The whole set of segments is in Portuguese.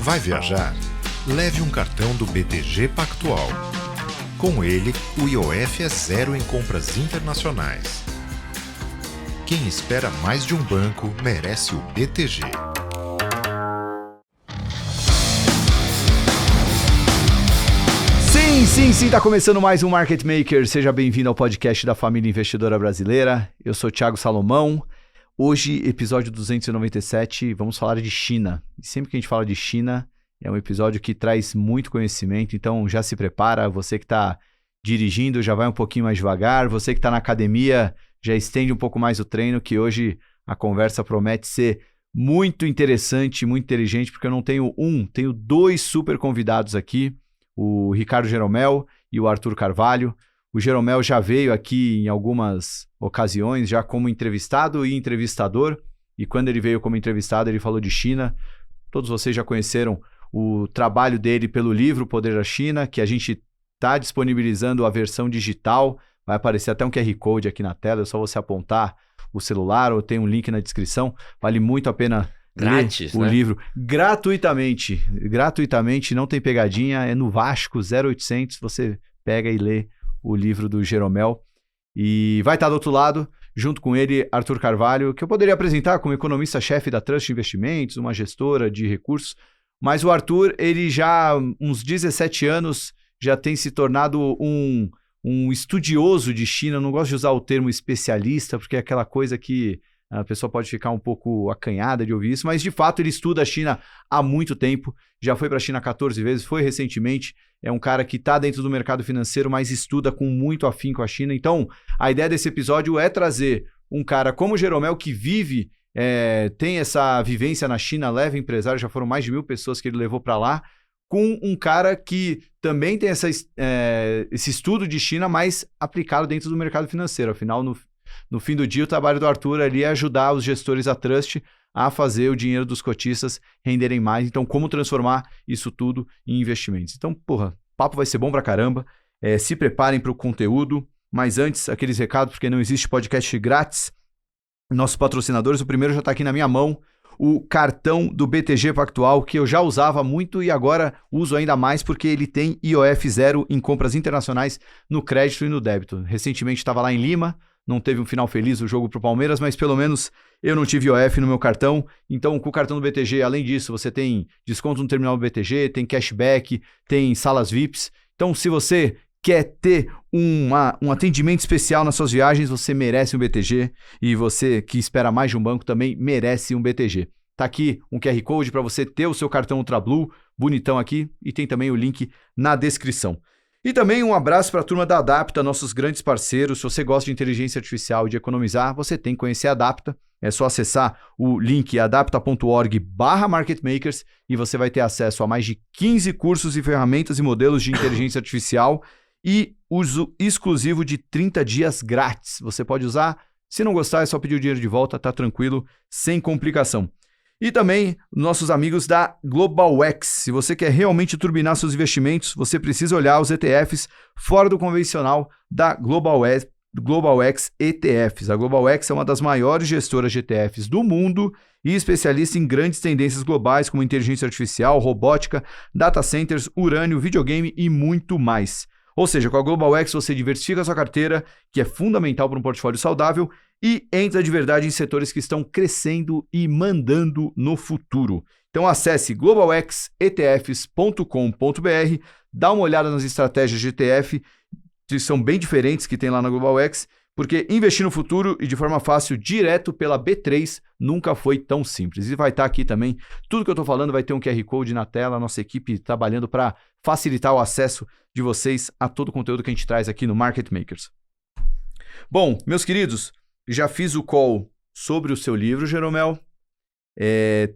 Vai viajar? Leve um cartão do BTG Pactual. Com ele, o IOF é zero em compras internacionais. Quem espera mais de um banco merece o BTG. Sim, tá começando mais um Market Maker. Seja bem-vindo ao podcast da família investidora brasileira. Eu sou Thiago Salomão. Hoje, episódio 297, vamos falar de China. E sempre que a gente fala de China, é um episódio que traz muito conhecimento, então já se prepara. Você que está dirigindo, já vai um pouquinho mais devagar. Você que está na academia, já estende um pouco mais o treino, que hoje a conversa promete ser muito interessante, muito inteligente, porque eu não tenho tenho dois super convidados aqui, o Ricardo Jeromel e o Arthur Carvalho. O Jeromel já veio aqui em algumas ocasiões, já como entrevistado e entrevistador, e quando ele veio como entrevistado, ele falou de China. Todos vocês já conheceram o trabalho dele pelo livro Poder da China, que a gente está disponibilizando a versão digital. Vai aparecer até um QR Code aqui na tela, é só você apontar o celular ou tem um link na descrição. Vale muito a pena grátis, ler o livro gratuitamente. Gratuitamente, não tem pegadinha, é no Vasco 0800, você pega e lê o livro do Jeromel. E vai estar do outro lado, junto com ele, Arthur Carvalho, que eu poderia apresentar como economista-chefe da Trust Investimentos, uma gestora de recursos. Mas o Arthur, ele já há uns 17 anos, já tem se tornado um estudioso de China. Eu não gosto de usar o termo especialista, porque é aquela coisa que a pessoa pode ficar um pouco acanhada de ouvir isso, mas de fato ele estuda a China há muito tempo, já foi para a China 14 vezes, foi recentemente, é um cara que está dentro do mercado financeiro, mas estuda com muito afinco a China. Então, a ideia desse episódio é trazer um cara como o Jeromel, que vive, tem essa vivência na China, leva empresário, já foram mais de 1.000 pessoas que ele levou para lá, com um cara que também tem esse estudo de China, mas aplicado dentro do mercado financeiro. Afinal, no fim do dia, o trabalho do Arthur ali é ajudar os gestores da Trust a fazer o dinheiro dos cotistas renderem mais. Então, como transformar isso tudo em investimentos. Então, o papo vai ser bom pra caramba. Se preparem para o conteúdo. Mas antes, aqueles recados, porque não existe podcast grátis. Nossos patrocinadores, o primeiro já está aqui na minha mão. O cartão do BTG Pactual, que eu já usava muito e agora uso ainda mais porque ele tem IOF zero em compras internacionais no crédito e no débito. Recentemente estava lá em Lima, não teve um final feliz o jogo para o Palmeiras, mas pelo menos eu não tive IOF no meu cartão. Então, com o cartão do BTG, além disso, você tem desconto no terminal do BTG, tem cashback, tem salas VIPs. Então, se você quer ter um atendimento especial nas suas viagens, você merece um BTG. E você que espera mais de um banco também merece um BTG. Tá aqui um QR Code para você ter o seu cartão Ultra Blue, bonitão aqui, e tem também o link na descrição. E também um abraço para a turma da Adapta, nossos grandes parceiros. Se você gosta de inteligência artificial e de economizar, você tem que conhecer a Adapta. É só acessar o link adapta.org/marketmakers e você vai ter acesso a mais de 15 cursos e ferramentas e modelos de inteligência artificial e uso exclusivo de 30 dias grátis. Você pode usar, se não gostar é só pedir o dinheiro de volta, tá tranquilo, sem complicação. E também nossos amigos da GlobalX. Se você quer realmente turbinar seus investimentos, você precisa olhar os ETFs fora do convencional da GlobalX ETFs. A GlobalX é uma das maiores gestoras de ETFs do mundo e especialista em grandes tendências globais como inteligência artificial, robótica, data centers, urânio, videogame e muito mais. Ou seja, com a GlobalX você diversifica a sua carteira, que é fundamental para um portfólio saudável, e entra de verdade em setores que estão crescendo e mandando no futuro. Então acesse globalxetfs.com.br, dá uma olhada nas estratégias de ETF, que são bem diferentes que tem lá na GlobalX, porque investir no futuro e de forma fácil, direto pela B3, nunca foi tão simples. E vai estar aqui também, tudo que eu estou falando vai ter um QR Code na tela, a nossa equipe trabalhando para facilitar o acesso de vocês a todo o conteúdo que a gente traz aqui no Market Makers. Bom, meus queridos, já fiz o call sobre o seu livro, Jeromel.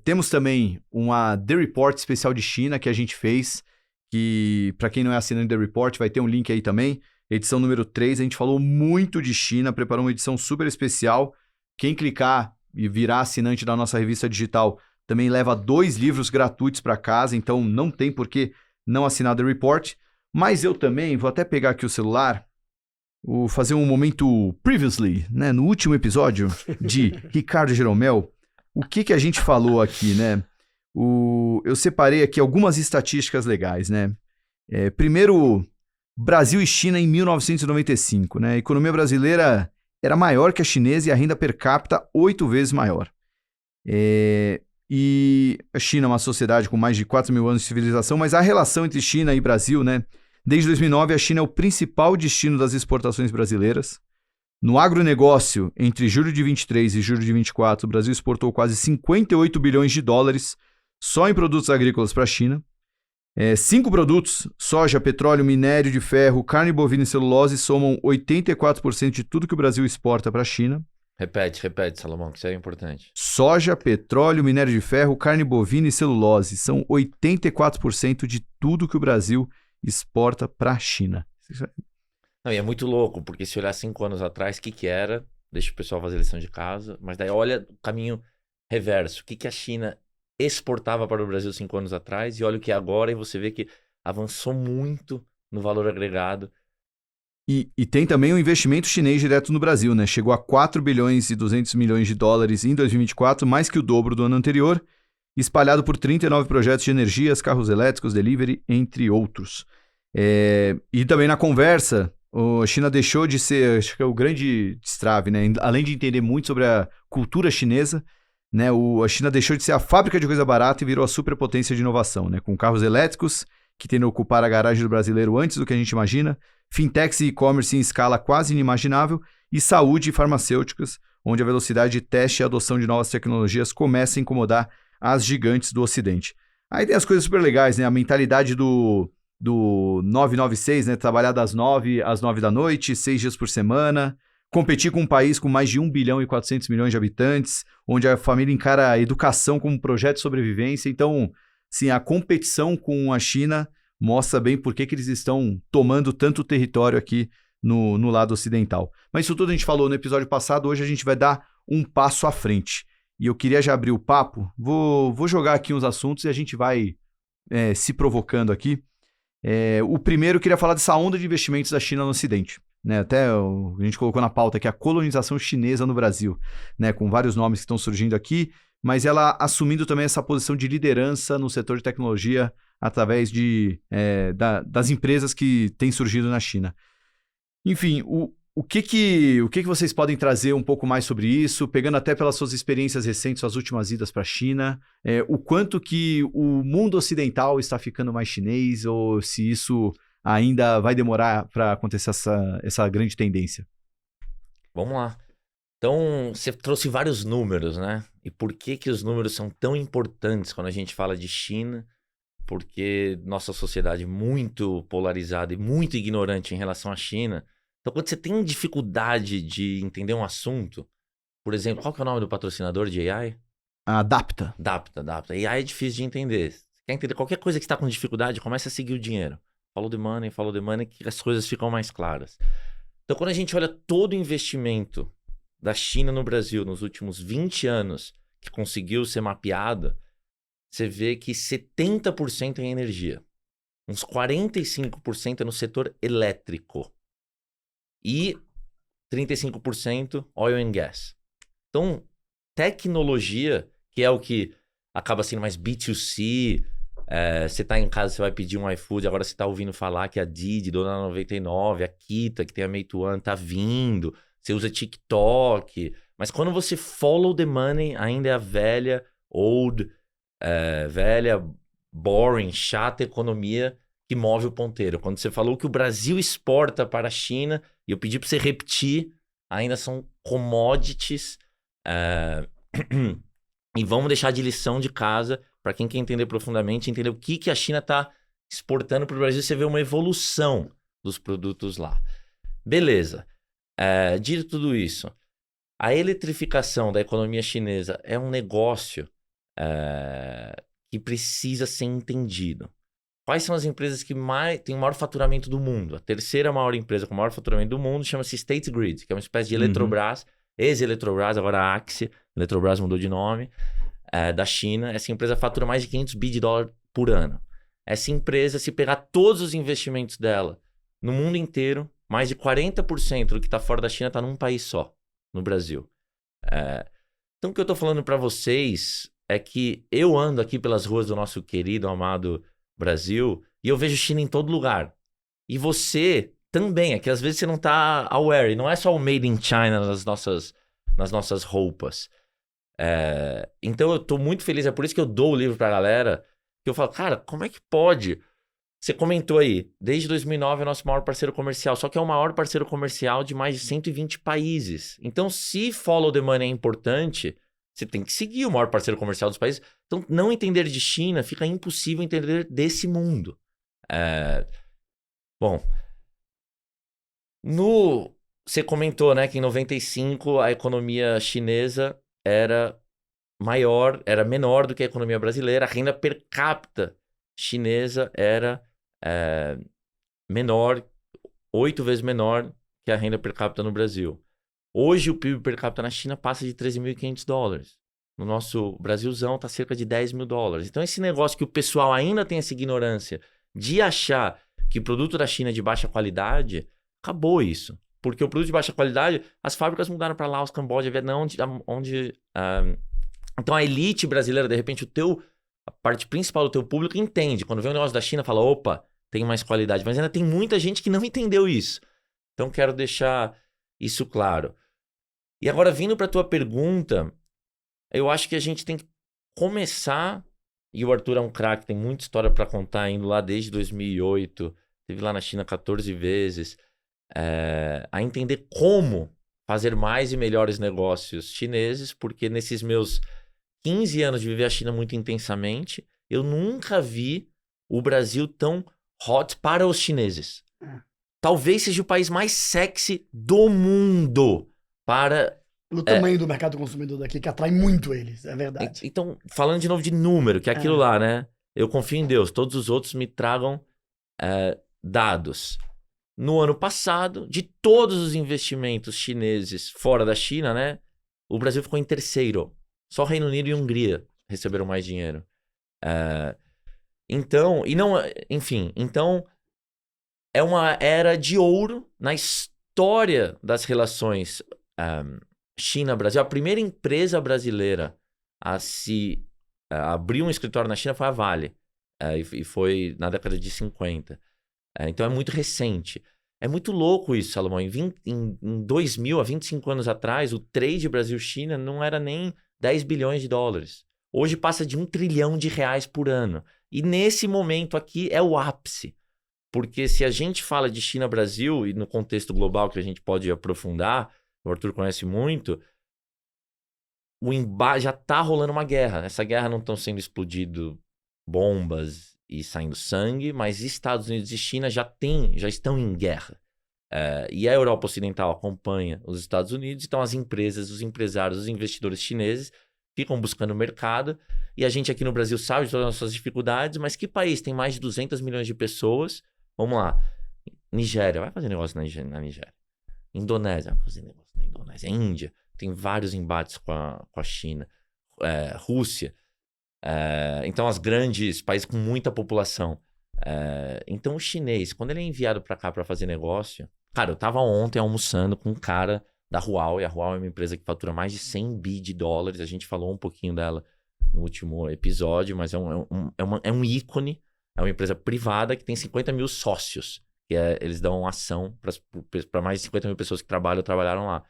Temos também uma The Report especial de China que a gente fez, que para quem não é assinante The Report vai ter um link aí também. Edição número 3, a gente falou muito de China, preparou uma edição super especial. Quem clicar e virar assinante da nossa revista digital também leva 2 livros gratuitos para casa, então não tem por que não assinar The Report. Mas eu também vou até pegar aqui o celular, vou fazer um momento previously, né? No último episódio de Ricardo Jeromel, o que a gente falou aqui, né? Eu separei aqui algumas estatísticas legais, né? Primeiro, Brasil e China em 1995, né? A economia brasileira era maior que a chinesa e a renda per capita 8 vezes maior. E a China é uma sociedade com mais de 4 mil anos de civilização, mas a relação entre China e Brasil, né? Desde 2009, a China é o principal destino das exportações brasileiras. No agronegócio, entre julho de 23 e julho de 24, o Brasil exportou quase 58 bilhões de dólares só em produtos agrícolas para a China. 5 produtos, soja, petróleo, minério de ferro, carne bovina e celulose, somam 84% de tudo que o Brasil exporta para a China. Repete, Salomão, que isso é importante. Soja, petróleo, minério de ferro, carne bovina e celulose são 84% de tudo que o Brasil exporta para a China. Não, e é muito louco, porque se olhar 5 anos atrás, o que era? Deixa o pessoal fazer lição de casa, mas daí olha o caminho reverso. O que a China exportava para o Brasil 5 anos atrás e olha o que é agora e você vê que avançou muito no valor agregado. E tem também o investimento chinês direto no Brasil, né? Chegou a 4 bilhões e 200 milhões de dólares em 2024, mais que o dobro do ano anterior, espalhado por 39 projetos de energias, carros elétricos, delivery, entre outros. E também na conversa, a China deixou de ser, acho que é o grande destrave, né? Além de entender muito sobre a cultura chinesa, né? A China deixou de ser a fábrica de coisa barata e virou a superpotência de inovação, né? Com carros elétricos, que tendem a ocupar a garagem do brasileiro antes do que a gente imagina, fintechs e e-commerce em escala quase inimaginável, e saúde e farmacêuticas, onde a velocidade de teste e adoção de novas tecnologias começa a incomodar as gigantes do Ocidente. Aí tem as coisas super legais, né? A mentalidade do 996, né? Trabalhar das 9 às 9 da noite, 6 dias por semana, competir com um país com mais de 1 bilhão e 400 milhões de habitantes, onde a família encara a educação como um projeto de sobrevivência. Então, sim, a competição com a China mostra bem por que eles estão tomando tanto território aqui no lado ocidental. Mas isso tudo a gente falou no episódio passado, hoje a gente vai dar um passo à frente. E eu queria já abrir o papo, vou jogar aqui uns assuntos e a gente vai se provocando aqui. O primeiro, eu queria falar dessa onda de investimentos da China no Ocidente. Né? Até a gente colocou na pauta aqui a colonização chinesa no Brasil, né? Com vários nomes que estão surgindo aqui, mas ela assumindo também essa posição de liderança no setor de tecnologia através das empresas que têm surgido na China. Enfim, o que vocês podem trazer um pouco mais sobre isso, pegando até pelas suas experiências recentes, suas últimas idas para a China, o quanto que o mundo ocidental está ficando mais chinês, ou se isso ainda vai demorar para acontecer essa grande tendência? Vamos lá. Então, você trouxe vários números, né? E por que os números são tão importantes quando a gente fala de China? Porque nossa sociedade é muito polarizada e muito ignorante em relação à China. Então, quando você tem dificuldade de entender um assunto, por exemplo, qual que é o nome do patrocinador de AI? Adapta. Adapta. AI é difícil de entender. Você quer entender qualquer coisa que está com dificuldade, começa a seguir o dinheiro. Follow the money, que as coisas ficam mais claras. Então, quando a gente olha todo o investimento da China no Brasil nos últimos 20 anos, que conseguiu ser mapeado, você vê que 70% é em energia. Uns 45% é no setor elétrico. E 35% oil and gas. Então, tecnologia, que é o que acaba sendo mais B2C, você tá em casa, você vai pedir um iFood, agora você tá ouvindo falar que a Didi, Dona 99, a Kita, que tem a Meituan, tá vindo, você usa TikTok, mas quando você follow the money, ainda é a velha, boring, chata economia que move o ponteiro. Quando você falou que o Brasil exporta para a China, e eu pedi para você repetir, ainda são commodities, e vamos deixar de lição de casa para quem quer entender profundamente, entender o que a China está exportando para o Brasil. Você vê uma evolução dos produtos lá. Beleza. Dito tudo isso, a eletrificação da economia chinesa é um negócio que precisa ser entendido. Quais são as empresas que têm o maior faturamento do mundo? A terceira maior empresa com o maior faturamento do mundo chama-se State Grid, que é uma espécie de Eletrobras, ex-Eletrobras, agora a Axia, Eletrobras mudou de nome, da China. Essa empresa fatura mais de 500 bi de dólar por ano. Essa empresa, se pegar todos os investimentos dela no mundo inteiro, mais de 40% do que está fora da China está num país só, no Brasil. Então, o que eu estou falando para vocês é que eu ando aqui pelas ruas do nosso querido, amado Brasil e eu vejo China em todo lugar. E você também, é que às vezes você não tá aware. E não é só o Made in China nas nossas roupas. Então eu tô muito feliz, é por isso que eu dou o livro pra galera, que eu falo, cara, como é que pode? Você comentou aí, desde 2009 é o nosso maior parceiro comercial, só que é o maior parceiro comercial de mais de 120 países. Então, se follow the money é importante, você tem que seguir o maior parceiro comercial dos países. Então, não entender de China fica impossível entender desse mundo. Bom, você comentou, né, que em 95 a economia chinesa era menor do que a economia brasileira, a renda per capita chinesa era menor, 8 vezes menor que a renda per capita no Brasil. Hoje o PIB per capita na China passa de $13.500. No nosso Brasilzão está cerca de $10.000. Então esse negócio que o pessoal ainda tem essa ignorância de achar que produto da China é de baixa qualidade, acabou isso. Porque o produto de baixa qualidade, as fábricas mudaram para Laos, Camboja, Vietnã, então a elite brasileira, de repente, a parte principal do teu público entende. Quando vem um negócio da China, fala, opa, tem mais qualidade. Mas ainda tem muita gente que não entendeu isso. Então quero deixar isso claro. E agora, vindo para a tua pergunta, eu acho que a gente tem que começar, e o Arthur é um craque, tem muita história para contar, indo lá desde 2008, esteve lá na China 14 vezes, a entender como fazer mais e melhores negócios chineses, porque nesses meus 15 anos de viver a China muito intensamente, eu nunca vi o Brasil tão hot para os chineses. Talvez seja o país mais sexy do mundo para... O tamanho do mercado consumidor daqui, que atrai muito eles, é verdade. Então, falando de novo de número, que é aquilo lá, né? Eu confio em Deus, todos os outros me tragam dados. No ano passado, de todos os investimentos chineses fora da China, né? O Brasil ficou em terceiro. Só Reino Unido e Hungria receberam mais dinheiro. Então é uma era de ouro na história das relações China-Brasil. A primeira empresa brasileira a abrir um escritório na China foi a Vale. E foi na década de 50. Então é muito recente. É muito louco isso, Salomão. Em 2000, há 25 anos atrás, o trade Brasil-China não era nem 10 bilhões de dólares. Hoje passa de R$1 trilhão por ano. E nesse momento aqui é o ápice. Porque se a gente fala de China-Brasil, e no contexto global que a gente pode aprofundar, o Arthur conhece muito, já está rolando uma guerra. Essa guerra não estão sendo explodido bombas e saindo sangue, mas Estados Unidos e China já estão em guerra. E a Europa Ocidental acompanha os Estados Unidos, então as empresas, os empresários, os investidores chineses ficam buscando mercado, e a gente aqui no Brasil sabe de todas as nossas dificuldades, mas que país tem mais de 200 milhões de pessoas? Vamos lá. Nigéria, vai fazer negócio na Nigéria. Indonésia, vai fazer negócio na Indonésia. Índia, tem vários embates com a China. Rússia. Então, os grandes países com muita população. Então, o chinês, quando ele é enviado para cá para fazer negócio... Cara, eu tava ontem almoçando com um cara da Huawei. A Huawei é uma empresa que fatura mais de 100 bi de dólares. A gente falou um pouquinho dela no último episódio, mas é um ícone. É uma empresa privada que tem 50 mil sócios. Eles dão ação para mais de 50 mil pessoas que trabalharam lá.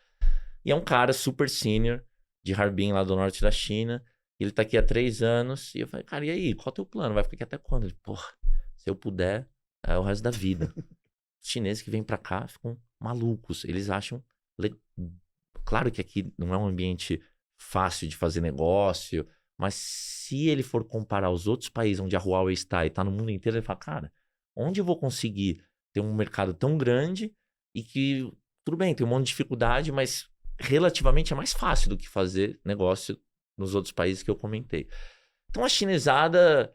E é um cara super senior de Harbin, lá do norte da China. Ele tá aqui há 3 anos. E eu falei, cara, e aí? Qual é o teu plano? Vai ficar aqui até quando? Ele, porra, se eu puder, é o resto da vida. Os chineses que vêm pra cá ficam malucos. Eles acham... Claro que aqui não é um ambiente fácil de fazer negócio, mas se ele for comparar os outros países onde a Huawei está e tá no mundo inteiro, ele fala, cara, onde eu vou conseguir ter um mercado tão grande e que, tudo bem, tem um monte de dificuldade, mas relativamente é mais fácil do que fazer negócio nos outros países que eu comentei. Então a chinesada,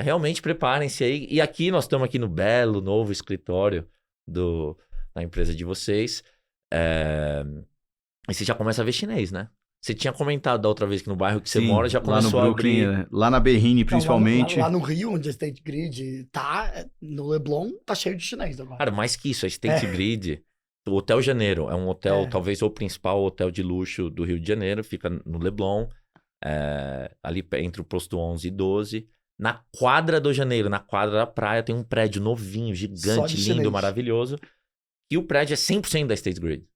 realmente preparem-se aí. E aqui nós estamos aqui no belo, novo escritório da empresa de vocês. E você já começa a ver chinês, né? Você tinha comentado da outra vez que no bairro que você mora já começou lá no Brooklyn, a abrir... Lá na Berrini, principalmente. Lá no Rio, onde a State Grid tá, no Leblon, tá cheio de chinês agora. Cara, mais que isso, a State Grid... O Hotel Janeiro é um hotel, talvez o principal hotel de luxo do Rio de Janeiro, fica no Leblon. ali entre o posto 11 e 12. Na quadra do Janeiro, na quadra da praia, tem um prédio novinho, Só gigante, de lindo, chinês. maravilhoso. E o prédio é 100% da State Grid.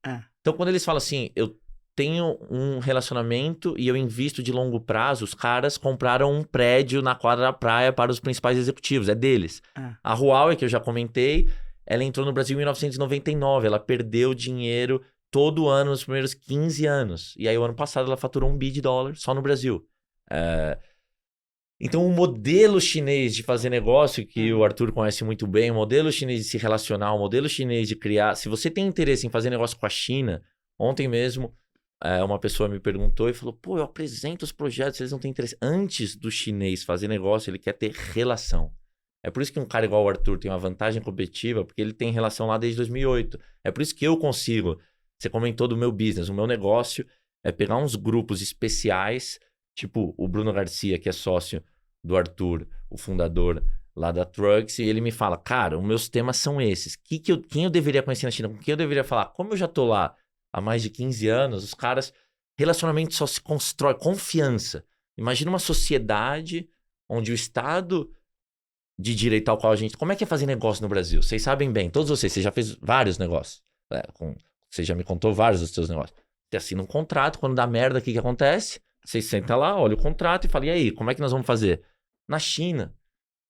Então, quando eles falam assim, eu tenho um relacionamento e eu invisto de longo prazo, os caras compraram um prédio na quadra da praia para os principais executivos, é deles. A Huawei, que eu já comentei, ela entrou no Brasil em 1999, ela perdeu dinheiro todo ano nos primeiros 15 anos. E aí, o ano passado, ela faturou $1 bilhão só no Brasil. Então, o modelo chinês de fazer negócio, que o Arthur conhece muito bem, o modelo chinês de se relacionar, o modelo chinês de criar... Se você tem interesse em fazer negócio com a China, ontem mesmo, uma pessoa me perguntou e falou, pô, eu apresento os projetos, eles não têm interesse. Antes do chinês fazer negócio, ele quer ter relação. É por isso que um cara igual o Arthur tem uma vantagem competitiva, porque ele tem relação lá desde 2008. É por isso que eu consigo... Você comentou do meu business, o meu negócio é pegar uns grupos especiais... Tipo, o Bruno Garcia, que é sócio do Arthur, o fundador lá da Trucks, e ele me fala, cara, os meus temas são esses. Quem eu deveria conhecer na China? Com quem eu deveria falar? Como eu já tô lá há mais de 15 anos, os caras... Relacionamento só se constrói. Confiança. Imagina uma sociedade onde o Estado de direito ao qual a gente... Como é que é fazer negócio no Brasil? Vocês sabem bem. Todos vocês. Você já fez vários negócios. Você já me contou vários dos seus negócios. Você assina um contrato. Quando dá merda, o que acontece? Você senta lá, olha o contrato e fala, e aí, como é que nós vamos fazer? Na China,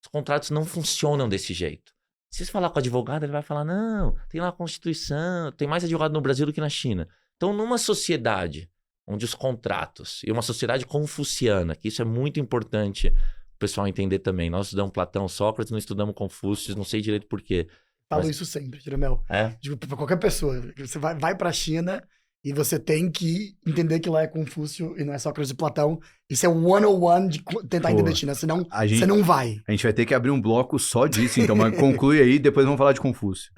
os contratos não funcionam desse jeito. Se você falar com o advogado, ele vai falar, não, tem lá a Constituição, tem mais advogado no Brasil do que na China. Então, numa sociedade onde os contratos, e uma sociedade confuciana, que isso é muito importante o pessoal entender também. Nós estudamos Platão, Sócrates, não estudamos Confúcio, não sei direito por quê. Falo isso sempre, Jeromel. Digo, pra qualquer pessoa, você vai pra China... E você tem que entender que lá é Confúcio e não é Sócrates e Platão. Isso é o 101 de tentar entender China, senão você não vai. A gente vai ter que abrir um bloco só disso, então, mas conclui aí, depois vamos falar de Confúcio.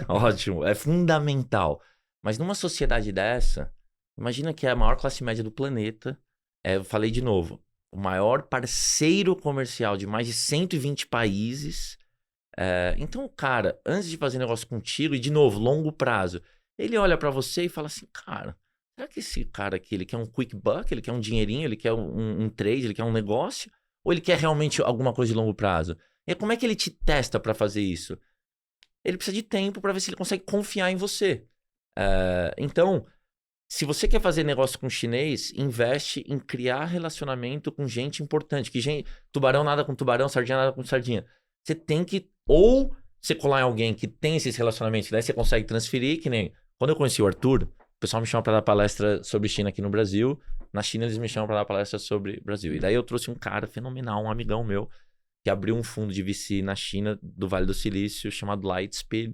Ótimo, é fundamental. Mas numa sociedade dessa, imagina que é a maior classe média do planeta, eu falei de novo, o maior parceiro comercial de mais de 120 países. Então, cara, antes de fazer negócio contigo, e de novo, longo prazo, ele olha pra você e fala assim, cara, será que esse cara aqui, ele quer um quick buck, ele quer um dinheirinho, ele quer um trade, ele quer um negócio? Ou ele quer realmente alguma coisa de longo prazo? E como é que ele te testa pra fazer isso? Ele precisa de tempo pra ver se ele consegue confiar em você. Então, se você quer fazer negócio com chinês, investe em criar relacionamento com gente importante. Tubarão nada com tubarão, sardinha nada com sardinha. Você tem que, ou você colar em alguém que tem esses relacionamentos, daí você consegue transferir, que nem... Quando eu conheci o Arthur, o pessoal me chama para dar palestra sobre China aqui no Brasil. Na China, eles me chamam para dar palestra sobre Brasil. E daí eu trouxe um cara fenomenal, um amigão meu, que abriu um fundo de VC na China, do Vale do Silício, chamado Lightspeed.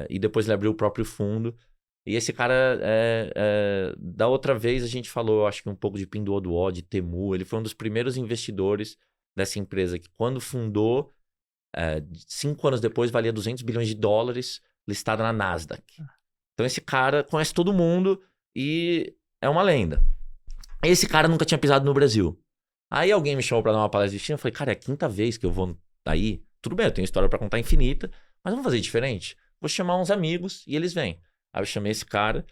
E depois ele abriu o próprio fundo. E esse cara, da outra vez, a gente falou, acho que um pouco de Pinduoduo, de Temu. Ele foi um dos primeiros investidores dessa empresa que, quando fundou, 5 anos depois, valia $200 bilhões, listada na Nasdaq. Então esse cara conhece todo mundo e é uma lenda. Esse cara nunca tinha pisado no Brasil. Aí alguém me chamou pra dar uma palestra de China. Eu falei, cara, é a 5ª vez que eu vou aí. Tudo bem, eu tenho história pra contar infinita, mas vamos fazer diferente. Vou chamar uns amigos e eles vêm. Aí eu chamei esse cara,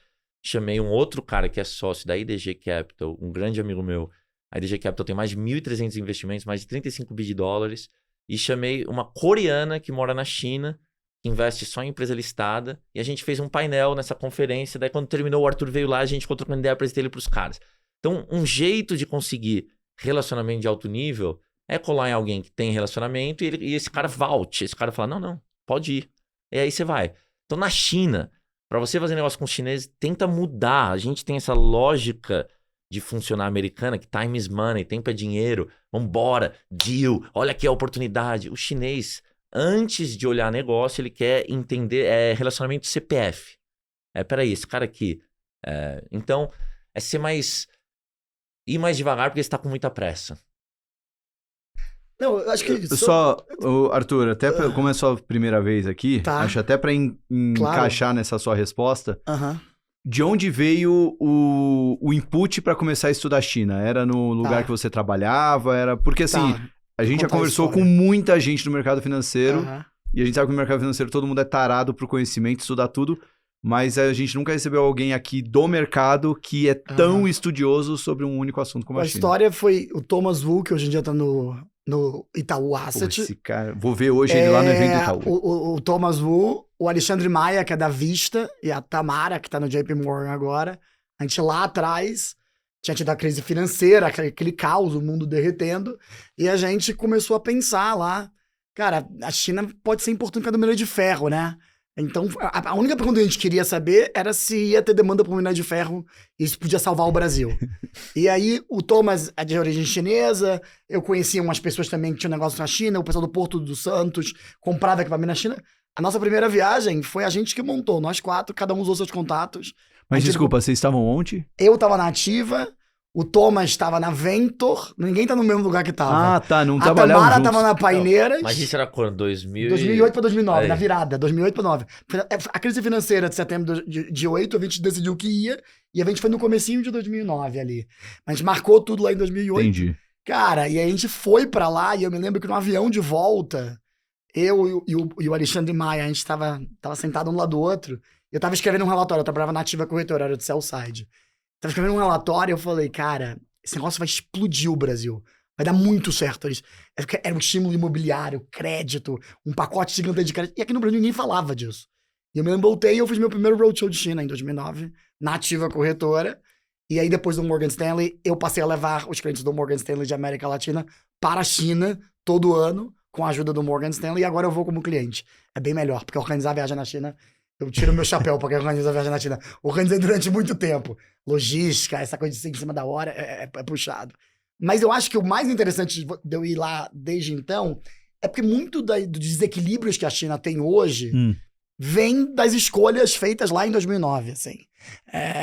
chamei um outro cara que é sócio da IDG Capital, um grande amigo meu. A IDG Capital tem mais de 1.300 investimentos, mais de $35 bilhões. E chamei uma coreana que mora na China, que investe só em empresa listada. E a gente fez um painel nessa conferência. Daí, quando terminou, o Arthur veio lá, a gente ficou trocando ideia, apresentei ele pros caras. Então, um jeito de conseguir relacionamento de alto nível é colar em alguém que tem relacionamento e esse cara volte. Esse cara fala, não, pode ir. E aí você vai. Então, na China, para você fazer negócio com os chineses, tenta mudar. A gente tem essa lógica de funcionar americana, que time is money, tempo é dinheiro, vambora, deal, olha aqui a oportunidade. O chinês, antes de olhar negócio, ele quer entender relacionamento CPF. Peraí, esse cara aqui. Então, ir mais devagar porque ele está com muita pressa. Não, eu acho que... Arthur, até como é a sua primeira vez aqui, acho até para encaixar nessa sua resposta... De onde veio o input para começar a estudar China? Era no lugar que você trabalhava? Porque assim, a gente já conversou com muita gente no mercado financeiro e a gente sabe que no mercado financeiro todo mundo é tarado pro conhecimento, estudar tudo, mas a gente nunca recebeu alguém aqui do mercado que é tão estudioso sobre um único assunto como a China. A história foi o Thomas Wu, que hoje em dia tá no Itaú Asset. Esse cara, vou ver hoje ele lá no evento do Itaú. O Thomas Wu, o Alexandre Maia, que é da Vista, e a Tamara, que tá no JP Morgan agora. A gente lá atrás tinha tido a crise financeira, aquele caos, o mundo derretendo, e a gente começou a pensar lá, cara, a China pode ser importante para o minério de ferro, né? Então, a única pergunta que a gente queria saber era se ia ter demanda por minério de ferro e isso podia salvar o Brasil. E aí, o Thomas é de origem chinesa, eu conhecia umas pessoas também que tinham negócio na China, o pessoal do Porto dos Santos comprava equipamento na China. A nossa primeira viagem foi a gente que montou, nós 4, cada um usou seus contatos. Mas desculpa, vocês estavam onde? Eu tava na Ativa, o Thomas estava na Ventor, ninguém tá no mesmo lugar que tava. Ah, tá, não trabalhavam juntos. A Tamara juntos. tava na Paineiras. Mas isso era quando? 2008 pra 2009, Aí. na virada, 2008 pra 2009. A crise financeira de setembro de 8, a gente decidiu que ia, e a gente foi no comecinho de 2009 ali. A gente marcou tudo lá em 2008. Entendi. Cara, e a gente foi pra lá, e eu me lembro que no avião de volta, eu e o Alexandre Maia, a gente tava sentado um lado do outro, eu tava escrevendo um relatório, eu trabalhava na Ativa Corretora, era do Sell-Side. Tava escrevendo um relatório e eu falei, cara, esse negócio vai explodir o Brasil. Vai dar muito certo isso. Era um estímulo imobiliário, crédito, um pacote gigante de crédito. E aqui no Brasil ninguém falava disso. E eu me lembro, voltei e eu fiz meu primeiro roadshow de China em 2009, na Ativa Corretora. E aí depois do Morgan Stanley, eu passei a levar os clientes do Morgan Stanley de América Latina para a China todo ano, com a ajuda do Morgan Stanley. E agora eu vou como cliente. É bem melhor, porque organizar a viagem na China... Eu tiro meu chapéu pra quem organiza a viagem na China. Organizei durante muito tempo. Logística, essa coisa de ser em cima da hora, é puxado. Mas eu acho que o mais interessante de eu ir lá desde então é porque muito dos desequilíbrios que a China tem hoje vem das escolhas feitas lá em 2009, assim.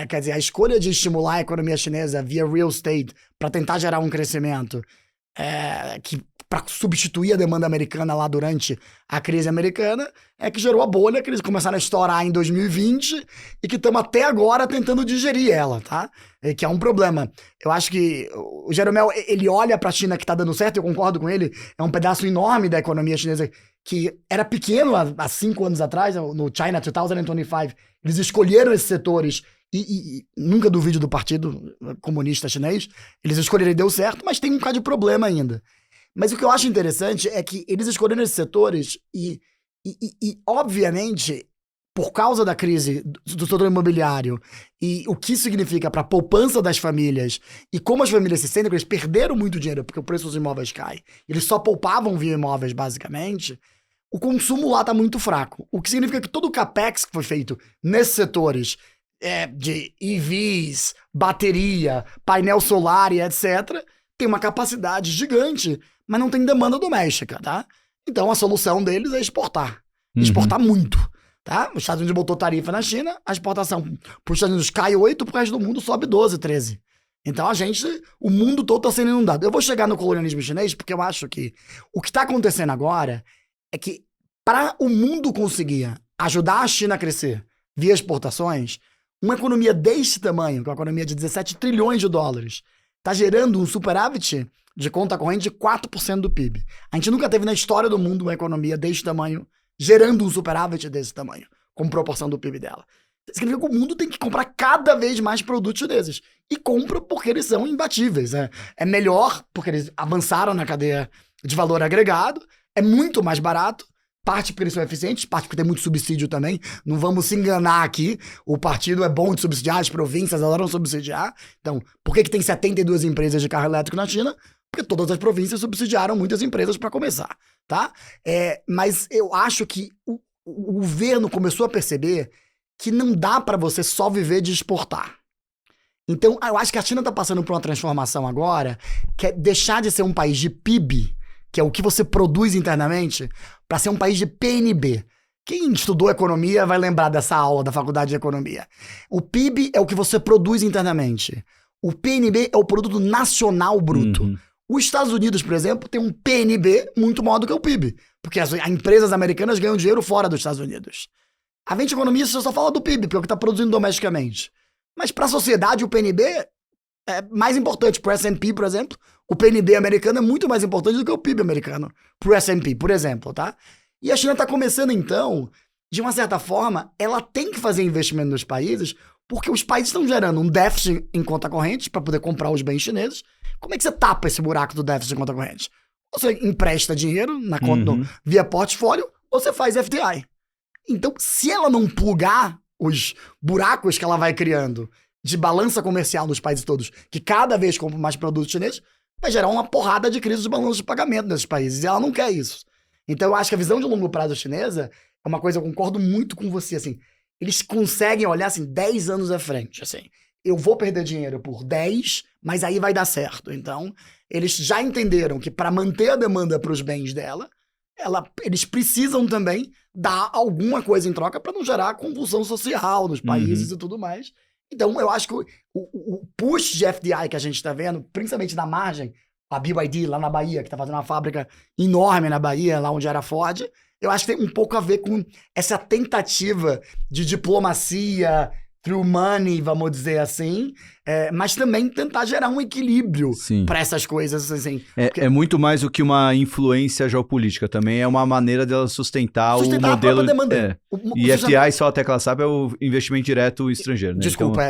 Quer dizer, a escolha de estimular a economia chinesa via real estate para tentar gerar um crescimento para substituir a demanda americana lá durante a crise americana, é que gerou a bolha que eles começaram a estourar em 2020 e que estamos até agora tentando digerir ela, tá? Que é um problema. Eu acho que o Jeromel, ele olha para a China que tá dando certo, eu concordo com ele, é um pedaço enorme da economia chinesa que era pequeno há 5 anos atrás, no China 2025, eles escolheram esses setores e nunca duvide do Partido Comunista Chinês, eles escolheram e deu certo, mas tem um bocado de problema ainda. Mas o que eu acho interessante é que eles escolheram esses setores e obviamente, por causa da crise do setor imobiliário e o que isso significa para a poupança das famílias e como as famílias se sentem, eles perderam muito dinheiro porque o preço dos imóveis cai. Eles só poupavam via imóveis, basicamente. O consumo lá está muito fraco. O que significa que todo o capex que foi feito nesses setores de EVs, bateria, painel solar e etc., tem uma capacidade gigante, mas não tem demanda doméstica, tá? Então a solução deles é exportar. Exportar muito, tá? Os Estados Unidos botou tarifa na China, a exportação para os Estados Unidos cai 8%, pro resto do mundo sobe 12%, 13%. Então o mundo todo está sendo inundado. Eu vou chegar no colonialismo chinês porque eu acho que o que está acontecendo agora é que para o mundo conseguir ajudar a China a crescer via exportações, uma economia deste tamanho, que é uma economia de 17 trilhões de dólares, está gerando um superávit de conta corrente de 4% do PIB. A gente nunca teve na história do mundo uma economia deste tamanho gerando um superávit desse tamanho, como proporção do PIB dela. Isso significa que o mundo tem que comprar cada vez mais produtos chineses. E compra porque eles são imbatíveis. É melhor porque eles avançaram na cadeia de valor agregado, é muito mais barato, parte porque eles são eficientes, parte porque tem muito subsídio também. Não vamos se enganar aqui. O partido é bom de subsidiar, as províncias adoram subsidiar. Então, por que tem 72 empresas de carro elétrico na China? Porque todas as províncias subsidiaram muitas empresas para começar, tá? Mas eu acho que o governo começou a perceber que não dá para você só viver de exportar. Então, eu acho que a China está passando por uma transformação agora, que é deixar de ser um país de PIB, que é o que você produz internamente, para ser um país de PNB. Quem estudou economia vai lembrar dessa aula da Faculdade de Economia. O PIB é o que você produz internamente. O PNB é o produto nacional bruto. Os Estados Unidos, por exemplo, tem um PNB muito maior do que o PIB, porque as empresas americanas ganham dinheiro fora dos Estados Unidos. A Vente Economia só fala do PIB, porque é o que está produzindo domesticamente. Mas para a sociedade, o PNB é mais importante. Para o S&P, por exemplo, o PNB americano é muito mais importante do que o PIB americano. Para o S&P, por exemplo, tá? E a China está começando, então, de uma certa forma, ela tem que fazer investimento nos países porque os países estão gerando um déficit em conta corrente para poder comprar os bens chineses. Como é que você tapa esse buraco do déficit em conta corrente? Você empresta dinheiro na conta via portfólio ou você faz FDI. Então, se ela não plugar os buracos que ela vai criando de balança comercial nos países todos, que cada vez compram mais produtos chineses, vai gerar uma porrada de crise de balanço de pagamento nesses países. E ela não quer isso. Então, eu acho que a visão de longo prazo chinesa é uma coisa, eu concordo muito com você, assim. Eles conseguem olhar, assim, 10 anos à frente, assim. Eu vou perder dinheiro por 10, mas aí vai dar certo. Então, eles já entenderam que para manter a demanda para os bens dela, eles precisam também dar alguma coisa em troca para não gerar convulsão social nos países e tudo mais. Então, eu acho que o push de FDI que a gente está vendo, principalmente na margem, a BYD lá na Bahia, que está fazendo uma fábrica enorme na Bahia, lá onde era a Ford, eu acho que tem um pouco a ver com essa tentativa de diplomacia through money, vamos dizer assim, mas também tentar gerar um equilíbrio para essas coisas, assim. É muito mais do que uma influência geopolítica, também é uma maneira dela sustentar o modelo... Demanda. E FDI, só até que ela sabe, é o investimento direto estrangeiro, né? Desculpa.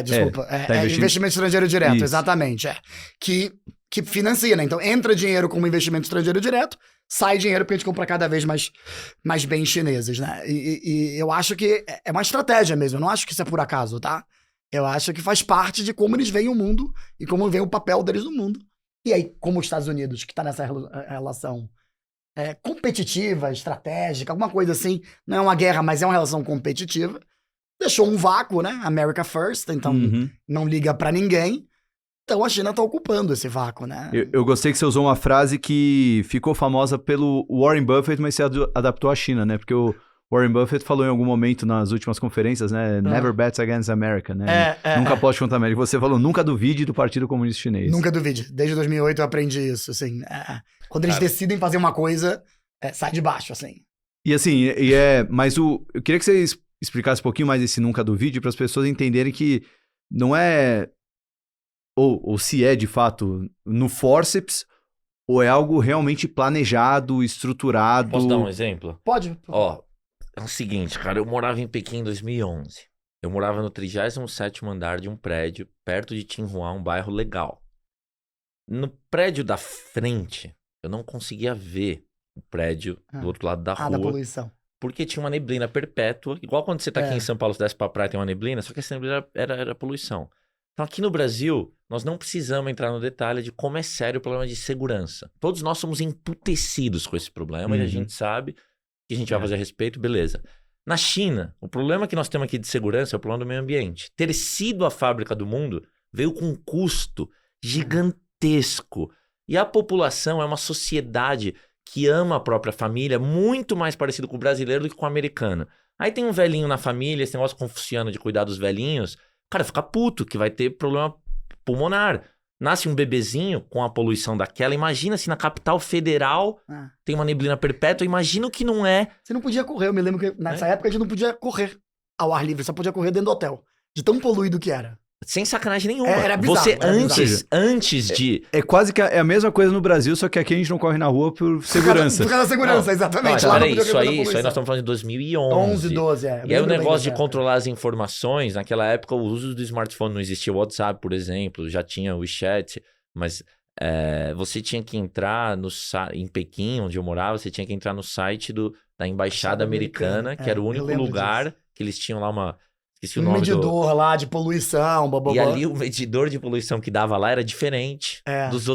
Investimento estrangeiro direto, isso. Exatamente. Que financia, né? Então, entra dinheiro como investimento estrangeiro direto, sai dinheiro porque a gente compra cada vez mais bens chineses, né? E eu acho que é uma estratégia mesmo. Eu não acho que isso é por acaso, tá? Eu acho que faz parte de como eles veem o mundo e como vem o papel deles no mundo. E aí, como os Estados Unidos, que tá nessa relação competitiva, estratégica, alguma coisa assim, não é uma guerra, mas é uma relação competitiva, deixou um vácuo, né? America first, então não liga pra ninguém. Então a China tá ocupando esse vácuo, né? Eu gostei que você usou uma frase que ficou famosa pelo Warren Buffett, mas se adaptou à China, né? Porque o Warren Buffett falou em algum momento nas últimas conferências, né? Never bet against America, né? Nunca aposte contra a América. Você falou, nunca duvide do Partido Comunista Chinês. Nunca duvide. Desde 2008 eu aprendi isso, assim. Quando eles decidem fazer uma coisa, sai de baixo, assim. E assim, mas eu queria que você explicasse um pouquinho mais esse nunca duvide para as pessoas entenderem que não é... Ou se é, de fato, no forceps, ou é algo realmente planejado, estruturado... Posso dar um exemplo? Pode. Ó, é o seguinte, cara, eu morava em Pequim em 2011. Eu morava no 37º andar de um prédio, perto de Tsinghua, um bairro legal. No prédio da frente, eu não conseguia ver o prédio do outro lado da rua. Da poluição. Porque tinha uma neblina perpétua, igual quando você tá aqui em São Paulo, você desce pra praia, tem uma neblina, só que essa neblina era poluição. Então, aqui no Brasil, nós não precisamos entrar no detalhe de como é sério o problema de segurança. Todos nós somos emputecidos com esse problema e a gente sabe que a gente vai fazer a respeito, beleza. Na China, o problema que nós temos aqui de segurança é o problema do meio ambiente. Ter sido a fábrica do mundo veio com um custo gigantesco. E a população é uma sociedade que ama a própria família, muito mais parecido com o brasileiro do que com o americano. Aí tem um velhinho na família, esse negócio confuciano de cuidar dos velhinhos... Cara, fica puto, que vai ter problema pulmonar. Nasce um bebezinho com a poluição daquela. Imagina se na capital federal tem uma neblina perpétua. Imagina o que não é. Você não podia correr. Eu me lembro que nessa época a gente não podia correr ao ar livre. Só podia correr dentro do hotel. De tão poluído que era. Sem sacanagem nenhuma. Era bizarro, você antes de... É quase que a mesma coisa no Brasil, só que aqui a gente não corre na rua por segurança. Por causa da segurança, não. exatamente. Não, peraí, isso aí nós estamos falando de 2011. 12, E aí o negócio de controlar as informações, naquela época o uso do smartphone não existia. O WhatsApp, por exemplo, já tinha o WeChat, mas você tinha que entrar em Pequim, onde eu morava, você tinha que entrar no site da Embaixada Americana, que era o único lugar que eles tinham lá uma... Esqueci o nome medidor lá de poluição, E ali o medidor de poluição que dava lá era diferente das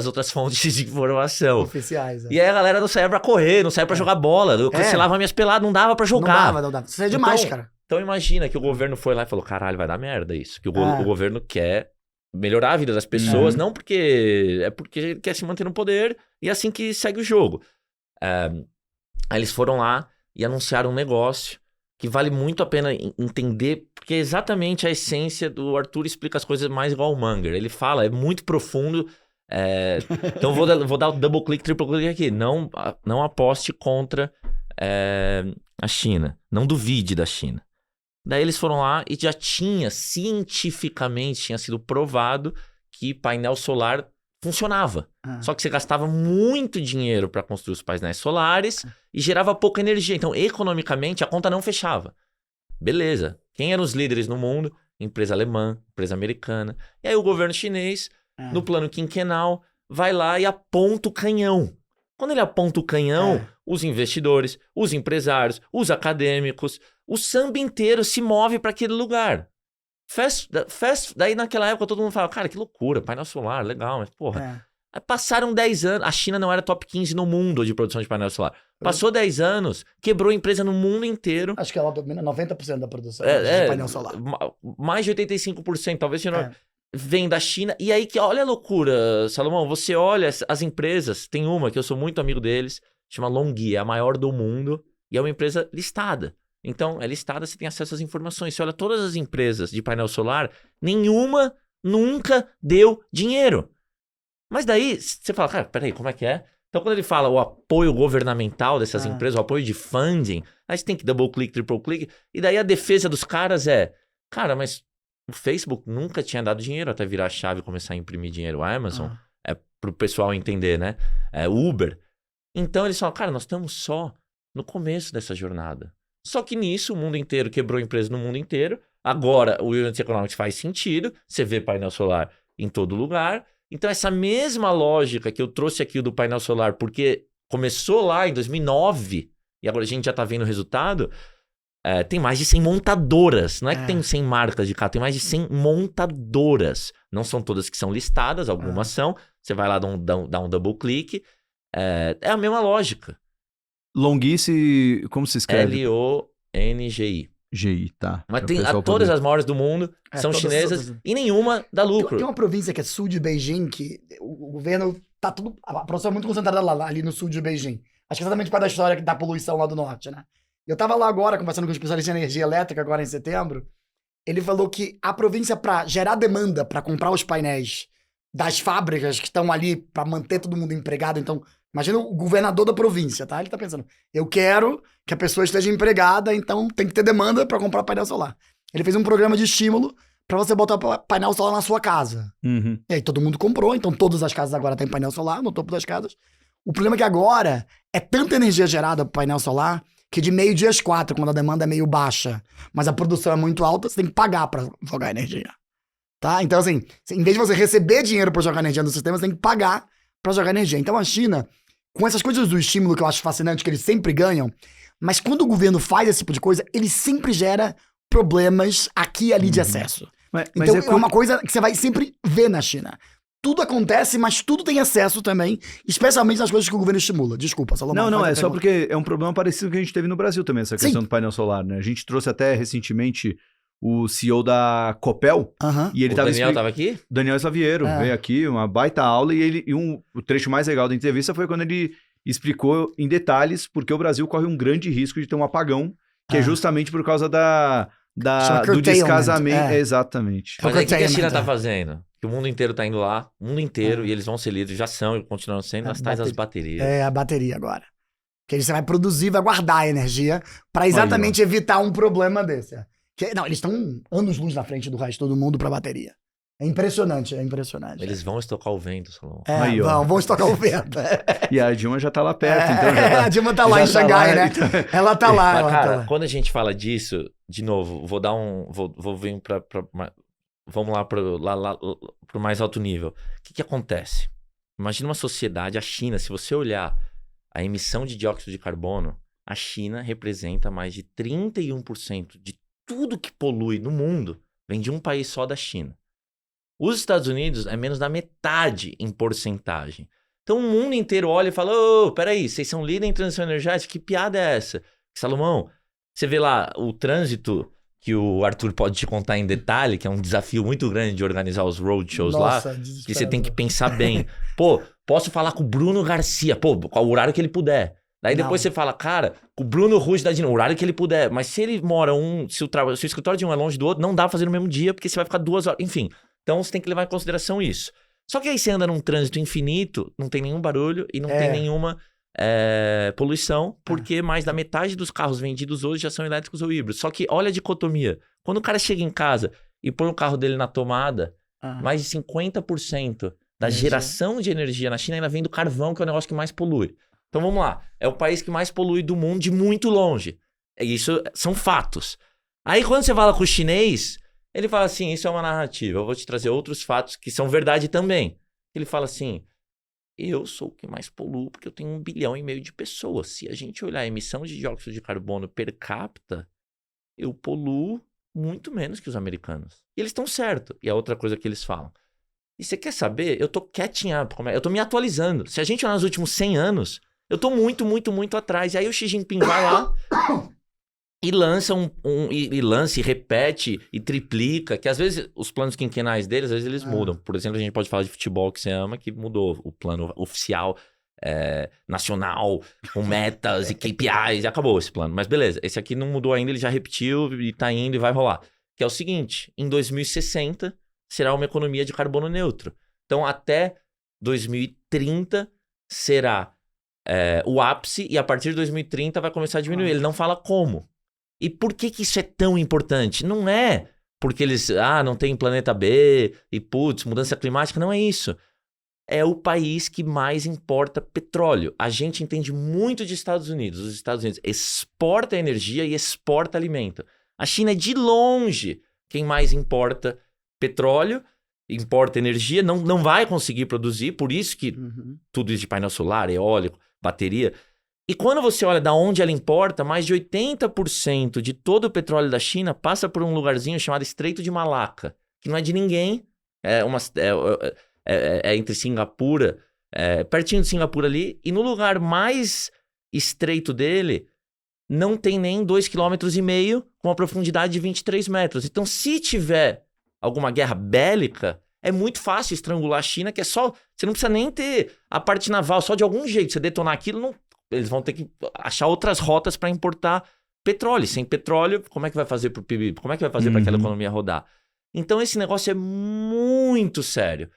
outras fontes de informação. Oficiais. E aí a galera não saía pra correr, não saía pra jogar bola. Eu cancelava minhas peladas, não dava pra jogar. Não dava. Isso é demais, cara. Então imagina que o governo foi lá e falou, caralho, vai dar merda isso. Que o governo quer melhorar a vida das pessoas, não porque... É porque ele quer se manter no poder e é assim que segue o jogo. Aí eles foram lá e anunciaram um negócio que vale muito a pena entender, porque é exatamente a essência do Arthur explica as coisas mais igual o Munger. Ele fala, é muito profundo. Então vou dar o double click, triple click aqui. Não aposte contra a China. Não duvide da China. Daí eles foram lá e já cientificamente tinha sido provado que painel solar funcionava. Só que você gastava muito dinheiro para construir os painéis solares e gerava pouca energia. Então, economicamente, a conta não fechava. Beleza. Quem eram os líderes no mundo? Empresa alemã, empresa americana. E aí o governo chinês, no plano quinquenal, vai lá e aponta o canhão. Quando ele aponta o canhão, os investidores, os empresários, os acadêmicos, o samba inteiro se move para aquele lugar. Daí naquela época todo mundo fala, cara, que loucura, painel solar, legal, mas porra. Passaram 10 anos, a China não era top 15 no mundo de produção de painel solar. Passou 10 anos, quebrou empresa no mundo inteiro. Acho que ela domina 90% da produção de painel solar. Mais de 85%, talvez vem da China. E aí, olha a loucura, Salomão, você olha as empresas, tem uma que eu sou muito amigo deles, chama Longhi, é a maior do mundo, e é uma empresa listada. Então, é listada, você tem acesso às informações. Você olha todas as empresas de painel solar, nenhuma nunca deu dinheiro. Mas daí, você fala, cara, peraí, como é que é? Então, quando ele fala o apoio governamental dessas empresas, o apoio de funding, aí você tem que double click, triple click, e daí a defesa dos caras cara, mas o Facebook nunca tinha dado dinheiro até virar a chave e começar a imprimir dinheiro. A Amazon, pro pessoal entender, né? Uber. Então, eles falam, cara, nós estamos só no começo dessa jornada. Só que nisso, o mundo inteiro quebrou empresa no mundo inteiro. Agora, o Unity Economics faz sentido. Você vê painel solar em todo lugar. Então, essa mesma lógica que eu trouxe aqui do painel solar, porque começou lá em 2009, e agora a gente já está vendo o resultado, tem mais de 100 montadoras. Não é que tem 100 marcas de carro, tem mais de 100 montadoras. Não são todas que são listadas, algumas são. Você vai lá, dá um double click. É a mesma lógica. Longhi, como se escreve? L-O-N-G-I. GI, tá. Mas tem todas as maiores do mundo são chinesas e nenhuma dá lucro. Tem uma província que é sul de Beijing, que o governo tá tudo... A produção é muito concentrada lá, ali no sul de Beijing. Acho que exatamente por causa da história da poluição lá do norte, né? Eu tava lá agora, conversando com um especialista em energia elétrica, agora em setembro. Ele falou que a província, para gerar demanda, para comprar os painéis das fábricas que estão ali, para manter todo mundo empregado, então... Imagina o governador da província, tá? Ele tá pensando, eu quero que a pessoa esteja empregada, então tem que ter demanda para comprar painel solar. Ele fez um programa de estímulo para você botar painel solar na sua casa. Uhum. E aí todo mundo comprou, então todas as casas agora têm painel solar no topo das casas. O problema é que agora é tanta energia gerada pro painel solar que de meio-dia às 4, quando a demanda é meio baixa, mas a produção é muito alta, você tem que pagar para jogar energia. Tá? Então assim, em vez de você receber dinheiro para jogar energia no sistema, você tem que pagar para jogar energia. Então a China... Com essas coisas do estímulo que eu acho fascinante, que eles sempre ganham, mas quando o governo faz esse tipo de coisa, ele sempre gera problemas aqui e ali de excesso. Mas então é uma coisa que você vai sempre ver na China. Tudo acontece, mas tudo tem excesso também, especialmente nas coisas que o governo estimula. Desculpa, Salomão. Não, é só porque é um problema parecido que a gente teve no Brasil também, essa questão do painel solar, né? A gente trouxe até recentemente o CEO da Copel, e ele tava... O Daniel estava aqui? Daniel Slaviero veio aqui, uma baita aula, e o trecho mais legal da entrevista foi quando ele explicou em detalhes porque o Brasil corre um grande risco de ter um apagão, que é justamente por causa do descasamento. Exatamente. Mas aí o que a China tá fazendo? Que o mundo inteiro tá indo lá, o mundo inteiro, e eles vão ser líderes, já são e continuam sendo, as tais das baterias. É, a bateria agora. Que aí você vai produzir, vai guardar a energia para exatamente evitar um problema desse. Não, eles estão anos-luz na frente do resto de todo mundo pra bateria. É impressionante. Eles vão estocar o vento, Salomão. Vão estocar o vento. E a Dilma já tá lá perto, então já tá... A Dilma tá lá em Xangai, né? Então... Ela tá lá. Mas, cara, quando a gente fala disso, de novo, vou vir vamos lá pro mais alto nível. O que acontece? Imagina uma sociedade, a China, se você olhar a emissão de dióxido de carbono, a China representa mais de 31% de tudo que polui no mundo vem de um país só da China. Os Estados Unidos é menos da metade em porcentagem. Então o mundo inteiro olha e fala, peraí, vocês são líderes em transição energética? Que piada é essa? Salomão, você vê lá o trânsito que o Arthur pode te contar em detalhe, que é um desafio muito grande de organizar os roadshows lá, que você tem que pensar bem. Posso falar com o Bruno Garcia, qual o horário que ele puder. Daí depois você fala, cara, o Bruno Ruge da Dino, o horário que ele puder. Mas se ele mora se o escritório de um é longe do outro, não dá pra fazer no mesmo dia, porque você vai ficar 2 horas. Enfim, então você tem que levar em consideração isso. Só que aí você anda num trânsito infinito, não tem nenhum barulho e não tem nenhuma poluição, porque mais da metade dos carros vendidos hoje já são elétricos ou híbridos. Só que olha a dicotomia. Quando o cara chega em casa e põe o carro dele na tomada, mais de 50% da geração de energia na China ainda vem do carvão, que é o negócio que mais polui. Então vamos lá, é o país que mais polui do mundo de muito longe. Isso são fatos. Aí quando você fala com o chinês, ele fala assim, isso é uma narrativa, eu vou te trazer outros fatos que são verdade também. Ele fala assim, eu sou o que mais poluo porque eu tenho 1,5 bilhão de pessoas. Se a gente olhar a emissão de dióxido de carbono per capita, eu poluo muito menos que os americanos. E eles estão certos. E a outra coisa que eles falam. E você quer saber? Eu tô catching up. Eu tô me atualizando. Se a gente olhar nos últimos 100 anos, eu tô muito, muito, muito atrás. E aí o Xi Jinping vai lá e lança e repete e triplica. Que às vezes os planos quinquenais deles, às vezes eles mudam. Por exemplo, a gente pode falar de futebol que você ama, que mudou o plano oficial nacional, com metas e KPIs, e acabou esse plano. Mas beleza, esse aqui não mudou ainda, ele já repetiu e tá indo e vai rolar. Que é o seguinte, em 2060 será uma economia de carbono neutro. Então até 2030 será o ápice e a partir de 2030 vai começar a diminuir. Ele não fala como. E por que isso é tão importante? Não é porque eles, não tem planeta B e putz, mudança climática, não é isso. É o país que mais importa petróleo. A gente entende muito de Estados Unidos. Os Estados Unidos exporta energia e exporta alimento. A China é de longe quem mais importa petróleo, importa energia, não vai conseguir produzir, por isso que tudo isso de painel solar, eólico, bateria. E quando você olha da onde ela importa, mais de 80% de todo o petróleo da China passa por um lugarzinho chamado Estreito de Malaca, que não é de ninguém, é entre Singapura, pertinho de Singapura ali, e no lugar mais estreito dele, não tem nem 2,5 km com uma profundidade de 23 metros. Então, se tiver alguma guerra bélica, é muito fácil estrangular a China, que é só... Você não precisa nem ter a parte naval, só de algum jeito. Você detonar aquilo, eles vão ter que achar outras rotas para importar petróleo. Sem petróleo, como é que vai fazer para o PIB? Como é que vai fazer para aquela economia rodar? Então, esse negócio é muito sério.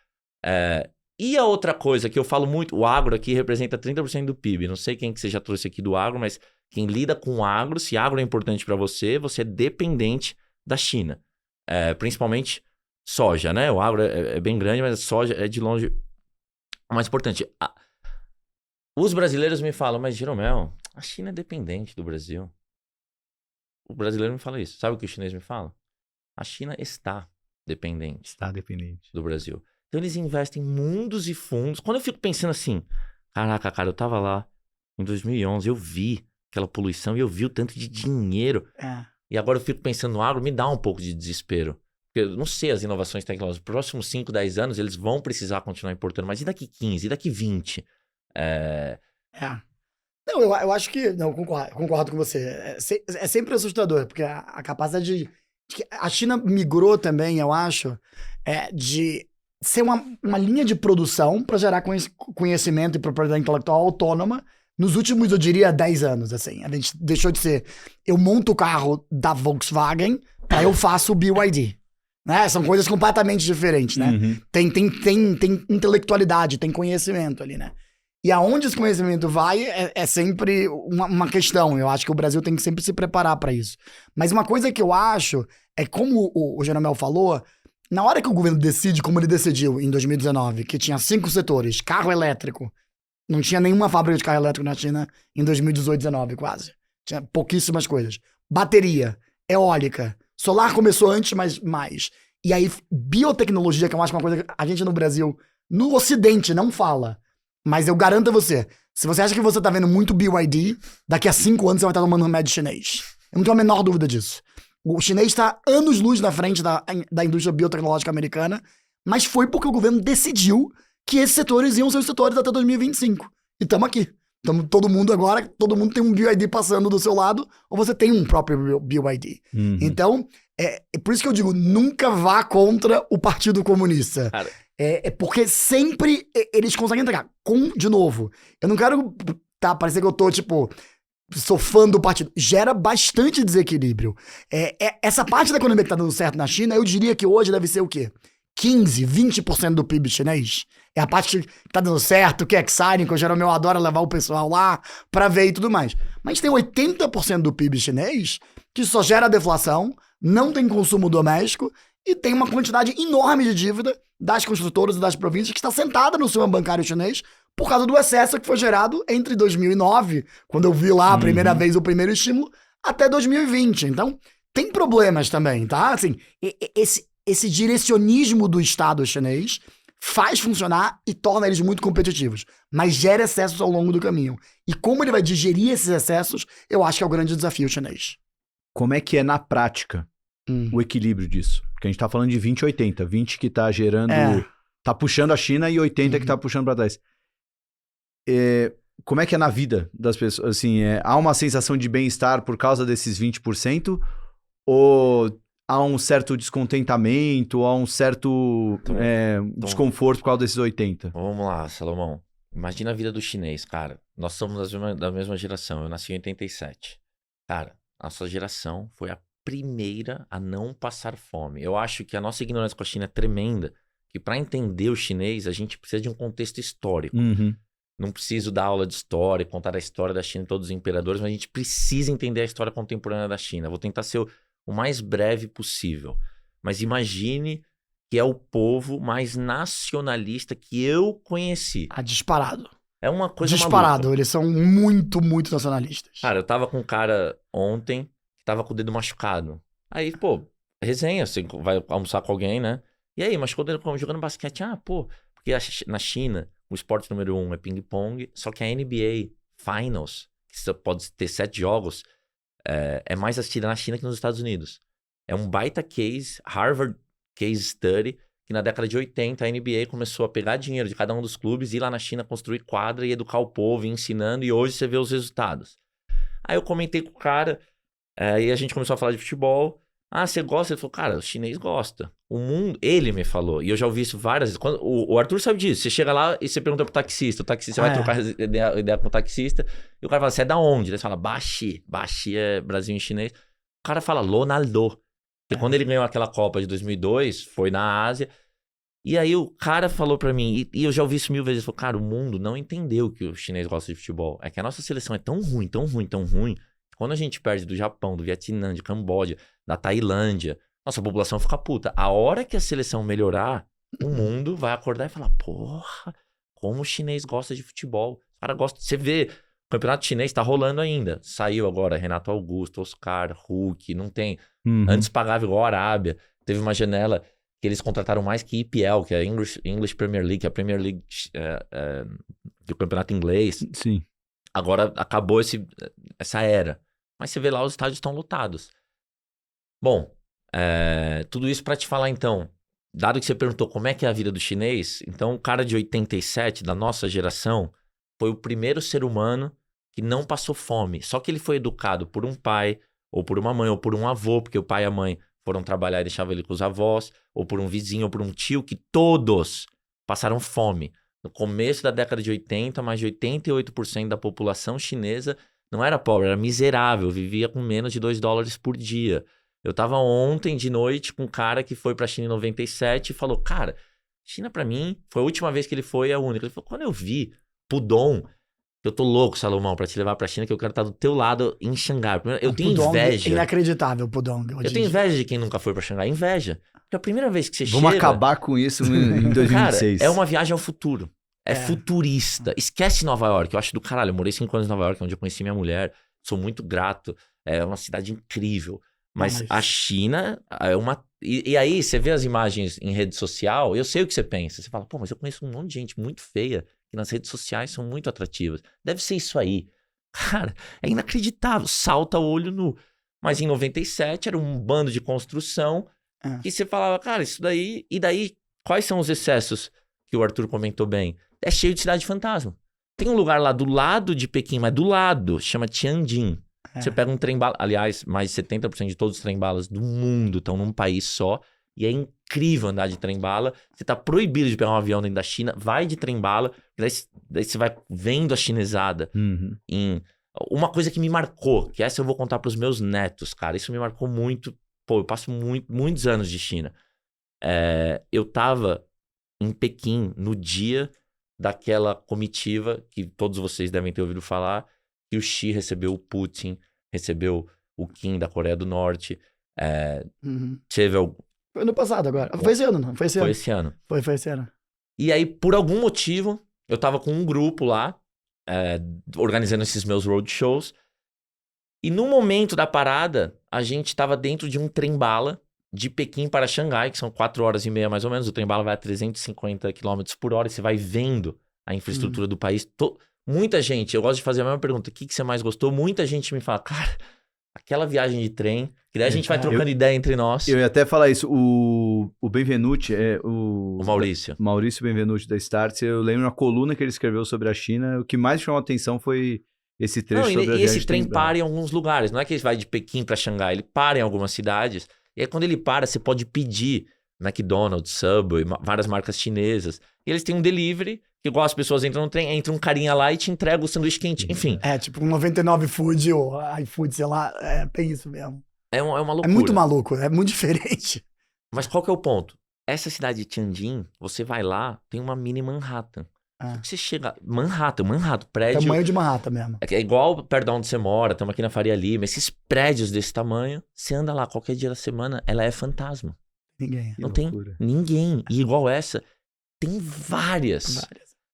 E a outra coisa que eu falo muito, o agro aqui representa 30% do PIB. Não sei quem que você já trouxe aqui do agro, mas quem lida com o agro, se agro é importante para você, você é dependente da China. Principalmente soja, né? O agro é bem grande, mas a soja é de longe o mais importante. Os brasileiros me falam, mas Jeromel, a China é dependente do Brasil. O brasileiro me fala isso. Sabe o que o chinês me fala? A China está dependente do Brasil. Então eles investem mundos e fundos. Quando eu fico pensando assim, caraca, cara, eu tava lá em 2011, eu vi aquela poluição e eu vi o tanto de dinheiro. E agora eu fico pensando no agro, me dá um pouco de desespero. Porque eu não sei as inovações tecnológicas. Nos próximos 5, 10 anos, eles vão precisar continuar importando. Mas e daqui 15? E daqui 20? Não, eu acho que... Não, concordo com você. É sempre assustador, porque a capacidade de... A China migrou também, eu acho, de ser uma linha de produção para gerar conhecimento e propriedade intelectual autônoma nos últimos, eu diria, 10 anos, assim. A gente deixou de ser... Eu monto o carro da Volkswagen, aí eu faço o BYD. Né? São coisas completamente diferentes, né? Tem intelectualidade, tem conhecimento ali, né? E aonde esse conhecimento vai é sempre uma questão. Eu acho que o Brasil tem que sempre se preparar para isso. Mas uma coisa que eu acho é, como o Jeromel falou, na hora que o governo decide, como ele decidiu em 2019, que tinha 5 setores, carro elétrico, não tinha nenhuma fábrica de carro elétrico na China em 2018, 2019 quase. Tinha pouquíssimas coisas. Bateria, eólica, solar começou antes, mas mais. E aí, biotecnologia, que eu acho que é uma coisa que a gente no Brasil, no Ocidente, não fala. Mas eu garanto a você, se você acha que você tá vendo muito BYD, daqui a 5 anos você vai estar tomando remédio chinês. Eu não tenho a menor dúvida disso. O chinês está anos-luz na frente da indústria biotecnológica americana, mas foi porque o governo decidiu que esses setores iam ser os setores até 2025. E estamos aqui. Todo mundo tem um BYD passando do seu lado, ou você tem um próprio BYD. Então, é por isso que eu digo, nunca vá contra o Partido Comunista. Cara. Porque sempre eles conseguem entregar. De novo, eu não quero parecer que eu tô, sou fã do partido. Gera bastante desequilíbrio. Essa parte da economia que tá dando certo na China, eu diria que hoje deve ser o quê? 15, 20% do PIB chinês. É a parte que tá dando certo, que é exciting, que o Jeromel adora levar o pessoal lá pra ver e tudo mais. Mas tem 80% do PIB chinês que só gera deflação, não tem consumo doméstico e tem uma quantidade enorme de dívida das construtoras e das províncias que está sentada no sistema bancário chinês por causa do excesso que foi gerado entre 2009, quando eu vi lá a primeira vez o primeiro estímulo, até 2020. Então, tem problemas também, tá? Assim, esse direcionismo do Estado chinês faz funcionar e torna eles muito competitivos, mas gera excessos ao longo do caminho. E como ele vai digerir esses excessos, eu acho que é o grande desafio chinês. Como é que é na prática o equilíbrio disso? Porque a gente tá falando de 20 e 80. 20 que tá gerando... Tá puxando a China e 80 que tá puxando para trás. Como é que é na vida das pessoas? Assim, há uma sensação de bem-estar por causa desses 20%? Ou há um certo descontentamento, há um certo desconforto por causa desses 80%? Vamos lá, Salomão. Imagina a vida do chinês, cara. Nós somos da mesma geração. Eu nasci em 87. Cara, a nossa geração foi a primeira a não passar fome. Eu acho que a nossa ignorância com a China é tremenda, que para entender o chinês, a gente precisa de um contexto histórico. Não preciso dar aula de história, contar a história da China e todos os imperadores, mas a gente precisa entender a história contemporânea da China. Vou tentar ser o mais breve possível. Mas imagine que é o povo mais nacionalista que eu conheci. Disparado. É uma coisa disparado, maluca. Eles são muito, muito nacionalistas. Cara, eu tava com um cara ontem que tava com o dedo machucado. Aí, pô, resenha, você vai almoçar com alguém, né? E aí, machucou o dedo jogando basquete? Porque na China, o esporte número 1 é ping-pong, só que a NBA Finals, que pode ter 7 jogos, é mais assistida na China que nos Estados Unidos. É um baita case, Harvard Case Study, que na década de 80 a NBA começou a pegar dinheiro de cada um dos clubes, ir lá na China construir quadra e educar o povo, ir ensinando, e hoje você vê os resultados. Aí eu comentei com o cara, e a gente começou a falar de futebol. Você gosta? Ele falou, cara, o chinês gosta. O mundo, ele me falou, e eu já ouvi isso várias vezes. O Arthur sabe disso. Você chega lá e você pergunta pro taxista, você vai trocar ideia com o taxista, e o cara fala, você é da onde? Ele fala, Baxi é Brasil em chinês. O cara fala, Ronaldo. Porque quando ele ganhou aquela Copa de 2002, foi na Ásia. E aí o cara falou pra mim, e eu já ouvi isso 1000 vezes, ele falou, cara, o mundo não entendeu que o chinês gosta de futebol. É que a nossa seleção é tão ruim, tão ruim, tão ruim, que quando a gente perde do Japão, do Vietnã, de Camboja, da Tailândia, nossa população fica puta. A hora que a seleção melhorar, o mundo vai acordar e falar, porra, como o chinês gosta de futebol. O cara gosta, você vê, o campeonato chinês tá rolando ainda. Saiu agora Renato Augusto, Oscar, Hulk, não tem. Antes pagava igual a Arábia. Teve uma janela que eles contrataram mais que EPL, que é a English Premier League, que é a Premier League do campeonato inglês. Sim. Agora acabou essa era. Mas você vê lá, os estádios estão lotados. Bom, tudo isso para te falar então, dado que você perguntou como é que é a vida do chinês, então o cara de 87, da nossa geração, foi o primeiro ser humano que não passou fome. Só que ele foi educado por um pai, ou por uma mãe, ou por um avô, porque o pai e a mãe foram trabalhar e deixavam ele com os avós, ou por um vizinho, ou por um tio, que todos passaram fome. No começo da década de 80, mais de 88% da população chinesa não era pobre, era miserável, vivia com menos de $2 por dia. Eu tava ontem de noite com um cara que foi pra China em 97 e falou, cara, China pra mim, foi a última vez que ele foi, é a única. Ele falou, quando eu vi Pudong, eu tô louco, Salomão, pra te levar pra China, que eu quero estar do teu lado em Xangai. Eu tenho inveja. É inacreditável, Pudong. Eu tenho inveja de quem nunca foi pra Xangai. Inveja. Porque a primeira vez que você Vamos acabar com isso em 2026. Cara, é uma viagem ao futuro. É futurista. Esquece Nova York. Eu acho do caralho. Eu morei 5 anos em Nova York, onde eu conheci minha mulher. Sou muito grato. É uma cidade incrível. Mas a China é uma... E aí, você vê as imagens em rede social, eu sei o que você pensa. Você fala, pô, mas eu conheço um monte de gente muito feia que nas redes sociais são muito atrativas. Deve ser isso aí. Cara, é inacreditável. Salta o olho nu. Mas em 97 era um bando de construção que você falava, cara, isso daí... E daí, quais são os excessos que o Arthur comentou bem? É cheio de cidade fantasma. Tem um lugar lá do lado de Pequim, mas do lado, chama Tianjin. Você pega um trem-bala... Aliás, mais de 70% de todos os trem-balas do mundo estão num país só. E é incrível andar de trem-bala. Você tá proibido de pegar um avião dentro da China. Vai de trem-bala. Daí você vai vendo a chinesada. Uma coisa que me marcou, que essa eu vou contar pros meus netos, cara. Isso me marcou muito. Pô, eu passo muitos anos de China. Eu tava em Pequim no dia daquela comitiva que todos vocês devem ter ouvido falar, que o Xi recebeu o Putin, recebeu o Kim da Coreia do Norte. Teve Foi ano passado agora. Foi esse ano, não? Foi esse ano. Foi esse ano. Foi esse ano. E aí, por algum motivo, eu tava com um grupo lá, organizando esses meus roadshows. E no momento da parada, a gente tava dentro de um trem-bala de Pequim para Xangai, que são 4 horas e meia mais ou menos. O trem-bala vai a 350 km por hora e você vai vendo a infraestrutura do país. Muita gente, eu gosto de fazer a mesma pergunta, o que você mais gostou? Muita gente me fala, cara, aquela viagem de trem, que daí a gente vai trocando ideia entre nós. Eu ia até falar isso, o Benvenuti, o Maurício. Maurício Benvenuti da Startse, eu lembro uma coluna que ele escreveu sobre a China, o que mais chamou a atenção foi esse trecho sobre a viagem. E esse trem para em alguns lugares, não é que ele vai de Pequim para Xangai, ele para em algumas cidades, e aí quando ele para, você pode pedir McDonald's, Subway, várias marcas chinesas, e eles têm um delivery, que igual as pessoas entram no trem, entra um carinha lá e te entrega o sanduíche quente, enfim. Tipo um 99 Food ou iFood, sei lá, tem isso mesmo. É uma loucura. É muito maluco, é muito diferente. Mas qual que é o ponto? Essa cidade de Tianjin, você vai lá, tem uma mini Manhattan. Você chega... Manhattan, prédio... Tamanho de Manhattan mesmo. É igual perto de onde você mora, estamos aqui na Faria Lima. Esses prédios desse tamanho, você anda lá qualquer dia da semana, ela é fantasma. Ninguém. Não tem ninguém. E igual essa, tem várias.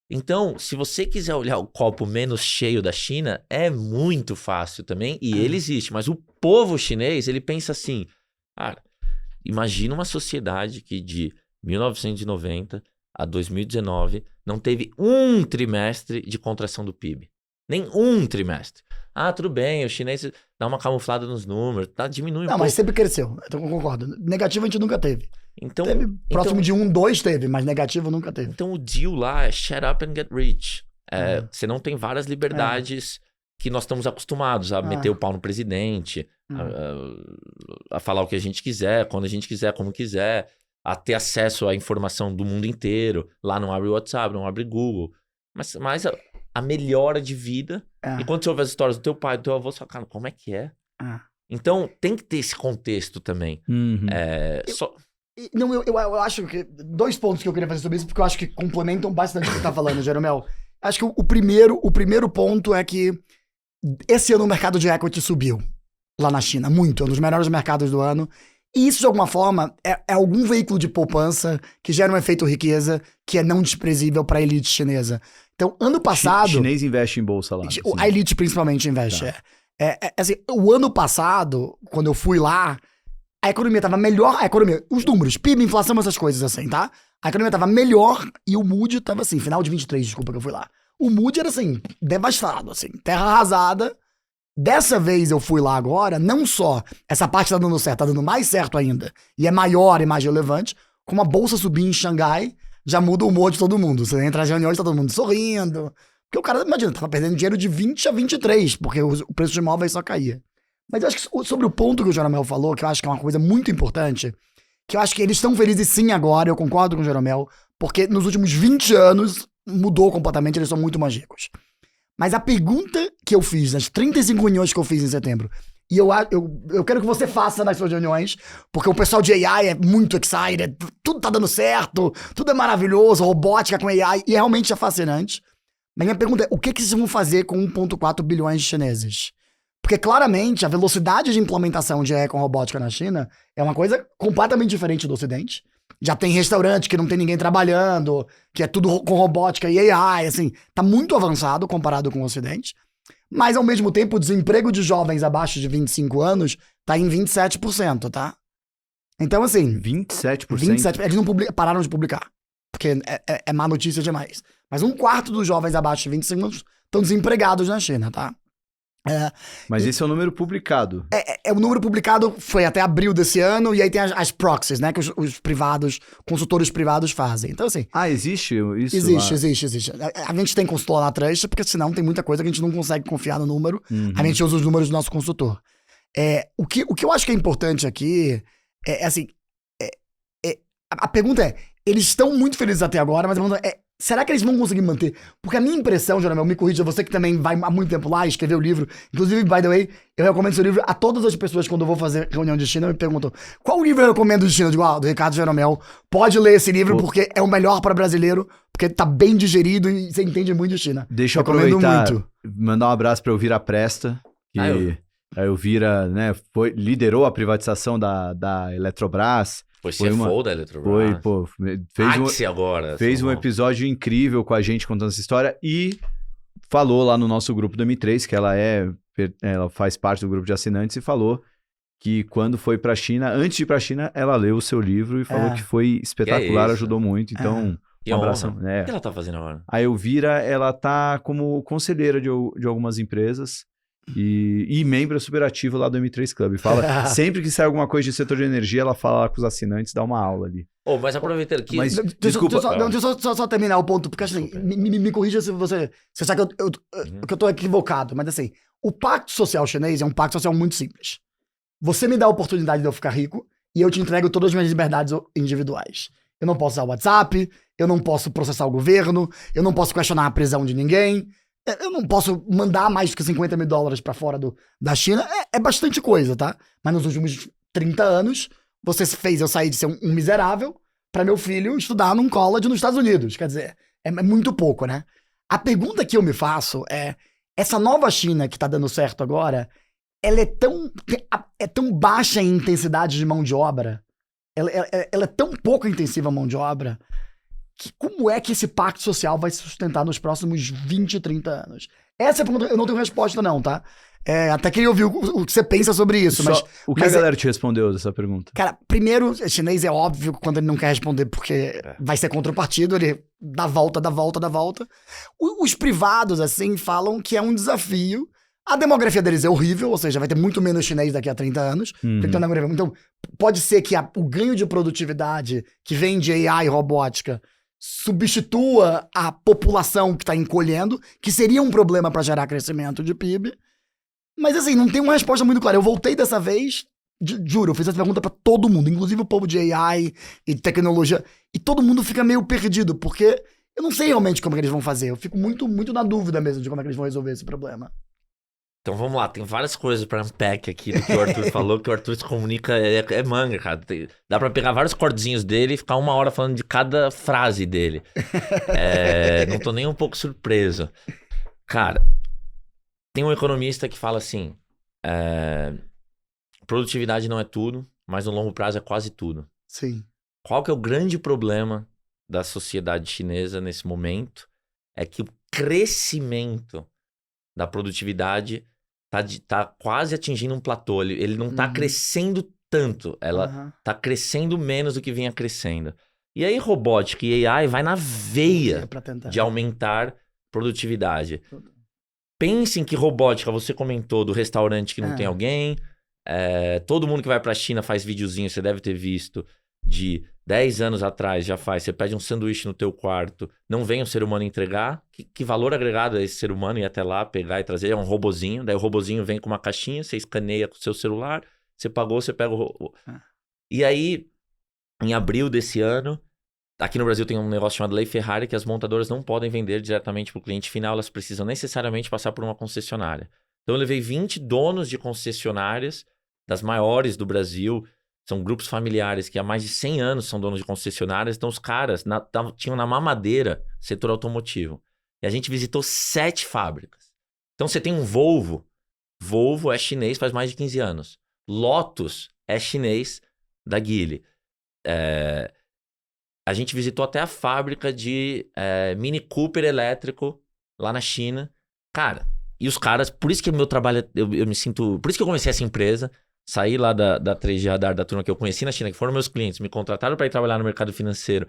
Então, se você quiser olhar o copo menos cheio da China, é muito fácil também. E ele existe. Mas o povo chinês, ele pensa assim... Cara, imagina uma sociedade que de 1990 a 2019 não teve um trimestre de contração do PIB. Nem um trimestre. Tudo bem, o chinês dá uma camuflada nos números, diminui um pouco. Mas sempre cresceu, eu concordo. Negativo a gente nunca teve. Então, próximo de 1, 2 teve, mas negativo nunca teve. Então o deal lá é shut up and get rich. Você não tem várias liberdades que nós estamos acostumados a meter o pau no presidente, a falar o que a gente quiser, quando a gente quiser, como quiser, a ter acesso à informação do mundo inteiro. Lá não abre WhatsApp, não abre Google. Mas a melhora de vida. E quando você ouve as histórias do teu pai, do teu avô, você fala, cara, como é que é? Então tem que ter esse contexto também. Eu acho que... 2 pontos que eu queria fazer sobre isso, porque eu acho que complementam bastante o que você tá falando, Jeromel. Acho que o primeiro ponto é que esse ano o mercado de equity subiu lá na China, muito. É um dos melhores mercados do ano. E isso, de alguma forma, é algum veículo de poupança que gera um efeito riqueza que é não desprezível para a elite chinesa. Então, ano passado... Chinês investe em bolsa lá. A elite principalmente investe. Assim, o ano passado, quando eu fui lá, a economia tava melhor... Os números, PIB, inflação, essas coisas assim, tá? A economia tava melhor e o Moody tava assim, final de 23, desculpa que eu fui lá. O Moody era assim, devastado, assim, terra arrasada. Dessa vez eu fui lá agora, não só essa parte tá dando certo, tá dando mais certo ainda, e é maior e mais relevante, como a bolsa subir em Xangai, já muda o humor de todo mundo. Você entra nas reuniões, tá todo mundo sorrindo. Porque o cara, imagina, tava perdendo dinheiro de 20 a 23, porque o preço de imóveis só caía. Mas eu acho que sobre o ponto que o Jeromel falou, que eu acho que é uma coisa muito importante, que eu acho que eles estão felizes sim agora, eu concordo com o Jeromel, porque nos últimos 20 anos mudou completamente, eles são muito mais ricos. Mas a pergunta que eu fiz nas 35 reuniões que eu fiz em setembro, e eu quero que você faça nas suas reuniões, porque o pessoal de AI é muito excited, tudo tá dando certo, tudo é maravilhoso, robótica com AI, e realmente é fascinante. Mas minha pergunta é, o que vocês vão fazer com 1,4 bilhões de chineses? Porque claramente a velocidade de implementação de AI com robótica na China é uma coisa completamente diferente do Ocidente. Já tem restaurante que não tem ninguém trabalhando, que é tudo com robótica e AI, assim, tá muito avançado comparado com o Ocidente. Mas, ao mesmo tempo, o desemprego de jovens abaixo de 25 anos tá em 27%, tá? Então, assim... 27%? 27%. Eles não pararam de publicar, porque é má notícia demais. Mas 1/4 dos jovens abaixo de 25 anos estão desempregados na China, tá? Mas esse é o número publicado. O número publicado foi até abril desse ano, e aí tem as proxies, né? Que os privados, consultores privados fazem. Então, assim... existe isso? Existe. A gente tem consultor lá atrás, porque senão tem muita coisa que a gente não consegue confiar no número. A gente usa os números do nosso consultor. O que eu acho que é importante aqui assim... A pergunta é, eles estão muito felizes até agora, mas a pergunta é, será que eles vão conseguir manter? Porque a minha impressão, Jeromel, me corrija, você que também vai há muito tempo lá, escreveu o livro. Inclusive, by the way, eu recomendo seu livro a todas as pessoas quando eu vou fazer reunião de China, me perguntam, qual livro eu recomendo de China? Eu digo, do Ricardo Jeromel. Pode ler esse livro porque é o melhor para brasileiro, porque tá bem digerido e você entende muito de China. Deixa eu aproveitar, mandar um abraço para Elvira Presta, que a Elvira, né, liderou a privatização da Eletrobras. Foi CFO da Eletrobras. Fez um episódio incrível com a gente contando essa história e falou lá no nosso grupo do M3, que ela faz parte do grupo de assinantes, e falou que quando foi pra China, antes de ir pra China, ela leu o seu livro e falou que foi espetacular, ajudou muito. Então, um abraço. O que ela tá fazendo agora? A Elvira, ela tá como conselheira de algumas empresas e membro super ativo lá do M3 Club. Fala, sempre que sai alguma coisa de setor de energia, ela fala lá com os assinantes, dá uma aula ali. Mas aproveitando aqui... Desculpa. Deixa eu só terminar o ponto, porque assim, me corrija se você sabe que eu tô equivocado, mas assim, o pacto social chinês é um pacto social muito simples. Você me dá a oportunidade de eu ficar rico e eu te entrego todas as minhas liberdades individuais. Eu não posso usar o WhatsApp, eu não posso processar o governo, eu não posso questionar a prisão de ninguém, eu não posso mandar mais do que $50 mil pra fora da China. É bastante coisa, tá? Mas nos últimos 30 anos, você fez eu sair de ser um miserável pra meu filho estudar num college nos Estados Unidos. Quer dizer, é muito pouco, né? A pergunta que eu me faço é, essa nova China que tá dando certo agora, ela é tão baixa em intensidade de mão de obra, ela é tão pouco intensiva a mão de obra, que como é que esse pacto social vai se sustentar nos próximos 20, 30 anos? Essa é a pergunta, eu não tenho resposta não, tá? Até queria ouvir o que você pensa sobre isso. O que a galera te respondeu dessa pergunta? Cara, primeiro, chinês é óbvio que quando ele não quer responder porque vai ser contra o partido, ele dá volta. Os privados, assim, falam que é um desafio. A demografia deles é horrível, ou seja, vai ter muito menos chinês daqui a 30 anos. Então, pode ser que o ganho de produtividade que vem de AI e robótica substitua a população que está encolhendo, que seria um problema para gerar crescimento de PIB. Mas assim, não tem uma resposta muito clara. Eu voltei dessa vez, juro, eu fiz essa pergunta para todo mundo, inclusive o povo de AI e tecnologia, e todo mundo fica meio perdido, porque eu não sei realmente como é que eles vão fazer. Eu fico muito, muito na dúvida mesmo de como é que eles vão resolver esse problema. Então vamos lá, tem várias coisas pra unpack aqui do que o Arthur falou, que o Arthur se comunica, é manga, cara. Dá pra pegar vários cordinhos dele e ficar 1 hora falando de cada frase dele. Não tô nem um pouco surpreso. Cara, tem um economista que fala assim, produtividade não é tudo, mas no longo prazo é quase tudo. Sim. Qual que é o grande problema da sociedade chinesa nesse momento? É que o crescimento da produtividade tá quase atingindo um platô. Ele não tá crescendo tanto. Ela tá crescendo menos do que vinha crescendo. E aí robótica e AI vai na veia de aumentar produtividade. Pensem que robótica, você comentou do restaurante que não tem alguém. Todo mundo que vai pra China faz videozinho, você deve ter visto, de 10 anos atrás já faz. Você pede um sanduíche no teu quarto, não vem um ser humano entregar. Que valor agregado é esse ser humano ir até lá, pegar e trazer? É um robozinho. Daí o robozinho vem com uma caixinha, você escaneia com o seu celular, você pagou, você pega o... E aí, em abril desse ano, aqui no Brasil tem um negócio chamado Lei Ferrari, que as montadoras não podem vender diretamente para o cliente final, elas precisam necessariamente passar por uma concessionária. Então eu levei 20 donos de concessionárias, das maiores do Brasil, são grupos familiares que há mais de 100 anos são donos de concessionárias, então os caras tinham na mamadeira setor automotivo. E a gente visitou 7 fábricas. Então você tem um Volvo é chinês faz mais de 15 anos. Lotus é chinês da Geely. A gente visitou até a fábrica de Mini Cooper elétrico lá na China. Cara, e os caras, por isso que o meu trabalho, eu me sinto... Por isso que eu comecei essa empresa, saí lá da 3G Radar, da turma que eu conheci na China, que foram meus clientes, me contrataram para ir trabalhar no mercado financeiro.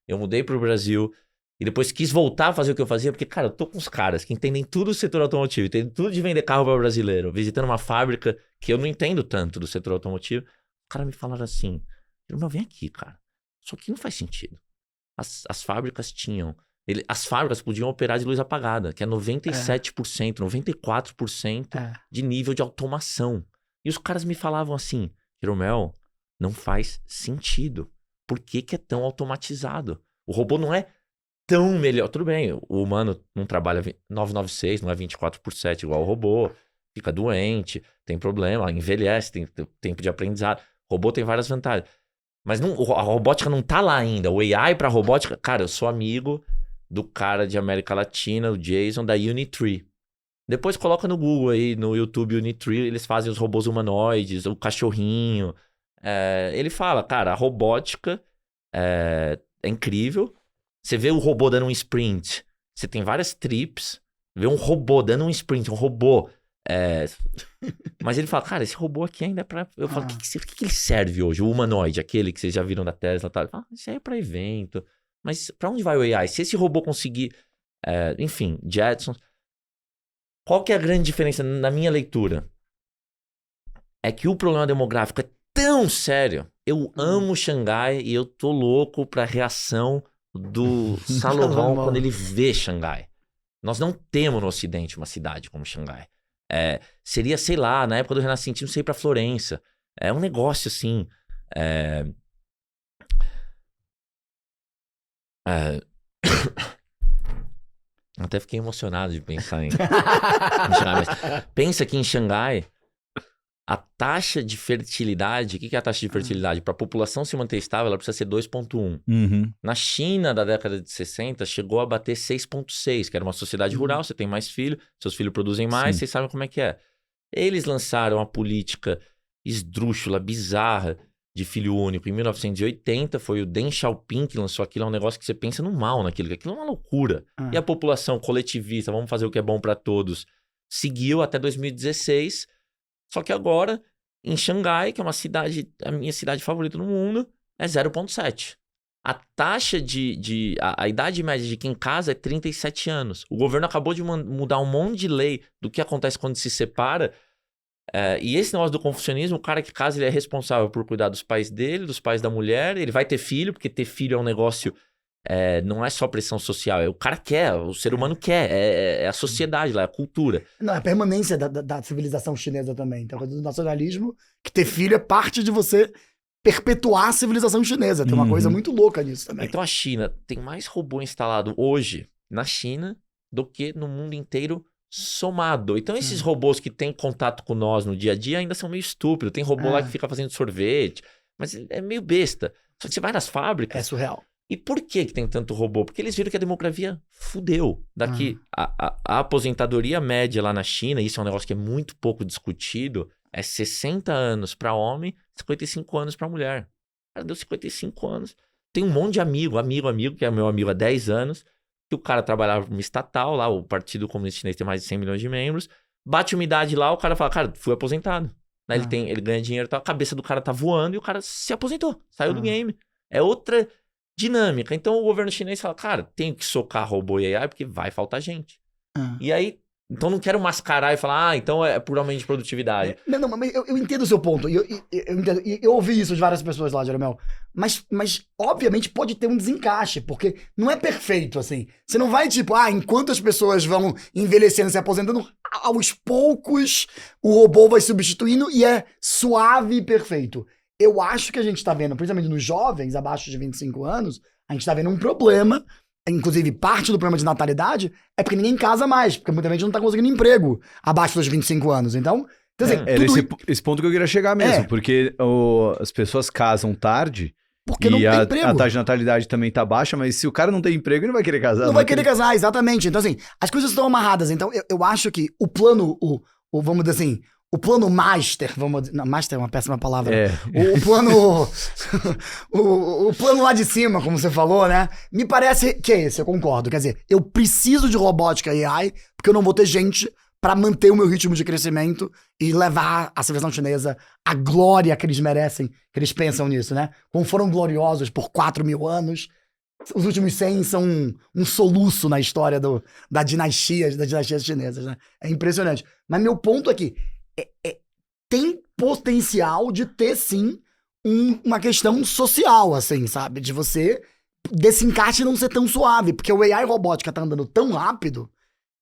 Eu mudei para o Brasil e depois quis voltar a fazer o que eu fazia, porque, cara, eu tô com os caras que entendem tudo do setor automotivo, entendem tudo de vender carro para o brasileiro, visitando uma fábrica que eu não entendo tanto do setor automotivo. Os caras me falaram assim, meu, vem aqui, cara. Isso aqui não faz sentido. As fábricas tinham... As fábricas podiam operar de luz apagada, que é 97%, 94% de nível de automação. E os caras me falavam assim, Jeromel, não faz sentido. Por que é tão automatizado? O robô não é tão melhor. Tudo bem, o humano não trabalha 996, não é 24/7 igual o robô. Fica doente, tem problema, envelhece, tem tempo de aprendizado. O robô tem várias vantagens. Mas a robótica não tá lá ainda. O AI pra robótica... Cara, eu sou amigo do cara de América Latina, o Jason, da Unitree. Depois coloca no Google aí, no YouTube Unitree, eles fazem os robôs humanoides, o cachorrinho. ele fala, cara, a robótica é incrível. Você vê o robô dando um sprint, você tem várias trips, vê um robô dando um sprint, um robô. Mas ele fala, cara, esse robô aqui ainda é pra... Eu falo, o que ele serve hoje? O humanoide, aquele que vocês já viram da Tesla, tá? Ele fala, isso aí é pra evento. Mas pra onde vai o AI? Se esse robô conseguir, enfim, Jetsons... Qual que é a grande diferença na minha leitura? É que o problema demográfico é tão sério. Eu amo Xangai e eu tô louco pra reação do Salomão quando ele vê Xangai. Nós não temos no Ocidente uma cidade como Xangai. Seria, sei lá, na época do Renascentismo, você ir pra Florença. É um negócio assim... Até fiquei emocionado de pensar em Xangai. Mas pensa que em Xangai, a taxa de fertilidade... O que é a taxa de fertilidade? Para a população se manter estável, ela precisa ser 2,1. Na China, da década de 60, chegou a bater 6,6, que era uma sociedade rural, você tem mais filhos, seus filhos produzem mais, vocês sabem como é que é. Eles lançaram a política esdrúxula, bizarra, de filho único. Em 1980, foi o Deng Xiaoping que lançou aquilo. É um negócio que você pensa no mal naquilo, que aquilo é uma loucura. E a população coletivista, vamos fazer o que é bom para todos, seguiu até 2016. Só que agora, em Xangai, que é uma cidade, a minha cidade favorita no mundo, é 0,7. A taxa a idade média de quem casa é 37 anos. O governo acabou de mudar um monte de lei do que acontece quando se separa. E esse negócio do confucionismo, o cara que casa, ele é responsável por cuidar dos pais dele, dos pais da mulher. Ele vai ter filho, porque ter filho é um negócio... não é só pressão social, o cara quer, o ser humano quer, é a sociedade lá, é a cultura. Não, é a permanência da civilização chinesa também. Então, do nacionalismo, que ter filho é parte de você perpetuar a civilização chinesa. Tem uma coisa muito louca nisso também. Então a China tem mais robô instalado hoje na China do que no mundo inteiro somado. Então esses robôs que têm contato com nós no dia a dia ainda são meio estúpidos. Tem robô lá que fica fazendo sorvete, mas é meio besta. Só que você vai nas fábricas... É surreal. E por que tem tanto robô? Porque eles viram que a demografia fudeu. Daqui, a aposentadoria média lá na China, isso é um negócio que é muito pouco discutido, é 60 anos para homem, 55 anos para mulher. Cara, deu 55 anos. Tem um monte de amigo, que é meu amigo há 10 anos, que o cara trabalhava numa estatal lá, o Partido Comunista Chinês tem mais de 100 milhões de membros, bate uma idade lá, o cara fala, cara, fui aposentado. Ele ganha dinheiro, a cabeça do cara tá voando e o cara se aposentou, saiu do game. É outra... dinâmica. Então o governo chinês fala, cara, tenho que socar robô e AI porque vai faltar gente. E aí, então não quero mascarar e falar, então é puramente de produtividade. Não, mas eu entendo o seu ponto. Eu entendo. Eu ouvi isso de várias pessoas lá, Jeromel. Mas obviamente pode ter um desencaixe, porque não é perfeito, assim. Você não vai, tipo, enquanto as pessoas vão envelhecendo, se aposentando, aos poucos o robô vai substituindo e é suave e perfeito. Eu acho que a gente tá vendo, principalmente nos jovens, abaixo de 25 anos, a gente tá vendo um problema, inclusive parte do problema de natalidade, é porque ninguém casa mais, porque muita gente não tá conseguindo emprego abaixo dos 25 anos. Então assim, era esse ponto que eu queria chegar mesmo, porque as pessoas casam tarde, porque não tem emprego. A taxa de natalidade também tá baixa, mas se o cara não tem emprego, ele não vai querer casar. Não vai querer casar, exatamente. Então assim, as coisas estão amarradas. Então eu acho que o plano, vamos dizer assim... O plano master, master é uma péssima palavra. O plano... o plano lá de cima, como você falou, né? Me parece que é esse, eu concordo. Quer dizer, eu preciso de robótica e AI, porque eu não vou ter gente pra manter o meu ritmo de crescimento e levar a civilização chinesa à glória que eles merecem, que eles pensam nisso, né? Como foram gloriosos por 4.000 anos, os últimos 100 são um soluço na história das dinastias chinesas, né? É impressionante. Mas meu ponto aqui... tem potencial de ter, sim, uma questão social, assim, sabe? De você, desse encaixe não ser tão suave, porque o AI robótica tá andando tão rápido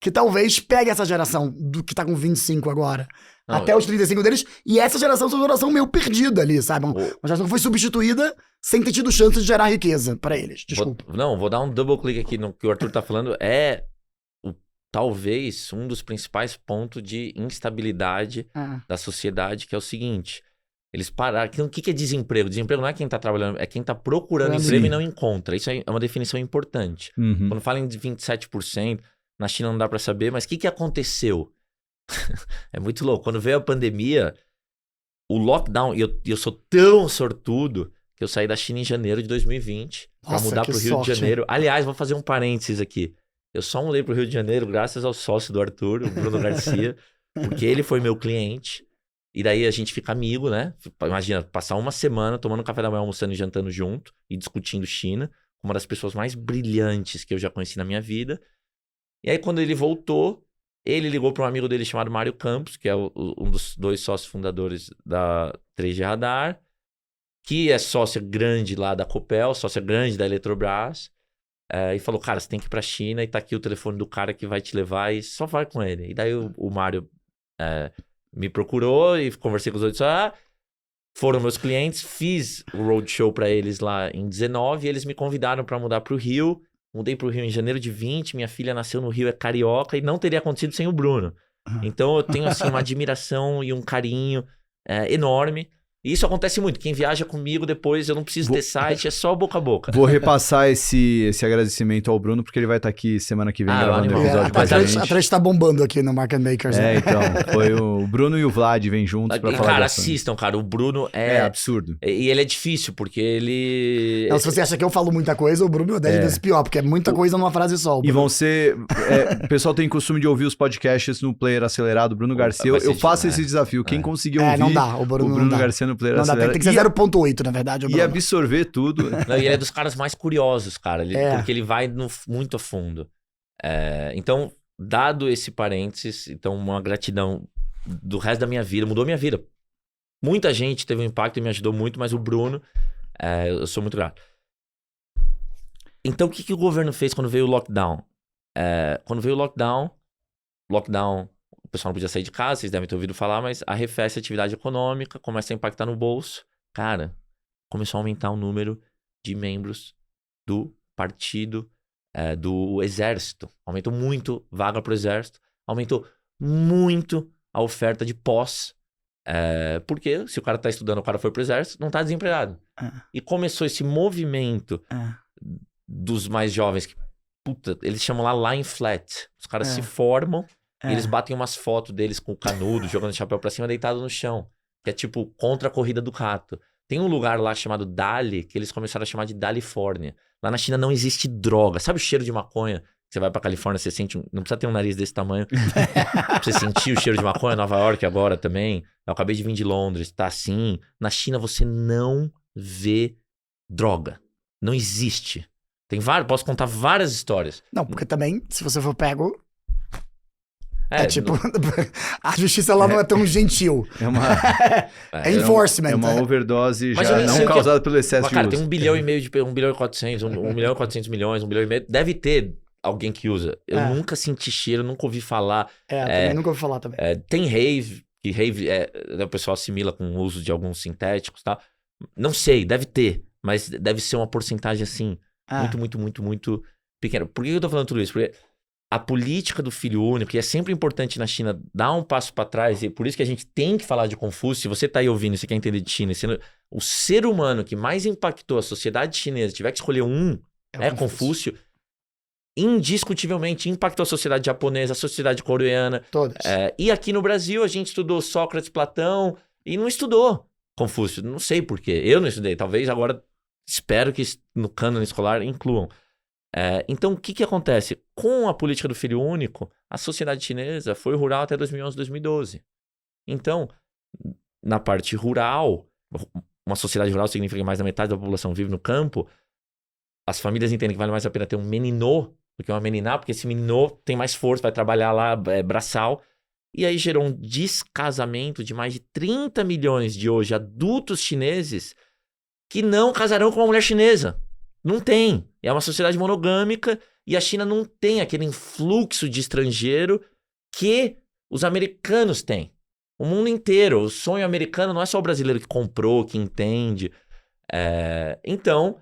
que talvez pegue essa geração do que tá com 25 agora, até os 35 deles, e essa geração é uma geração meio perdida ali, sabe? Uma geração que foi substituída sem ter tido chance de gerar riqueza pra eles. Desculpa. Vou dar um double click aqui no que o Arthur tá falando. Talvez um dos principais pontos de instabilidade da sociedade, que é o seguinte, eles pararam... O que é desemprego? Desemprego não é quem tá trabalhando, é quem tá procurando emprego e não encontra. Isso é uma definição importante. Quando falam de 27%, na China não dá para saber, mas o que aconteceu? É muito louco. Quando veio a pandemia, o lockdown, eu sou tão sortudo que eu saí da China em janeiro de 2020 para mudar pro Rio de Janeiro. Aliás, vou fazer um parênteses aqui. Eu só mudei pro Rio de Janeiro graças ao sócio do Arthur, o Bruno Garcia, porque ele foi meu cliente. E daí a gente fica amigo, né? Imagina, passar uma semana tomando café da manhã, almoçando e jantando junto e discutindo China, uma das pessoas mais brilhantes que eu já conheci na minha vida. E aí, quando ele voltou, ele ligou para um amigo dele chamado Mário Campos, que é um dos 2 sócios fundadores da 3G Radar, que é sócia grande lá da Copel, sócia grande da Eletrobras, e falou, cara, você tem que ir pra China e tá aqui o telefone do cara que vai te levar e só vai com ele. E daí o Mário me procurou e conversei com os outros, foram meus clientes, fiz o roadshow pra eles lá em 19 e eles me convidaram pra mudar pro Rio. Mudei pro Rio em janeiro de 20, minha filha nasceu no Rio, é carioca e não teria acontecido sem o Bruno. Então eu tenho assim uma admiração e um carinho enorme. E isso acontece muito. Quem viaja comigo depois, eu não preciso ter site, é só boca a boca. Vou repassar esse agradecimento ao Bruno, porque ele vai estar aqui semana que vem gravando o episódio com a gente. A Trash tá bombando aqui no Market Makers. Né? Então. Foi o Bruno e o Vlad vêm juntos pra falar. Cara, assistam, cara. O Bruno é absurdo. E ele é difícil, porque ele... Não, se você acha que eu falo muita coisa, o Bruno é 10 vezes pior, porque é muita coisa numa frase só. E vão ser... o pessoal tem costume de ouvir os podcasts no player acelerado. Bruno Garcia, eu faço esse desafio. Quem conseguir ouvir não dá, o Bruno Garcia no player acelerado... Tem que ser 0.8, na verdade. E absorver tudo. Não, e ele é dos caras mais curiosos, cara. Porque ele vai muito a fundo. Então, dado esse parênteses, então uma gratidão do resto da minha vida. Mudou minha vida. Muita gente teve um impacto e me ajudou muito, mas o Bruno, eu sou muito grato. Então, o que o governo fez quando veio o lockdown? Quando veio o lockdown, o pessoal não podia sair de casa, vocês devem ter ouvido falar, mas arrefece a atividade econômica, começa a impactar no bolso. Cara, começou a aumentar o número de membros do partido, do exército. Aumentou muito vaga pro exército. Aumentou muito a oferta de pós. Porque se o cara tá estudando, o cara foi pro exército, não tá desempregado. E começou esse movimento dos mais jovens, que, puta, eles chamam lá line flat. Os caras se formam e eles batem umas fotos deles com o canudo, jogando chapéu pra cima, deitado no chão. Que é tipo contra a corrida do rato. Tem um lugar lá chamado Dali, que eles começaram a chamar de Dalifórnia. Lá na China não existe droga. Sabe o cheiro de maconha? Você vai pra Califórnia, você sente... Não precisa ter um nariz desse tamanho. Você sentir o cheiro de maconha. Nova York agora também. Eu acabei de vir de Londres, tá assim. Na China você não vê droga. Não existe. Tem vários... Posso contar várias histórias. Não, porque também, se você for pego... a justiça lá não é tão gentil. É enforcement. É uma overdose já não causada pelo excesso de uso. Tem 1,5 bilhão de 1 milhão e 400, 1 milhão e 400 milhões, 1 milhão e meio. Deve ter alguém que usa. Eu nunca senti cheiro, nunca ouvi falar. Também nunca ouvi falar também. Tem rave, que rave o pessoal assimila com o uso de alguns sintéticos e tal. Não sei, deve ter, mas deve ser uma porcentagem assim, muito pequena. Por que eu tô falando tudo isso? Porque a política do filho único, e é sempre importante na China dar um passo para trás, e por isso que a gente tem que falar de Confúcio. Se você tá aí ouvindo, você quer entender de China, o ser humano que mais impactou a sociedade chinesa, tiver que escolher é Confúcio. Indiscutivelmente impactou a sociedade japonesa, a sociedade coreana. Todas. E aqui no Brasil a gente estudou Sócrates, Platão, e não estudou Confúcio. Não sei por quê. Eu não estudei. Talvez agora, espero que no cânone escolar incluam. Então, o que acontece? Com a política do filho único, a sociedade chinesa foi rural até 2011, 2012. Então, na parte rural, uma sociedade rural significa que mais da metade da população vive no campo, as famílias entendem que vale mais a pena ter um meninô do que uma meniná, porque esse meninô tem mais força, vai trabalhar lá, braçal. E aí gerou um descasamento de mais de 30 milhões de hoje adultos chineses que não casarão com uma mulher chinesa. Não tem. É uma sociedade monogâmica e a China não tem aquele influxo de estrangeiro que os americanos têm. O mundo inteiro. O sonho americano não é só o brasileiro que comprou, que entende. Então,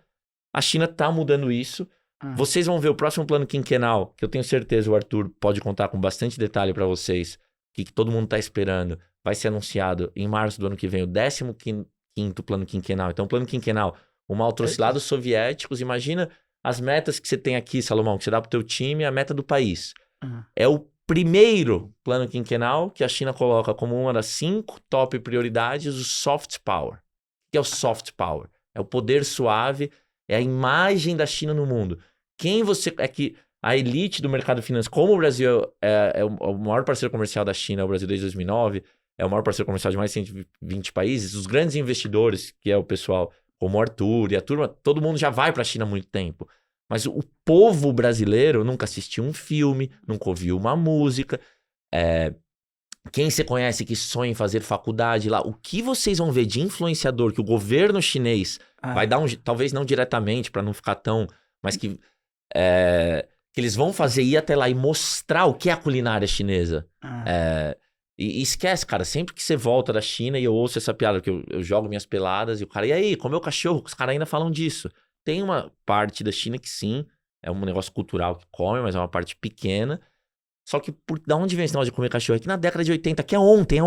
a China está mudando isso. Vocês vão ver o próximo plano quinquenal, que eu tenho certeza o Arthur pode contar com bastante detalhe para vocês, que todo mundo está esperando. Vai ser anunciado em março do ano que vem o 15º plano quinquenal. Então, o plano quinquenal... Maltrocilados soviéticos, imagina as metas que você tem aqui, Salomão, que você dá pro teu time, a meta do país. É o primeiro plano quinquenal que a China coloca como uma das 5 top prioridades o soft power. O que é o soft power? É o poder suave, é a imagem da China no mundo. É que a elite do mercado financeiro, como o Brasil é o maior parceiro comercial da China, o Brasil desde 2009, é o maior parceiro comercial de mais de 120 países, os grandes investidores, que é o pessoal como o Arthur e a turma, todo mundo já vai para a China há muito tempo. Mas o povo brasileiro nunca assistiu um filme, nunca ouviu uma música. Quem você conhece que sonha em fazer faculdade lá, o que vocês vão ver de influenciador que o governo chinês vai dar talvez não diretamente, para não ficar tão... Mas que eles vão fazer ir até lá e mostrar o que é a culinária chinesa. E esquece, cara, sempre que você volta da China e eu ouço essa piada, porque eu jogo minhas peladas e o cara, e aí, comeu cachorro? Os caras ainda falam disso. Tem uma parte da China que sim, é um negócio cultural que come, mas é uma parte pequena. Só que da onde vem esse negócio de comer cachorro? É que na década de 80, que é ontem,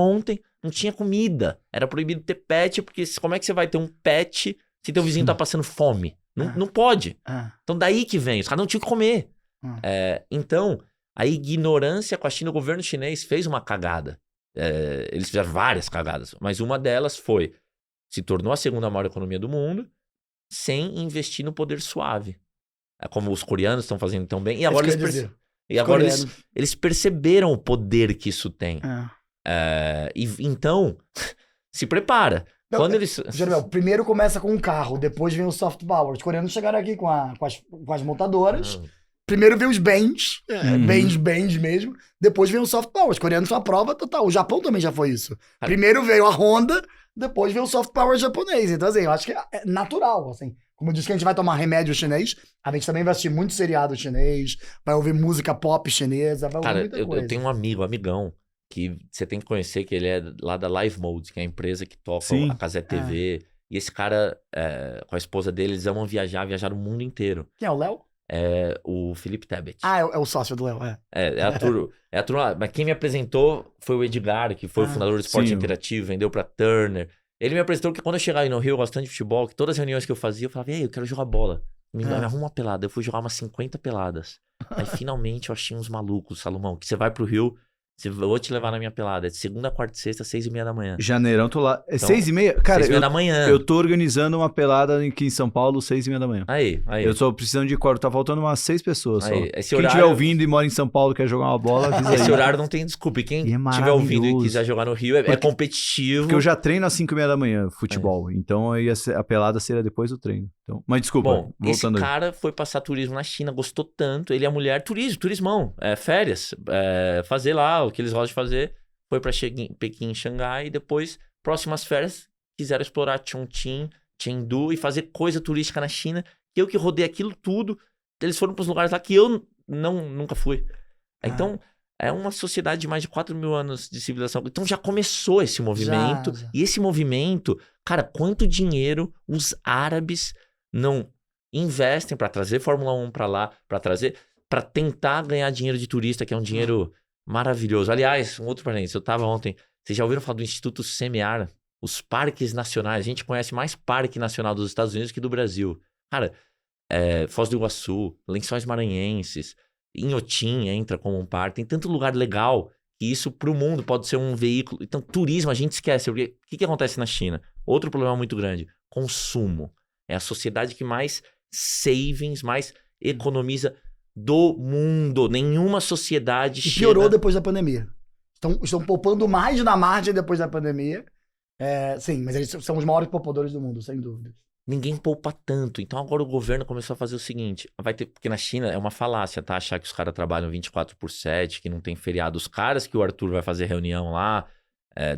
não tinha comida. Era proibido ter pet, porque como é que você vai ter um pet se teu vizinho tá passando fome? Não pode. Então daí que vem, os caras não tinham que comer. Então, a ignorância com a China, o governo chinês fez uma cagada. Eles fizeram várias cagadas, mas uma delas se tornou a segunda maior economia do mundo sem investir no poder suave. Como os coreanos estão fazendo tão bem. E agora, eles perceberam o poder que isso tem. Então, se prepara. Jeromel, primeiro começa com um carro, depois vem o soft power. Os coreanos chegaram aqui com as montadoras. Primeiro vem os bens, bens mesmo. Depois vem o soft power. Os coreanos são a prova total. O Japão também já foi isso. Primeiro veio a Honda, depois veio o soft power japonês. Então, assim, eu acho que é natural, assim. Como eu disse que a gente vai tomar remédio chinês, a gente também vai assistir muito seriado chinês, vai ouvir música pop chinesa, vai ouvir muita coisa. Eu tenho um amigão, que você tem que conhecer, que ele é lá da Live Mode, que é a empresa que toca a Casé TV. E esse cara, com a esposa dele, eles amam viajaram o mundo inteiro. Quem é o Léo? É o Felipe Tebet. É o sócio do Léo, É a turma. Mas quem me apresentou foi o Edgar, que foi o fundador do Esporte Interativo, vendeu pra Turner. Ele me apresentou que quando eu chegava aí no Rio, eu gostava de futebol, que todas as reuniões que eu fazia, eu falava, ei, eu quero jogar bola. Me arruma uma pelada. Eu fui jogar umas 50 peladas. Aí finalmente eu achei uns malucos, Salomão, que você vai pro Rio, eu vou te levar na minha pelada. É de segunda, quarta e sexta, 6h30 da manhã. Janeirão, tô lá. É então, 6h30? Cara, 6h30 da manhã. Eu tô organizando uma pelada aqui em São Paulo, 6h30 da manhã. Aí. Eu tô precisando de quarto, tá faltando umas 6 pessoas só. Quem estiver ouvindo e mora em São Paulo, quer jogar uma bola, avisa aí. Esse horário não tem desculpa. E quem estiver ouvindo e quiser jogar no Rio, é competitivo. Porque eu já treino às 5h30 da manhã, futebol. Então a pelada seria depois do treino. Então, mas desculpa, voltando esse cara foi passar turismo na China, gostou tanto. Ele e a mulher, turismão, férias, fazer lá o que eles gostam de fazer. Foi para Pequim, Xangai, e depois, próximas férias, quiseram explorar Chongqing, Chengdu e fazer coisa turística na China. Eu que rodei aquilo tudo, eles foram para os lugares lá que eu nunca fui. Então, é uma sociedade de mais de 4.000 anos de civilização. Então, já começou esse movimento. Já. E esse movimento, cara, quanto dinheiro os árabes não investem para trazer Fórmula 1 para lá, para tentar ganhar dinheiro de turista, que é um dinheiro... maravilhoso. Aliás, um outro parênteses, eu tava ontem, vocês já ouviram falar do Instituto Semear? Os parques nacionais, a gente conhece mais parque nacional dos Estados Unidos que do Brasil. Cara, Foz do Iguaçu, Lençóis Maranhenses, Inhotim entra como um parque, tem tanto lugar legal que isso pro mundo pode ser um veículo. Então, turismo a gente esquece, porque o que acontece na China? Outro problema muito grande, consumo. É a sociedade que mais savings, mais economiza do mundo. Nenhuma sociedade piorou depois da pandemia. Estão poupando mais na margem depois da pandemia. Sim, mas eles são os maiores poupadores do mundo, sem dúvida. Ninguém poupa tanto. Então agora o governo começou a fazer o seguinte. Porque na China é uma falácia, tá? Achar que os caras trabalham 24/7, que não tem feriado. Os caras que o Arthur vai fazer reunião lá,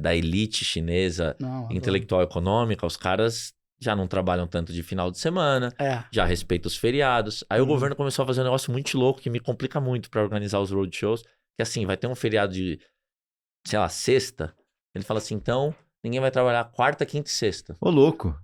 da elite chinesa intelectual econômica, os caras... já não trabalham tanto de final de semana, já respeitam os feriados. Aí o governo começou a fazer um negócio muito louco que me complica muito para organizar os roadshows, que assim, vai ter um feriado de, sei lá, sexta. Ele fala assim, então, ninguém vai trabalhar quarta, quinta e sexta. Ô, louco.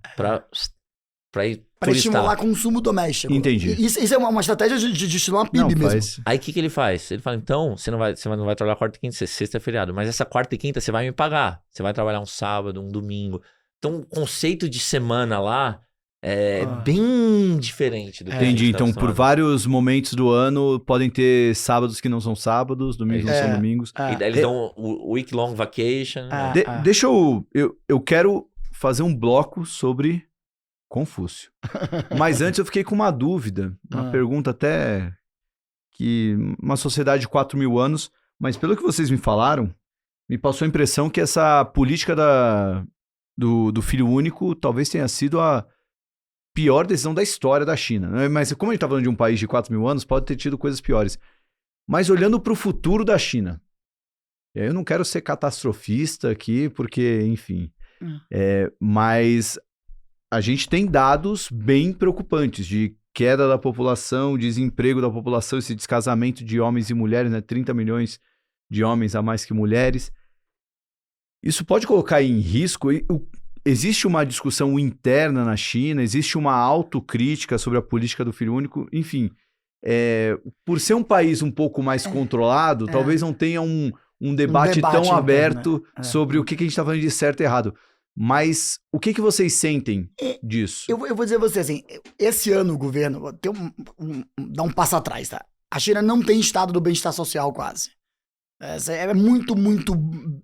Pra ir pra estimular consumo doméstico. Entendi. Isso é uma estratégia de estimular PIB mesmo. Aí o que ele faz? Ele fala, então, você não vai trabalhar quarta, quinta e sexta, sexta é feriado, mas essa quarta e quinta você vai me pagar. Você vai trabalhar um sábado, um domingo. Então, o conceito de semana lá é bem diferente do que Entendi, então por acostumado. vários momentos do ano podem ter sábados que não são sábados, domingos não são domingos. E daí eles dão o week-long vacation. Deixa eu quero fazer um bloco sobre Confúcio. Mas antes eu fiquei com uma dúvida, uma pergunta até que uma sociedade de 4.000 anos, mas pelo que vocês me falaram, me passou a impressão que essa política do filho único talvez tenha sido a pior decisão da história da China. Né? Mas como a gente tá falando de um país de 4.000 anos, pode ter tido coisas piores. Mas olhando para o futuro da China, eu não quero ser catastrofista aqui, porque, enfim, mas a gente tem dados bem preocupantes de queda da população, desemprego da população, esse descasamento de homens e mulheres, né? 30 milhões de homens a mais que mulheres. Isso pode colocar em risco... Existe uma discussão interna na China, existe uma autocrítica sobre a política do filho único, enfim, por ser um país um pouco mais controlado, talvez não tenha um debate tão interno, aberto sobre o que a gente está falando de certo e errado. Mas o que vocês sentem disso? Eu vou dizer a você assim, esse ano o governo dá um passo atrás, tá? A China não tem estado do bem-estar social quase. É muito, muito,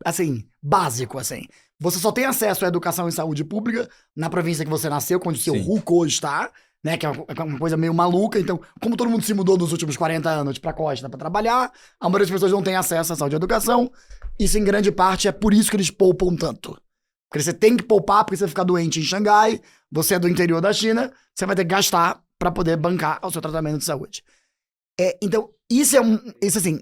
assim, básico, assim. Você só tem acesso à educação e saúde pública na província que você nasceu, onde o seu Hukou está, né? Que é uma coisa meio maluca. Então, como todo mundo se mudou nos últimos 40 anos pra costa pra trabalhar, a maioria das pessoas não tem acesso à saúde e educação. Isso, em grande parte, é por isso que eles poupam tanto. Porque você tem que poupar, porque você vai ficar doente em Xangai, você é do interior da China, você vai ter que gastar pra poder bancar o seu tratamento de saúde. Então, isso assim,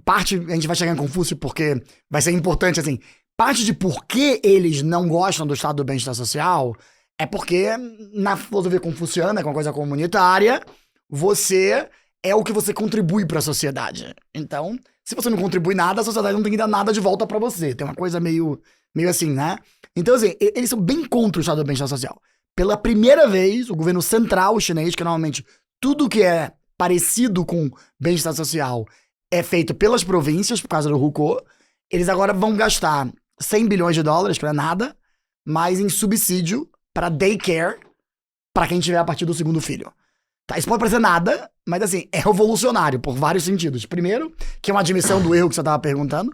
parte, a gente vai chegar em Confúcio porque vai ser importante, assim, parte de por que eles não gostam do estado do bem-estar social é porque na filosofia confuciana, que é uma coisa comunitária, você é o que você contribui para a sociedade. Então, se você não contribui nada, a sociedade não tem que dar nada de volta para você. Tem uma coisa meio assim, né? Então, assim, eles são bem contra o estado do bem-estar social. Pela primeira vez, o governo central chinês, que normalmente tudo que é parecido com bem-estar social é feito pelas províncias, por causa do Hukou, eles agora vão gastar 100 bilhões de dólares, que não é nada, mas em subsídio para daycare para quem tiver a partir do segundo filho. Tá, isso pode parecer nada, mas assim, é revolucionário por vários sentidos. Primeiro, que é uma admissão do erro que você estava perguntando.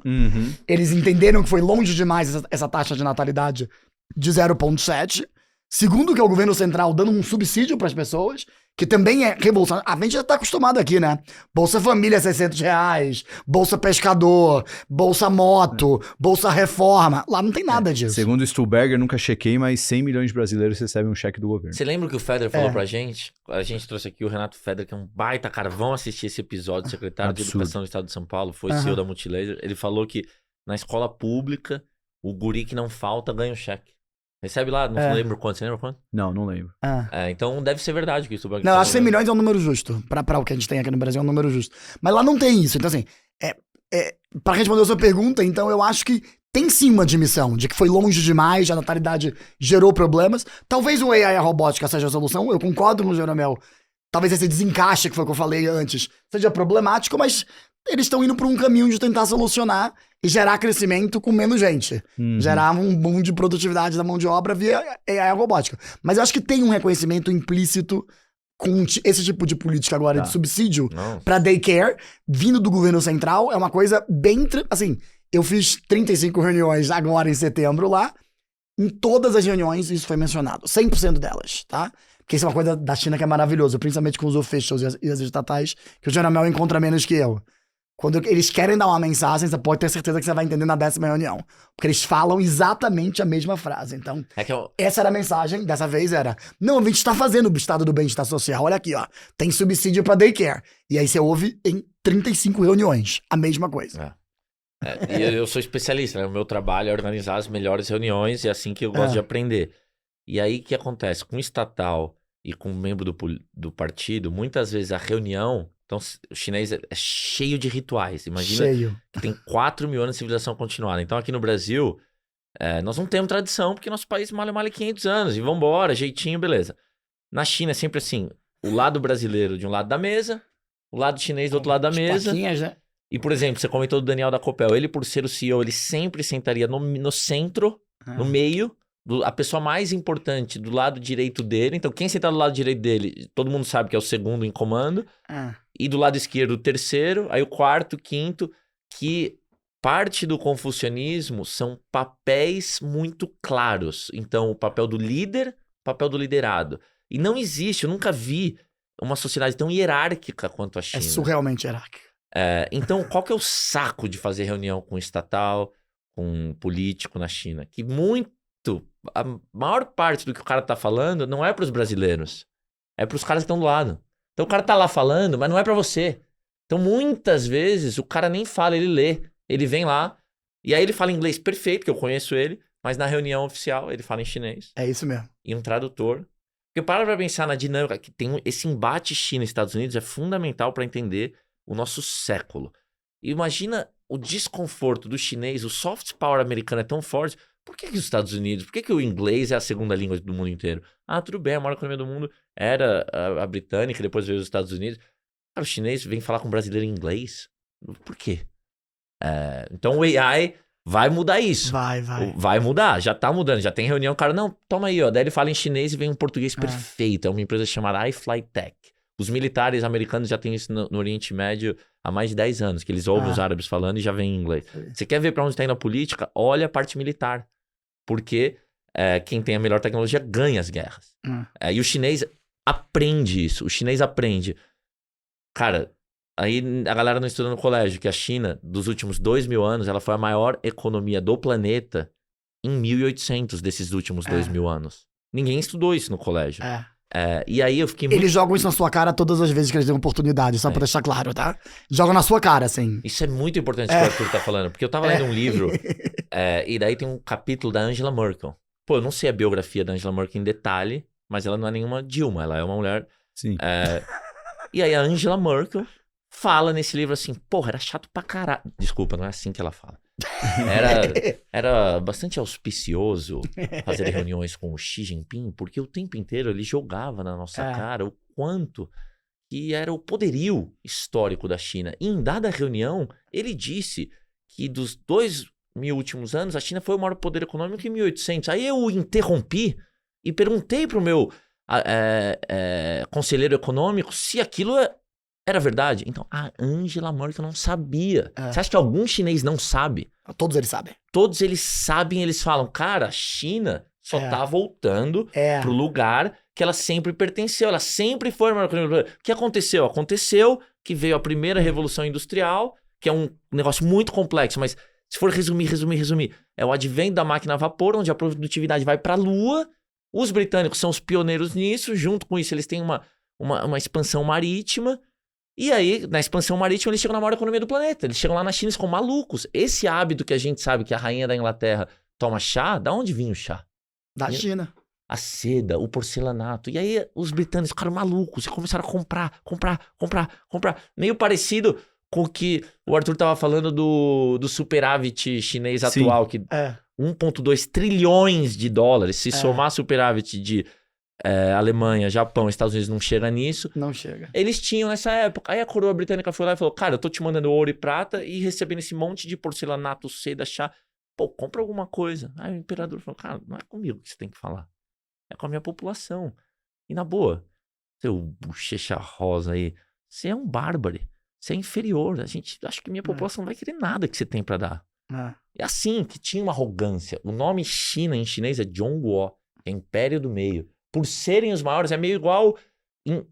Eles entenderam que foi longe demais essa taxa de natalidade de 0,7. Segundo, que é o governo central dando um subsídio para as pessoas, que também é revolucionário. A gente já tá acostumado aqui, né? Bolsa Família, R$600, Bolsa Pescador, Bolsa Moto, Bolsa Reforma. Lá não tem nada disso. Segundo o Stuhlberger, nunca chequei, mas 100 milhões de brasileiros recebem um cheque do governo. Você lembra o que o Federer falou pra gente? A gente trouxe aqui o Renato Federer, que é um baita cara. Vão assistir esse episódio, secretário de Educação do Estado de São Paulo, foi CEO da Multilaser. Ele falou que na escola pública, o guri que não falta ganha um cheque. Recebe lá, não lembro quanto, você lembra quanto? Não lembro. Então deve ser verdade que isso. Não, acho que 100 milhões é um número justo. Pra o que a gente tem aqui no Brasil é um número justo. Mas lá não tem isso. Então assim, pra responder a sua pergunta, então eu acho que tem sim uma admissão de que foi longe demais, a natalidade gerou problemas. Talvez o AI e a robótica seja a solução, eu concordo com o Jeromel. Talvez esse desencaixe, que foi o que eu falei antes, seja problemático, mas eles estão indo por um caminho de tentar solucionar e gerar crescimento com menos gente. Gerar um boom de produtividade da mão de obra via AI robótica. Mas eu acho que tem um reconhecimento implícito com esse tipo de política agora de subsídio para daycare, vindo do governo central, é uma coisa bem... Assim, eu fiz 35 reuniões agora em setembro lá, em todas as reuniões isso foi mencionado, 100% delas, tá? Porque isso é uma coisa da China que é maravilhoso, principalmente com os officials e as estatais, que o Jeromel encontra menos que eu. Quando eles querem dar uma mensagem, você pode ter certeza que você vai entender na 10ª reunião. Porque eles falam exatamente a mesma frase. Então, essa era a mensagem, dessa vez era... Não, a gente tá fazendo o estado do bem-estar social. Olha aqui, ó. Tem subsídio pra daycare. E aí você ouve em 35 reuniões a mesma coisa. E eu sou especialista, né? O meu trabalho é organizar as melhores reuniões e é assim que eu gosto de aprender. E aí, o que acontece? Com estatal e com membro do partido, muitas vezes a reunião... Então, o chinês é cheio de rituais. Imagina que tem 4.000 anos de civilização continuada. Então, aqui no Brasil, nós não temos tradição, porque nosso país malha 500 anos. E vambora, jeitinho, beleza. Na China é sempre assim, o lado brasileiro de um lado da mesa, o lado chinês do outro lado da mesa. Né? E, por exemplo, você comentou do Daniel da Copel. Ele, por ser o CEO, ele sempre sentaria no centro, no meio, a pessoa mais importante do lado direito dele. Então, quem sentar do lado direito dele, todo mundo sabe que é o segundo em comando. E do lado esquerdo, o terceiro. Aí o quarto, quinto. Que parte do confucionismo são papéis muito claros. Então, o papel do líder, o papel do liderado. E não existe, eu nunca vi uma sociedade tão hierárquica quanto a China. É surrealmente hierárquica. Então, qual que é o saco de fazer reunião com estatal, com político na China? Que a maior parte do que o cara tá falando não é para os brasileiros. É para os caras que estão do lado. Então, o cara tá lá falando, mas não é para você. Então, muitas vezes, o cara nem fala, ele lê. Ele vem lá, e aí ele fala inglês perfeito, que eu conheço ele, mas na reunião oficial ele fala em chinês. É isso mesmo. E um tradutor. Porque para pra pensar na dinâmica, que tem esse embate China e Estados Unidos é fundamental para entender o nosso século. E imagina o desconforto do chinês, o soft power americano é tão forte. Por que os Estados Unidos, por que o inglês é a segunda língua do mundo inteiro? Tudo bem, a maior economia do mundo era a britânica, depois veio os Estados Unidos. Cara, o chinês vem falar com o brasileiro em inglês. Por quê? Então o AI vai mudar isso. Vai mudar, já tá mudando, já tem reunião, o cara, não, toma aí, ó. Daí ele fala em chinês e vem um português perfeito. É uma empresa chamada iFlyTech. Os militares americanos já têm isso no Oriente Médio há mais de 10 anos, que eles ouvem os árabes falando e já vem em inglês. Você quer ver pra onde tá indo a política? Olha a parte militar. Porque quem tem a melhor tecnologia ganha as guerras. E o chinês aprende isso. O chinês aprende. Cara, aí a galera não estuda no colégio que a China, dos últimos 2.000 anos, ela foi a maior economia do planeta em 1800 desses últimos 2.000 anos. Ninguém estudou isso no colégio. E aí eu fiquei muito... Eles jogam isso na sua cara todas as vezes que eles têm oportunidade, só pra deixar claro, tá? Jogam na sua cara, assim. Isso é muito importante que o Arthur tá falando, porque eu tava lendo um livro, e daí tem um capítulo da Angela Merkel. Pô, eu não sei a biografia da Angela Merkel em detalhe, mas ela não é nenhuma Dilma, ela é uma mulher... Sim. E aí a Angela Merkel fala nesse livro assim, porra, era chato pra caralho. Desculpa, não é assim que ela fala. Era bastante auspicioso fazer reuniões com o Xi Jinping, porque o tempo inteiro ele jogava na nossa cara o quanto que era o poderio histórico da China. E em dada reunião, ele disse que dos 2.000 últimos anos, a China foi o maior poder econômico em 1800. Aí eu o interrompi e perguntei pro meu conselheiro econômico se aquilo era verdade. Então, a Angela Merkel não sabia. Você acha que algum chinês não sabe? Todos eles sabem. Todos eles sabem, eles falam, cara, a China só tá voltando pro lugar que ela sempre pertenceu. Ela sempre foi a maior economia. O que aconteceu? Aconteceu que veio a primeira revolução industrial, que é um negócio muito complexo, mas se for resumir, é o advento da máquina a vapor, onde a produtividade vai pra Lua. Os britânicos são os pioneiros nisso. Junto com isso, eles têm uma expansão marítima. E aí, na expansão marítima, eles chegam na maior economia do planeta. Eles chegam lá na China e ficam malucos. Esse hábito que a gente sabe que a rainha da Inglaterra toma chá, da onde vinha o chá? Da China. A seda, o porcelanato. E aí, os britânicos ficaram malucos e começaram a comprar. Meio parecido com o que o Arthur tava falando do superávit chinês atual, que 1,2 trilhões de dólares. Se somar superávit de Alemanha, Japão, Estados Unidos, não chega nisso. Não chega. Eles tinham nessa época. Aí a coroa britânica foi lá e falou, cara, eu tô te mandando ouro e prata e recebendo esse monte de porcelanato, seda, chá. Pô, compra alguma coisa. Aí o imperador falou, cara, não é comigo que você tem que falar. É com a minha população. E na boa, seu bochecha rosa aí, você é um bárbaro. Você é inferior. A gente acha que minha população não vai querer nada que você tem pra dar. É assim, que tinha uma arrogância. O nome China em chinês é Zhongguo, é Império do Meio. Por serem os maiores, é meio igual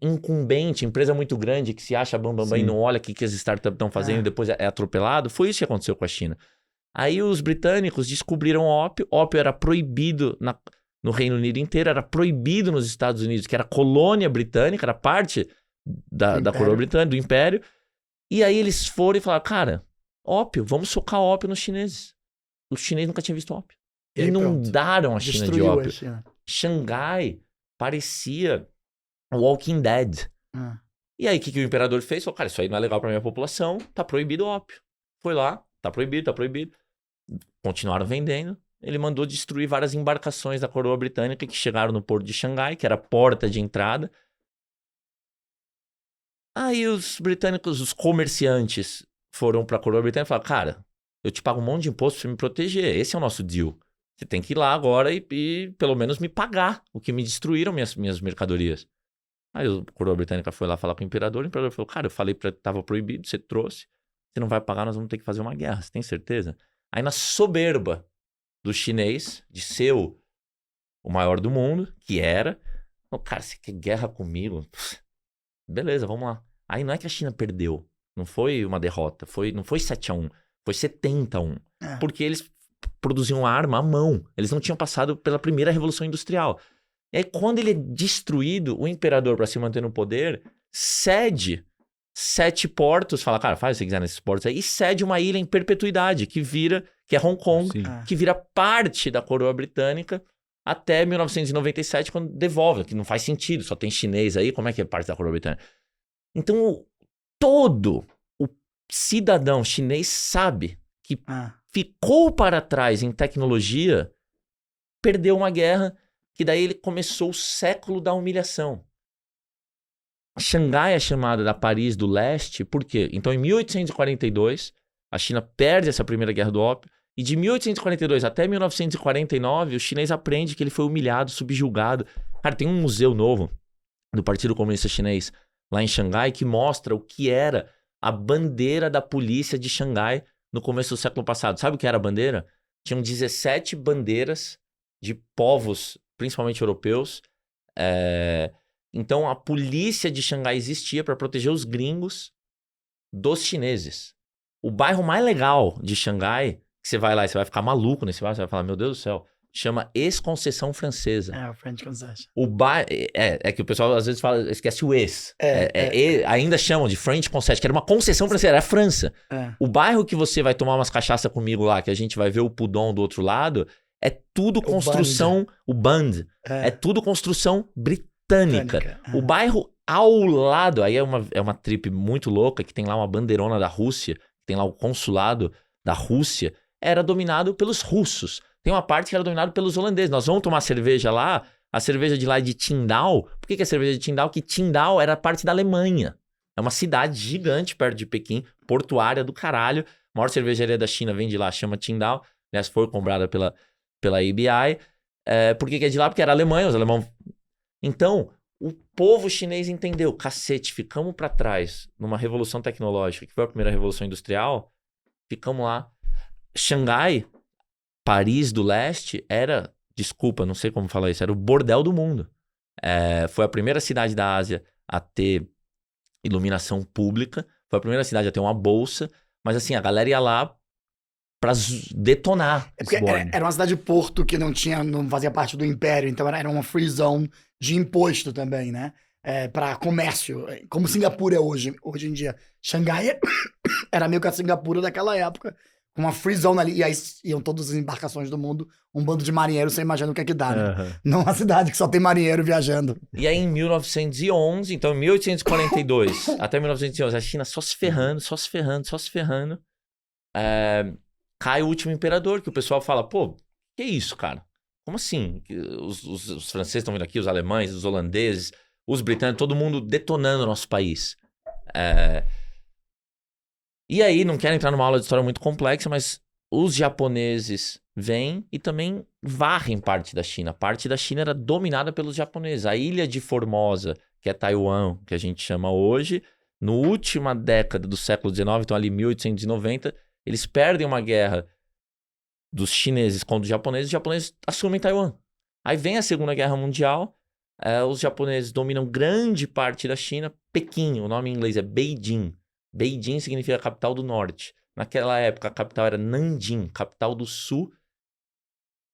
incumbente, empresa muito grande que se acha bambambam e não olha o que as startups estão fazendo e depois é atropelado. Foi isso que aconteceu com a China. Aí os britânicos descobriram ópio. Ópio era proibido no Reino Unido inteiro, era proibido nos Estados Unidos, que era colônia britânica, era parte da coroa britânica, do Império. E aí eles foram e falaram, cara, ópio, vamos socar ópio nos chineses. Os chineses nunca tinham visto ópio. Inundaram a China de ópio. Xangai parecia Walking Dead. E aí, o que o imperador fez? Falou, cara, isso aí não é legal pra minha população, tá proibido o ópio. Foi lá, tá proibido. Continuaram vendendo. Ele mandou destruir várias embarcações da coroa britânica que chegaram no porto de Xangai, que era a porta de entrada. Aí os britânicos, os comerciantes, foram pra coroa britânica e falaram, cara, eu te pago um monte de imposto pra me proteger. Esse é o nosso deal. Você tem que ir lá agora e pelo menos me pagar o que me destruíram minhas mercadorias. Aí a coroa britânica foi lá falar com o imperador falou, cara, eu falei que tava proibido, você trouxe, você não vai pagar, nós vamos ter que fazer uma guerra, você tem certeza? Aí na soberba do chinês, de ser o maior do mundo, que era, falou, cara, você quer guerra comigo? Beleza, vamos lá. Aí não é que a China perdeu, não foi uma derrota, não foi 7-1, foi 70-1, porque eles produziam arma à mão, eles não tinham passado pela primeira revolução industrial. E aí, quando ele é destruído, o imperador, para se manter no poder, cede 7 portos, fala, cara, faz o que você quiser nesses portos aí, e cede uma ilha em perpetuidade, que é Hong Kong, que vira parte da coroa britânica até 1997, quando devolve, que não faz sentido, só tem chinês aí, como é que é parte da coroa britânica? Então, todo o cidadão chinês sabe que ficou para trás em tecnologia, perdeu uma guerra, que daí ele começou o século da humilhação. Xangai é chamada da Paris do Leste, por quê? Então, em 1842, a China perde essa primeira guerra do ópio, e de 1842 até 1949, o chinês aprende que ele foi humilhado, subjugado. Cara, tem um museu novo do Partido Comunista Chinês, lá em Xangai, que mostra o que era a bandeira da polícia de Xangai no começo do século passado. Sabe o que era a bandeira? Tinham 17 bandeiras de povos, principalmente europeus. Então, a polícia de Xangai existia para proteger os gringos dos chineses. O bairro mais legal de Xangai, que você vai lá e você vai ficar maluco nesse bairro, você vai falar, meu Deus do céu, chama Ex-Conceição Francesa. O French Concession. O bairro... É que o pessoal às vezes fala, esquece o ex. Ainda chamam de French Concession, que era uma concessão francesa, era a França. O bairro que você vai tomar umas cachaça comigo lá, que a gente vai ver o Pudong do outro lado, é tudo construção... O Bund. É tudo construção britânica. O bairro ao lado, aí é uma trip muito louca, que tem lá uma bandeirona da Rússia, tem lá o consulado da Rússia, era dominado pelos russos. Tem uma parte que era dominada pelos holandeses. Nós vamos tomar cerveja lá, a cerveja de lá é de Qingdao. Por que é cerveja de Qingdao? Que Qingdao era parte da Alemanha. É uma cidade gigante perto de Pequim, portuária do caralho. A maior cervejaria da China vem de lá, chama Qingdao. Aliás, foi comprada pela ABI. Por que é de lá? Porque era Alemanha, os alemães... Então, o povo chinês entendeu, cacete, ficamos para trás numa revolução tecnológica, que foi a primeira revolução industrial, ficamos lá. Xangai, Paris do Leste, era, desculpa, não sei como falar isso, era o bordel do mundo. Foi a primeira cidade da Ásia a ter iluminação pública, foi a primeira cidade a ter uma bolsa, mas assim, a galera ia lá pra detonar. Porque era uma cidade-porto que não fazia parte do império, então era uma free zone de imposto também, né? Para comércio, como Singapura é hoje em dia. Xangai era meio que a Singapura daquela época, com uma free zone ali, e aí iam todas as embarcações do mundo, um bando de marinheiros, você imagina o que é que dá, né? Não uma cidade que só tem marinheiro viajando. E aí em 1911, então em 1842 até 1911, a China só se ferrando, cai o último imperador, que o pessoal fala, pô, que isso, cara? Como assim? Os franceses estão vindo aqui, os alemães, os holandeses, os britânicos, todo mundo detonando o nosso país. E aí, não quero entrar numa aula de história muito complexa, mas os japoneses vêm e também varrem parte da China. Parte da China era dominada pelos japoneses. A ilha de Formosa, que é Taiwan, que a gente chama hoje, na última década do século XIX, então ali 1890, eles perdem uma guerra dos chineses contra os japoneses assumem Taiwan. Aí vem a Segunda Guerra Mundial, os japoneses dominam grande parte da China. Pequim, o nome em inglês é Beijing. Beijing significa capital do norte. Naquela época a capital era Nanjing, capital do sul.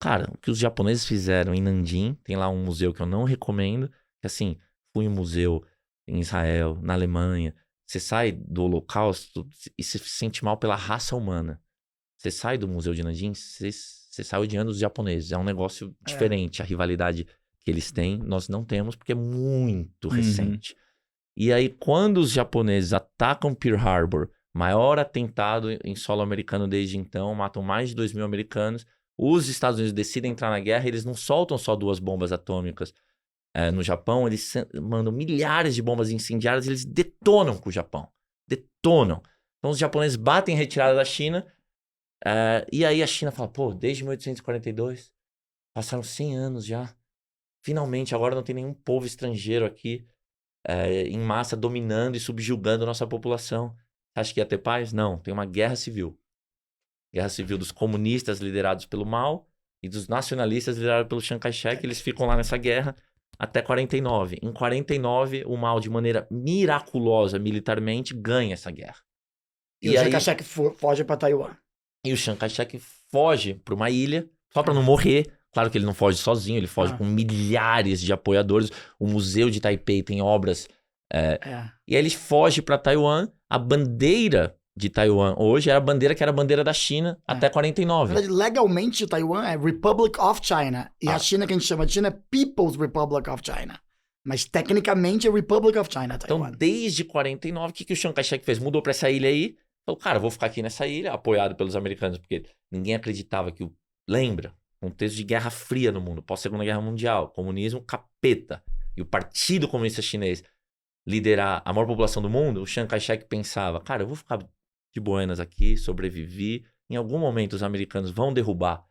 Cara, o que os japoneses fizeram em Nanjing, tem lá um museu que eu não recomendo, que assim, fui em um museu em Israel, na Alemanha, você sai do Holocausto e você se sente mal pela raça humana. Você sai do museu de Nanjing, você sai odiando os japoneses. É um negócio diferente, a rivalidade que eles têm, nós não temos, porque é muito recente. E aí, quando os japoneses atacam Pearl Harbor, maior atentado em solo americano desde então, matam mais de 2.000 americanos, os Estados Unidos decidem entrar na guerra, eles não soltam só 2 bombas atômicas no Japão, eles mandam milhares de bombas incendiárias, eles detonam com o Japão. Detonam. Então, os japoneses batem em retirada da China, e aí a China fala, pô, desde 1842, Passaram 100 anos já. Finalmente, agora não tem nenhum povo estrangeiro aqui em massa dominando e subjugando a nossa população. Acha que ia ter paz? Não, tem uma guerra civil. Guerra civil dos comunistas liderados pelo Mao e dos nacionalistas liderados pelo Chiang Kai-shek. Eles ficam lá nessa guerra até 49. Em 49, o Mao, de maneira miraculosa militarmente, ganha essa guerra. E o Chiang Kai-shek foge para Taiwan. E o Chiang Kai-shek foge para uma ilha, só para não morrer. Claro que ele não foge sozinho, ele foge com milhares de apoiadores. O Museu de Taipei tem obras. E aí ele foge para Taiwan. A bandeira de Taiwan hoje era a bandeira que era a bandeira da China até 49. Na verdade, legalmente, Taiwan é Republic of China. E a China, que a gente chama de China, é People's Republic of China. Mas, tecnicamente, é Republic of China, Taiwan. Então, desde 49, o que o Chiang Kai-shek fez? Mudou para essa ilha aí. Falou, cara, vou ficar aqui nessa ilha, apoiado pelos americanos, porque ninguém acreditava que Lembra? Contexto de Guerra Fria no mundo, pós-Segunda Guerra Mundial, comunismo capeta. E o Partido Comunista Chinês liderar a maior população do mundo, o Chiang Kai-shek pensava, cara, eu vou ficar de buenas aqui, sobrevivi. Em algum momento os americanos vão derrubar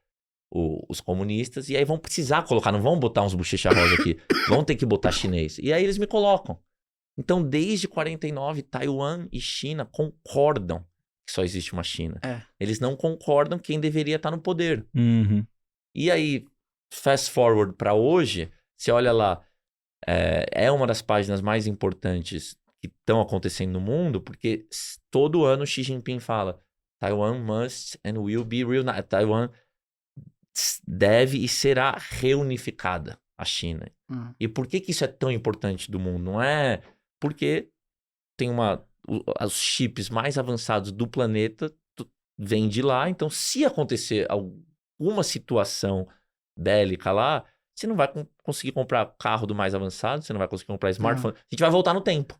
os comunistas e aí vão precisar colocar, não vão botar uns bochecha rosa aqui, vão ter que botar chinês. E aí eles me colocam. Então, desde 49, Taiwan e China concordam que só existe uma China. Eles não concordam quem deveria estar no poder. Uhum. E aí, fast forward para hoje, você olha lá, é uma das páginas mais importantes que estão acontecendo no mundo, porque todo ano Xi Jinping fala Taiwan must and will be reunited. Taiwan deve e será reunificada a China. E por que isso é tão importante do mundo? Não é porque tem os chips mais avançados do planeta vêm de lá, então se acontecer alguma situação bélica lá, você não vai conseguir comprar carro do mais avançado, você não vai conseguir comprar smartphone, a gente vai voltar no tempo.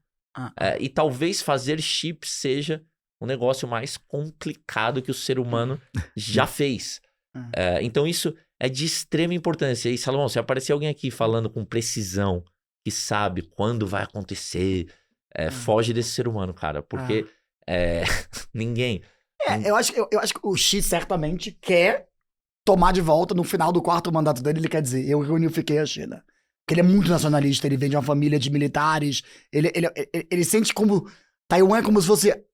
E talvez fazer chips seja o negócio mais complicado que o ser humano já fez. Então isso é de extrema importância. E Salomão, se aparecer alguém aqui falando com precisão, que sabe quando vai acontecer, foge desse ser humano, cara, porque ninguém... Eu acho que o Xi certamente quer tomar de volta, no final do 4º mandato dele, ele quer dizer, eu reunifiquei a China. Porque ele é muito nacionalista, ele vem de uma família de militares, ele sente como... Taiwan é como se fosse,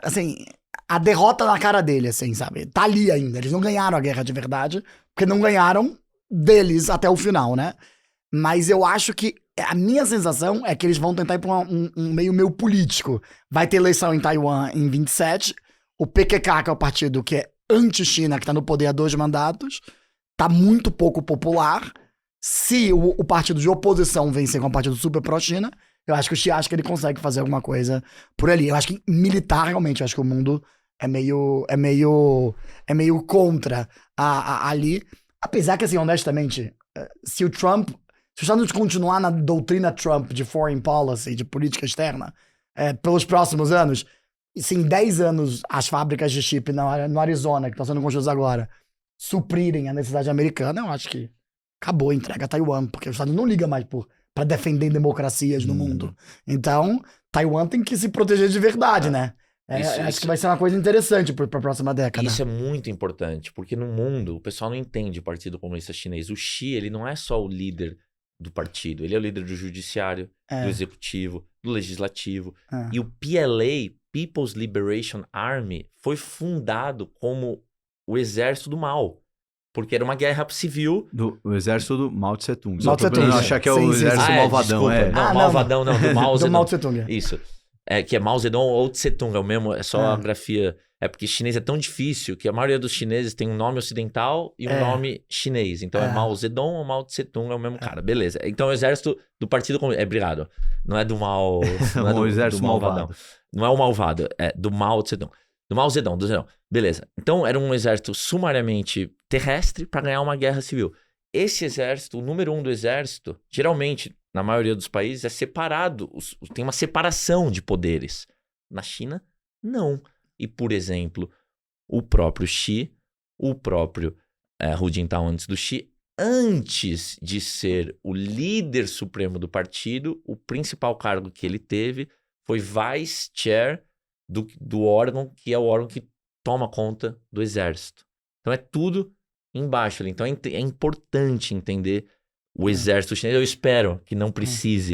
assim, a derrota na cara dele, assim, sabe? Tá ali ainda, eles não ganharam a guerra de verdade, porque não ganharam deles até o final, né? Mas eu acho que a minha sensação é que eles vão tentar ir pra um meio político. Vai ter eleição em Taiwan em 27, o PQK, que é o partido que é anti-China, que tá no poder há 2 mandatos, tá muito pouco popular. Se o partido de oposição vencer com um partido super pró-China, eu acho que o Xi acha que ele consegue fazer alguma coisa por ali. Eu acho que militar, realmente, eu acho que o mundo é meio contra ali. Apesar que, assim, honestamente, se os Estados Unidos continuar na doutrina Trump de foreign policy, de política externa, pelos próximos anos, se em 10 anos as fábricas de chip no Arizona, que estão sendo construídas agora, suprirem a necessidade americana, eu acho que acabou a entrega a Taiwan, porque os Estados Unidos não ligam mais para defender democracias no mundo. Então, Taiwan tem que se proteger de verdade, né? Acho que vai ser uma coisa interessante para a próxima década. Isso é muito importante, porque no mundo o pessoal não entende o Partido Comunista Chinês. O Xi, ele não é só o líder do partido, ele é o líder do judiciário, do executivo, do legislativo. E o PLA, People's Liberation Army, foi fundado como o exército do mal. Porque era uma guerra civil. O exército do Mao Tse Tung. Mao Tse Tung. Não achar que é o exército malvadão. Não, malvadão não, do Mao Zedong. Do Mao Tse Tung. Isso. Que é Mao Zedong ou Tse Tung, é o mesmo, é só a grafia. É porque chinês é tão difícil que a maioria dos chineses tem um nome ocidental e um nome chinês. Então é Mao Zedong ou Mao Tse Tung, é o mesmo cara. Beleza. Então o exército do Partido Comunista. Obrigado. Não é do Mao. Não é o exército do malvadão. Não é o malvado, é do Mao Tse Tung. Do Mao Zedong, do Zedong. Beleza. Então era um exército sumariamente terrestre para ganhar uma guerra civil. Esse exército, o número 1 do exército, geralmente, na maioria dos países, é separado. Tem uma separação de poderes. Na China, não. E, por exemplo, o próprio Xi, o próprio Hu Jintao antes do Xi, antes de ser o líder supremo do partido, o principal cargo que ele teve foi vice chair do órgão que é o órgão que toma conta do exército. Então é tudo embaixo ali. Então é importante entender o exército chinês. Eu espero que não precise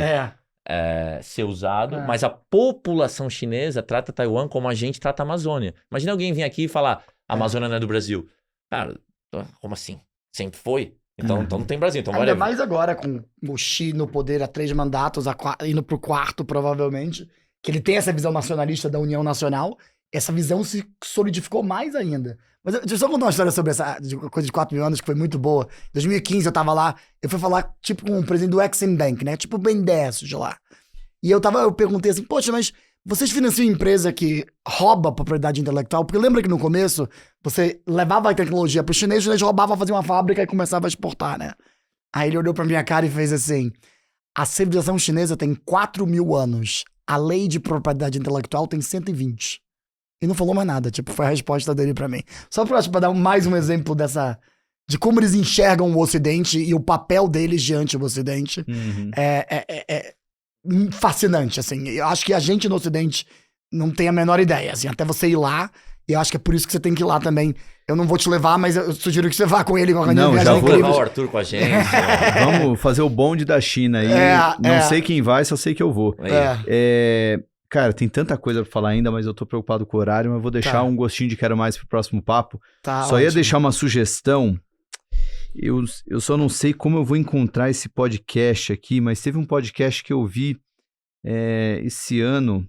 ser usado, mas a população chinesa trata Taiwan como a gente trata a Amazônia. Imagina alguém vir aqui e falar, a Amazônia não é do Brasil. Cara, como assim? Sempre foi? Então não tem Brasil. Então ainda mais agora, com o Xi no poder há 3 mandatos, indo pro 4º, provavelmente, que ele tem essa visão nacionalista da União Nacional, essa visão se solidificou mais ainda. Mas deixa eu só contar uma história sobre essa coisa de 4 mil anos, que foi muito boa. Em 2015 eu tava lá, eu fui falar, tipo, com o presidente do Exim Bank, né? Tipo o Ben 10 de lá. E eu perguntei assim, poxa, mas vocês financiam empresa que rouba propriedade intelectual? Porque lembra que no começo você levava a tecnologia pro chinês, o chinês roubava, fazia uma fábrica e começava a exportar, né? Aí ele olhou pra minha cara e fez assim, a civilização chinesa tem 4 mil anos, a lei de propriedade intelectual tem 120. E não falou mais nada, tipo, foi a resposta dele pra mim. Só pra dar mais um exemplo de como eles enxergam o Ocidente e o papel deles diante do Ocidente. É fascinante, assim. Eu acho que a gente no Ocidente não tem a menor ideia, assim, até você ir lá, e eu acho que é por isso que você tem que ir lá também. Eu não vou te levar, mas eu sugiro que você vá com ele. Não, já vou levar o Arthur com a gente. Vamos fazer o bonde da China aí. Não sei quem vai, só sei que eu vou. Cara, tem tanta coisa pra falar ainda, mas eu tô preocupado com o horário, mas eu vou deixar um gostinho de quero mais pro próximo papo. Só ótimo. Ia deixar uma sugestão. Eu só não sei como eu vou encontrar esse podcast aqui, mas teve um podcast que eu vi esse ano.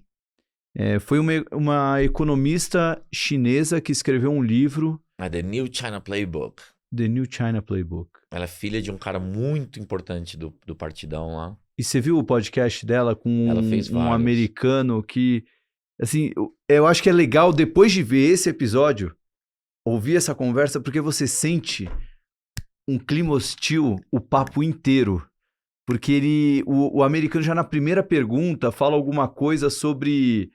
Foi uma economista chinesa que escreveu um livro. The New China Playbook. The New China Playbook. Ela é filha de um cara muito importante do partidão lá. E você viu o podcast dela com um americano que, assim, eu acho que é legal, depois de ver esse episódio, ouvir essa conversa, porque você sente um clima hostil o papo inteiro. Porque o americano já na primeira pergunta fala alguma coisa sobre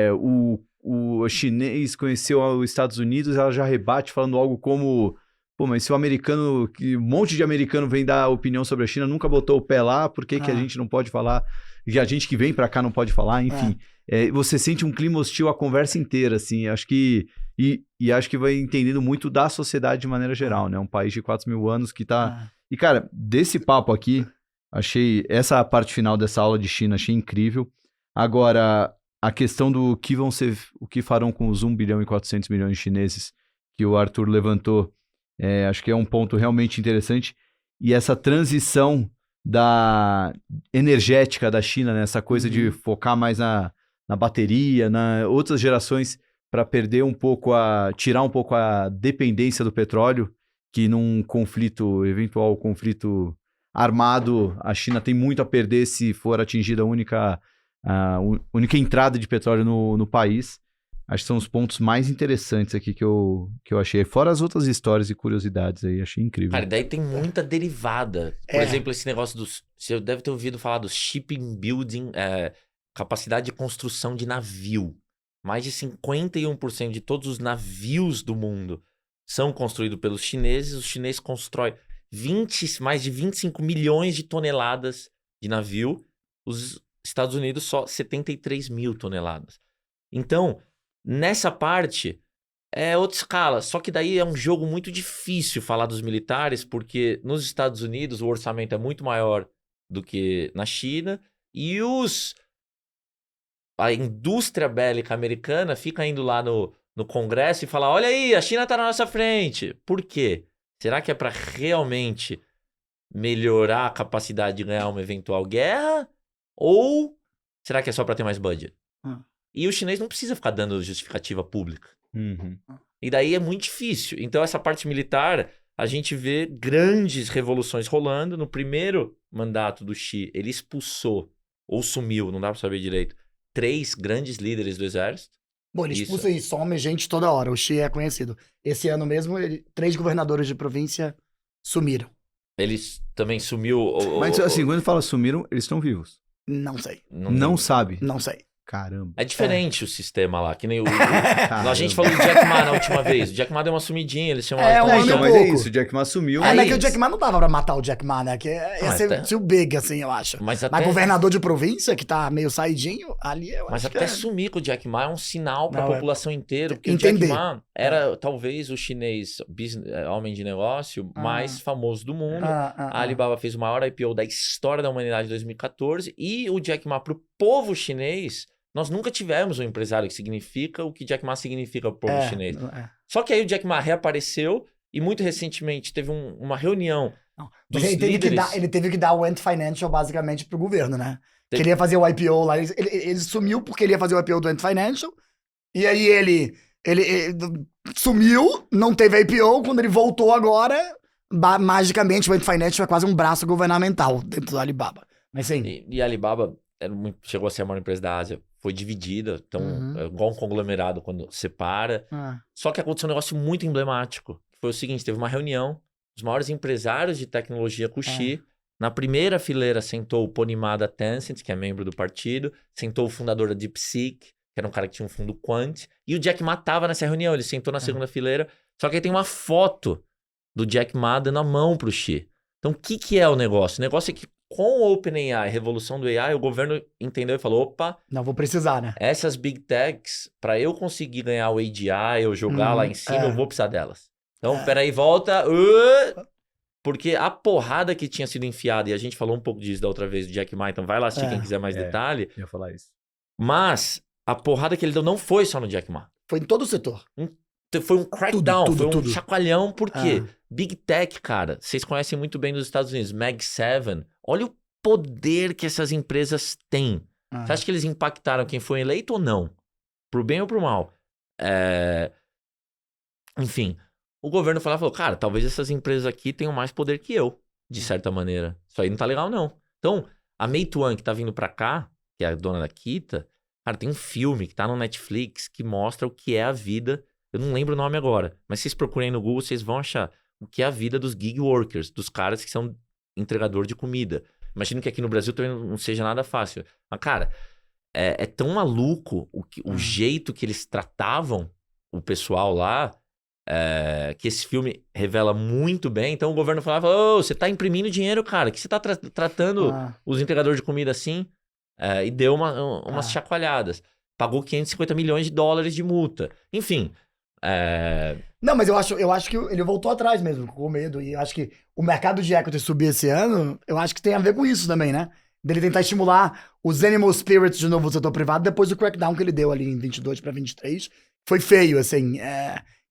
o chinês conheceu os Estados Unidos, ela já rebate falando algo como... Pô, mas se o americano, um monte de americano vem dar opinião sobre a China, nunca botou o pé lá, por que a gente não pode falar? E a gente que vem pra cá não pode falar, enfim. Você sente um clima hostil a conversa inteira, assim, acho que... E acho que vai entendendo muito da sociedade de maneira geral, né? Um país de 4 mil anos que tá... E, cara, desse papo aqui, achei... Essa parte final dessa aula de China, achei incrível. Agora, a questão do que vão ser... O que farão com os 1 bilhão e 400 milhões de chineses que o Arthur levantou... acho que é um ponto realmente interessante. E essa transição energética da China, né? Essa coisa de focar mais na bateria, outras gerações, para perder um pouco tirar um pouco a dependência do petróleo, que num eventual conflito armado, a China tem muito a perder se for atingida a única entrada de petróleo no país. Acho que são os pontos mais interessantes aqui que eu achei. Fora as outras histórias e curiosidades aí, achei incrível. Cara, daí tem muita derivada. Por exemplo, esse negócio dos... Você deve ter ouvido falar do shipping building, capacidade de construção de navio. Mais de 51% de todos os navios do mundo são construídos pelos chineses. Os chineses constroem mais de 25 milhões de toneladas de navio. Os Estados Unidos só 73 mil toneladas. Então... Nessa parte, é outra escala. Só que daí é um jogo muito difícil falar dos militares, porque nos Estados Unidos o orçamento é muito maior do que na China. E a indústria bélica americana fica indo lá no Congresso e fala, olha aí, a China está na nossa frente. Por quê? Será que é para realmente melhorar a capacidade de ganhar uma eventual guerra? Ou será que é só para ter mais budget? E o chinês não precisa ficar dando justificativa pública. E daí é muito difícil. Então, essa parte militar, a gente vê grandes revoluções rolando. No primeiro mandato do Xi, ele expulsou, ou sumiu, não dá pra saber direito, 3 grandes líderes do exército. Bom, ele expulsa e some gente toda hora. O Xi é conhecido. Esse ano mesmo, 3 governadores de província sumiram. Eles também sumiu... Mas assim, quando fala sumiram, eles estão vivos? Não sei. Não sabe? Não sei. Caramba. É diferente o sistema lá, que nem a gente falou do Jack Ma na última vez. O Jack Ma deu uma sumidinha, eles chamam... Mas é isso, o Jack Ma sumiu. Mas que o Jack Ma não dava pra matar o Jack Ma, né? Que ia ser o Big, assim, eu acho. Mas governador de província, que tá meio saidinho, ali eu acho que até sumir com o Jack Ma é um sinal pra população inteira. Porque o Jack Ma era talvez o chinês homem de negócio mais famoso do mundo. A Alibaba fez o maior IPO da história da humanidade em 2014. E o Jack Ma, pro povo chinês... Nós nunca tivemos um empresário que significa o que Jack Ma significa pro povo chinês. Só que aí o Jack Ma reapareceu e muito recentemente teve uma reunião dos líderes... Ele teve que dar o Ant Financial basicamente pro governo, né? Queria fazer o IPO lá. Ele sumiu porque ele ia fazer o IPO do Ant Financial. E aí ele sumiu, não teve IPO. Quando ele voltou agora, magicamente o Ant Financial é quase um braço governamental dentro do Alibaba. Mas sim. E a Alibaba chegou a ser a maior empresa da Ásia. Foi dividida, então é igual um conglomerado quando separa. Só que aconteceu um negócio muito emblemático. Foi o seguinte, teve uma reunião, os maiores empresários de tecnologia com o Xi. Na primeira fileira sentou o Ponimada Tencent, que é membro do partido. Sentou o fundador da DeepSeek, que era um cara que tinha um fundo quant. E o Jack Ma tava nessa reunião, ele sentou na segunda fileira. Só que aí tem uma foto do Jack Ma dando a mão pro Xi. Então o que é o negócio? O negócio é que com o OpenAI, revolução do AI, o governo entendeu e falou, opa... Não vou precisar, né? Essas Big Techs, para eu conseguir ganhar o AGI, eu jogar lá em cima, eu vou precisar delas. Então, peraí, volta... Porque a porrada que tinha sido enfiada, e a gente falou um pouco disso da outra vez, do Jack Ma, então vai lá assistir quem quiser mais detalhe. Eu ia falar isso. Mas a porrada que ele deu não foi só no Jack Ma. Foi em todo o setor. Foi um crackdown, foi um chacoalhão, por quê? Big Tech, cara, vocês conhecem muito bem dos Estados Unidos, Mag 7, olha o poder que essas empresas têm. Você acha que eles impactaram quem foi eleito ou não? Pro bem ou pro mal? Enfim, o governo falou, cara, talvez essas empresas aqui tenham mais poder que eu, de certa maneira. Isso aí não tá legal, não. Então, a Meituan que tá vindo pra cá, que é a dona da Kita, cara, tem um filme que tá no Netflix que mostra o que é a vida. Eu não lembro o nome agora, mas vocês procurem no Google, vocês vão achar o que é a vida dos gig workers, dos caras que são entregador de comida. Imagino que aqui no Brasil também não seja nada fácil. Mas, cara, é tão maluco o jeito que eles tratavam o pessoal lá, que esse filme revela muito bem. Então o governo falava, você tá imprimindo dinheiro, cara, que você tá tratando os entregadores de comida assim? E deu umas chacoalhadas. Pagou 550 milhões de dólares de multa. Enfim... Não, mas eu acho que ele voltou atrás mesmo, com medo. E eu acho que o mercado de equity subir esse ano, eu acho que tem a ver com isso também, né? Dele tentar estimular os animal spirits de novo do setor privado depois do crackdown que ele deu ali em 22 para 23. Foi feio, assim.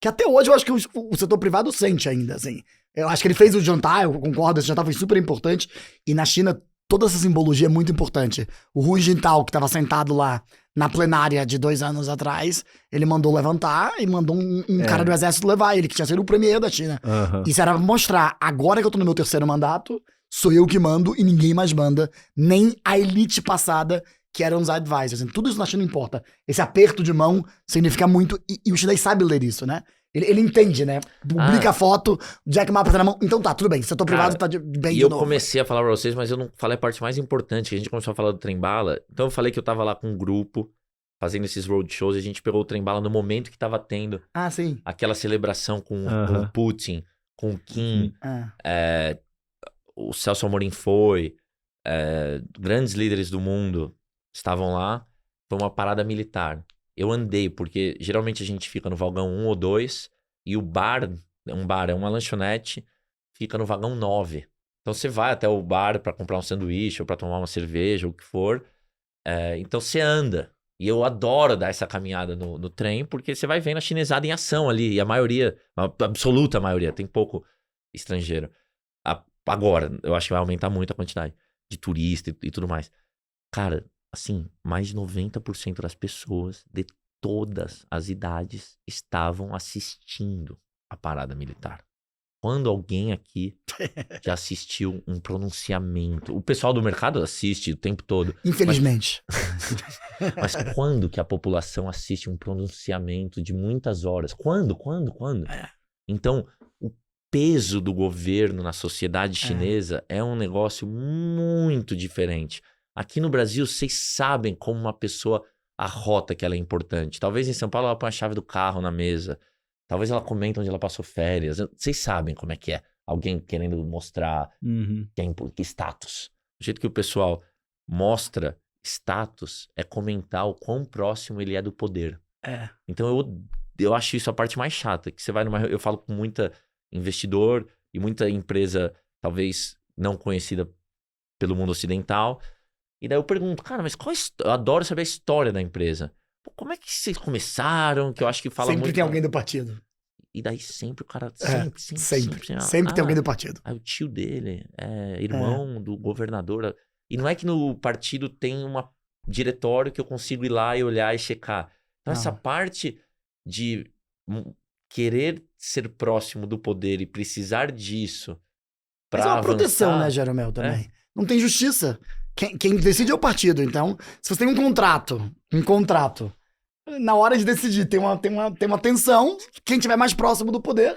Que até hoje eu acho que o setor privado sente ainda, assim. Eu acho que ele fez o jantar, eu concordo, esse jantar foi super importante. E na China, toda essa simbologia é muito importante. O Hu Jintao, que estava sentado lá na plenária de 2 anos atrás, ele mandou levantar e mandou um cara do exército levar ele, que tinha sido o premier da China. Isso era pra mostrar, agora que eu tô no meu 3º mandato, sou eu que mando e ninguém mais manda, nem a elite passada, que eram os advisors. Tudo isso na China importa. Esse aperto de mão significa muito, e o chinês sabe ler isso, né? Ele entende, né? Publica a foto, Jack Ma apertando a mão. Então tá, tudo bem. Setor privado tá bem de novo. E eu comecei a falar pra vocês, mas eu não falei a parte mais importante, que a gente começou a falar do trem-bala. Então eu falei que eu tava lá com um grupo, fazendo esses roadshows, e a gente pegou o trem-bala no momento que tava tendo sim. aquela celebração com o Putin, com o Kim, o Celso Amorim foi, grandes líderes do mundo estavam lá. Foi uma parada militar. Eu andei, porque geralmente a gente fica no vagão 1 ou 2 e o bar, é uma lanchonete, fica no vagão 9. Então você vai até o bar para comprar um sanduíche ou para tomar uma cerveja, ou o que for. Então você anda. E eu adoro dar essa caminhada no trem, porque você vai vendo a chinesada em ação ali. E a maioria, a absoluta maioria, tem pouco estrangeiro. Agora, eu acho que vai aumentar muito a quantidade de turista e tudo mais. Cara, assim, mais de 90% das pessoas de todas as idades estavam assistindo a parada militar. Quando alguém aqui já assistiu um pronunciamento? O pessoal do mercado assiste o tempo todo. Infelizmente. Mas quando que a população assiste um pronunciamento de muitas horas? Quando? Então, o peso do governo na sociedade chinesa é um negócio muito diferente. Aqui no Brasil, vocês sabem como uma pessoa a rota que ela é importante. Talvez em São Paulo ela põe a chave do carro na mesa. Talvez ela comenta onde ela passou férias. Vocês sabem como é que é. Alguém querendo mostrar que status. Do jeito que o pessoal mostra status é comentar o quão próximo ele é do poder. Então eu acho isso a parte mais chata. Que você vai eu falo com muita investidor e muita empresa, talvez não conhecida pelo mundo ocidental. E daí eu pergunto, cara, mas eu adoro saber a história da empresa. Pô, como é que vocês começaram? Que eu acho que fala sempre muito... tem alguém do partido. E daí sempre o cara... Sempre tem alguém do partido. Aí o tio dele é irmão do governador. E não é que no partido tem um diretório que eu consigo ir lá e olhar e checar. Então essa parte de querer ser próximo do poder e precisar disso pra Mas é uma avançar, proteção, né, Jeromel, também. Não tem justiça. Quem decide é o partido. Então, se você tem um contrato, na hora de decidir, tem uma tensão, quem estiver mais próximo do poder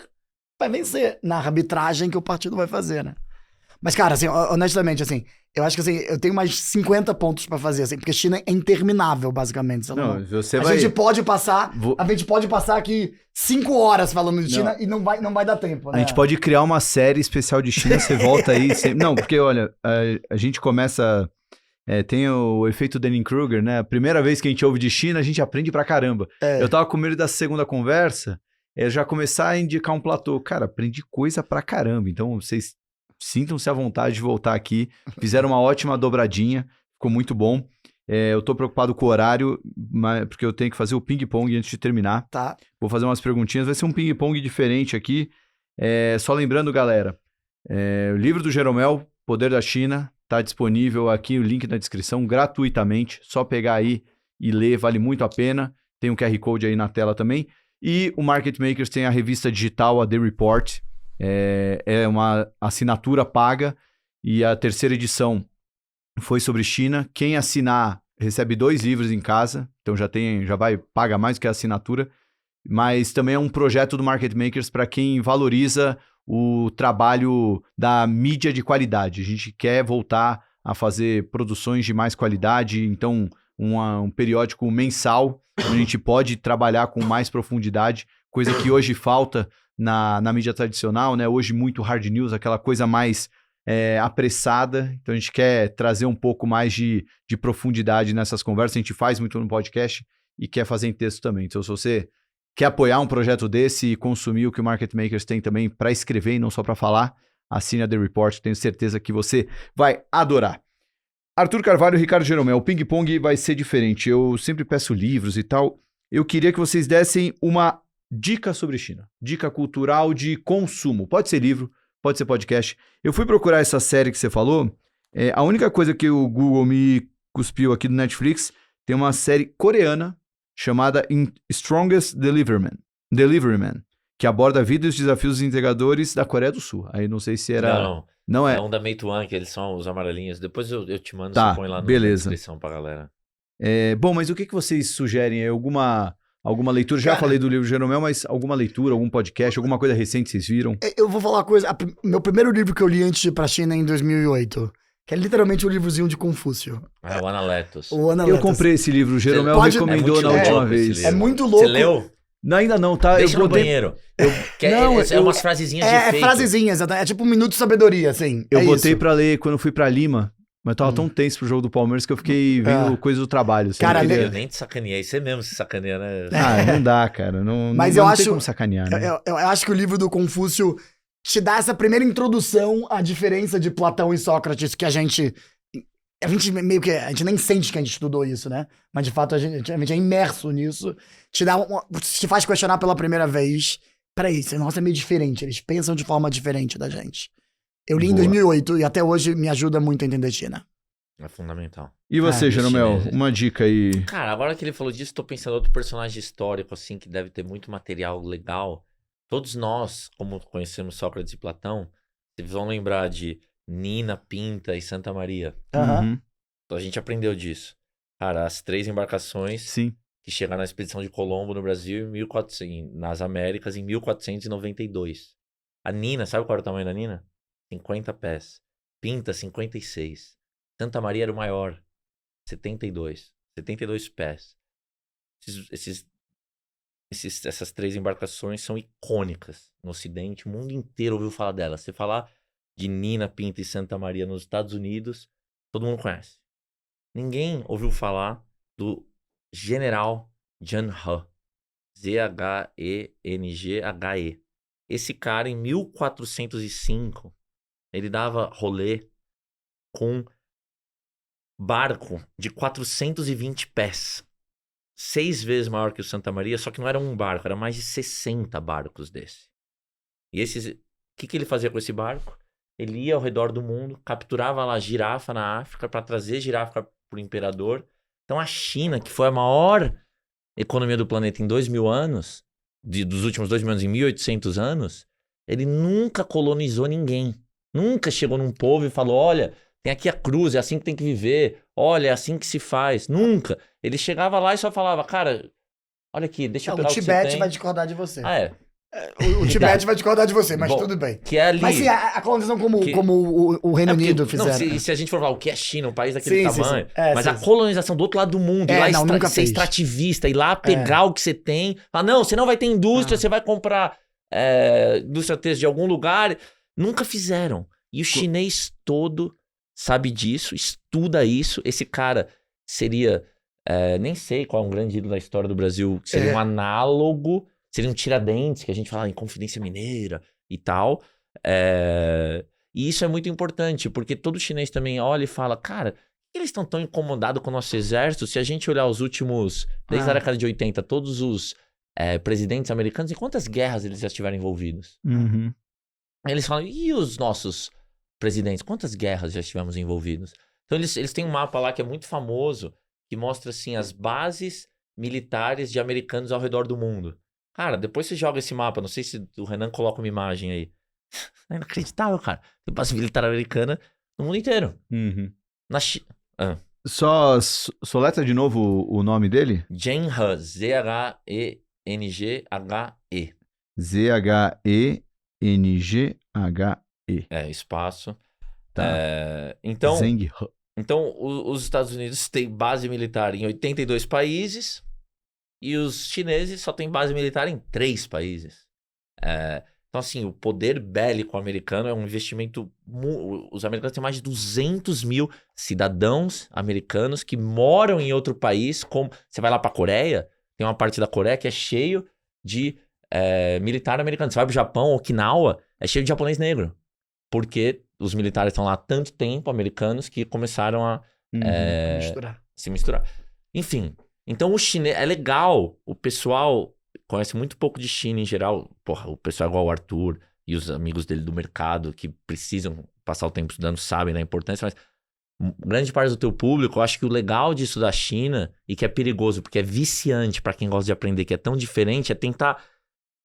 vai vencer na arbitragem que o partido vai fazer, né? Mas, cara, assim, honestamente, assim, eu acho que assim, eu tenho mais 50 pontos pra fazer, assim, porque a China é interminável, basicamente. A gente pode passar aqui 5 horas falando de China e não vai dar tempo, né? A gente pode criar uma série especial de China, você volta aí. Não, porque, olha, a gente começa... tem o efeito Dunning-Kruger, né? A primeira vez que a gente ouve de China, a gente aprende pra caramba. Eu tava com medo da segunda conversa, já começar a indicar um platô. Cara, aprendi coisa pra caramba. Então, vocês sintam-se à vontade de voltar aqui. Fizeram uma ótima dobradinha, ficou muito bom. Eu tô preocupado com o horário, porque eu tenho que fazer o ping-pong antes de terminar. Tá. Vou fazer umas perguntinhas, vai ser um ping-pong diferente aqui. Só lembrando, galera, o livro do Jeromel, Poder da China, tá disponível aqui, o link na descrição, gratuitamente. Só pegar aí e ler, vale muito a pena. Tem um QR Code aí na tela também. E o Market Makers tem a revista digital, a The Report. É uma assinatura paga e a terceira edição foi sobre China. Quem assinar recebe 2 livros em casa, então paga mais do que a assinatura, mas também é um projeto do Market Makers para quem valoriza o trabalho da mídia de qualidade. A gente quer voltar a fazer produções de mais qualidade, então um periódico mensal, onde a gente pode trabalhar com mais profundidade, coisa que hoje falta na mídia tradicional, né? Hoje muito hard news, aquela coisa mais apressada. Então a gente quer trazer um pouco mais de profundidade nessas conversas. A gente faz muito no podcast e quer fazer em texto também. Então se você quer apoiar um projeto desse e consumir o que o Market Makers tem também para escrever e não só para falar, assine a The Report. Tenho certeza que você vai adorar. Arthur Carvalho e Ricardo Jeromel, o ping-pong vai ser diferente. Eu sempre peço livros e tal. Eu queria que vocês dessem uma dica sobre China. Dica cultural de consumo. Pode ser livro, pode ser podcast. Eu fui procurar essa série que você falou. A única coisa que o Google me cuspiu aqui do Netflix, tem uma série coreana chamada Strongest Deliveryman, que aborda a vida e os desafios dos entregadores da Coreia do Sul. Aí não sei se era... Não é. É um da Meituan, que eles são os amarelinhos. Depois eu te mando, tá, você põe lá na descrição pra galera. Bom, mas o que vocês sugerem? Alguma leitura? Já falei do livro Jeromel, mas alguma leitura, algum podcast, alguma coisa recente vocês viram? Eu vou falar uma coisa. Meu primeiro livro que eu li antes de ir pra China em 2008, que é literalmente um livrozinho de Confúcio. O Analectos. Eu comprei esse livro, o Jeromel recomendou na última vez. É muito louco. Você leu? Não, ainda não, tá? Deixa no banheiro. Umas frasezinhas de efeito. Frasezinhas, é tipo um minuto de sabedoria, assim. Eu botei pra ler quando eu fui pra Lima, mas tava tão tenso pro jogo do Palmeiras que eu fiquei vendo coisas do trabalho. Assim, cara, eu nem te sacaneei. Você mesmo se sacaneia, né? Não dá, cara. Mas não tem como sacanear, né? Eu acho que o livro do Confúcio te dá essa primeira introdução à diferença de Platão e Sócrates, que a gente meio que... A gente nem sente que a gente estudou isso, né? Mas, de fato, a gente é imerso nisso. Te faz questionar pela primeira vez. Peraí, nossa, é meio diferente. Eles pensam de forma diferente da gente. Eu li em 2008 e até hoje me ajuda muito a entender China. É fundamental. E você, Jeromel? Uma dica aí. Cara, agora que ele falou disso, tô pensando em outro personagem histórico, assim, que deve ter muito material legal. Todos nós, como conhecemos Sócrates e Platão, vocês vão lembrar de Nina, Pinta e Santa Maria. Então a gente aprendeu disso. Cara, as 3 embarcações que chegaram na expedição de Colombo no Brasil nas Américas em 1492. A Nina, sabe qual era o tamanho da Nina? 50 pés. Pinta, 56. Santa Maria era o maior. 72 pés. Essas 3 embarcações são icônicas no Ocidente, o mundo inteiro ouviu falar delas. Você falar de Nina, Pinta e Santa Maria nos Estados Unidos, todo mundo conhece. Ninguém ouviu falar do General John He, Z-H-E-N-G-H-E. Esse cara, em 1405, ele dava rolê com barco de 420 pés. 6 vezes maior que o Santa Maria, só que não era um barco, era mais de 60 barcos desse. E o que ele fazia com esse barco? Ele ia ao redor do mundo, capturava lá girafa na África para trazer girafa para o imperador. Então a China, que foi a maior economia do planeta em 2.000 anos, dos últimos 2.000 anos, em 1.800 anos, ele nunca colonizou ninguém. Nunca chegou num povo e falou, olha, tem aqui a cruz, é assim que tem que viver. Olha, é assim que se faz. Nunca. Ele chegava lá e só falava, cara, olha aqui, deixa eu pegar o que você tem. O Tibete vai discordar de você. Ah, é. O Tibete vai discordar de você, mas Bom, tudo bem. Que é ali, mas sim, a colonização como o Reino Unido fizeram. Não, se a gente for falar o que é China, um país daquele tamanho, mas sim. A colonização do outro lado do mundo, ir lá ser extrativista, ir lá pegar o que você tem, falar, não, você não vai ter indústria, você vai comprar indústria de algum lugar. Nunca fizeram. E o chinês todo sabe disso, estuda isso. Esse cara seria, nem sei qual é um grande ídolo da história do Brasil, seria um análogo, seria um Tiradentes, que a gente fala em Confidência Mineira e tal. E isso é muito importante, porque todo chinês também olha e fala, cara, por que eles estão tão incomodados com o nosso exército? Se a gente olhar os últimos, desde a década de 80, todos os presidentes americanos, em quantas guerras eles já estiveram envolvidos? Uhum. Aí eles falam, e os nossos presidentes, quantas guerras já estivemos envolvidos? Então eles têm um mapa lá que é muito famoso, que mostra assim as bases militares de americanos ao redor do mundo. Cara, depois você joga esse mapa, não sei se o Renan coloca uma imagem aí. É inacreditável, cara. Tem base militar americana no mundo inteiro. Uhum. Na China. Só letra de novo o nome dele? Zheng He, Z-H-E-N-G-H-E. Z-H-E-N-G-H-E. Espaço. Tá. Então, Zheng He. Então, os Estados Unidos têm base militar em 82 países e os chineses só têm base militar em 3 países. Então, assim, o poder bélico americano é um investimento... Os americanos têm mais de 200 mil cidadãos americanos que moram em outro país. Como você vai lá para a Coreia, tem uma parte da Coreia que é cheio de militar americano. Você vai para o Japão, Okinawa, é cheio de japonês negro. Porque os militares estão lá há tanto tempo, americanos, que começaram a se misturar. Enfim, então o chinês... É legal, o pessoal conhece muito pouco de China em geral. Porra, o pessoal igual o Arthur e os amigos dele do mercado, que precisam passar o tempo estudando, sabem da importância, mas grande parte do teu público, eu acho que o legal disso da China, e que é perigoso, porque é viciante para quem gosta de aprender, que é tão diferente, é tentar...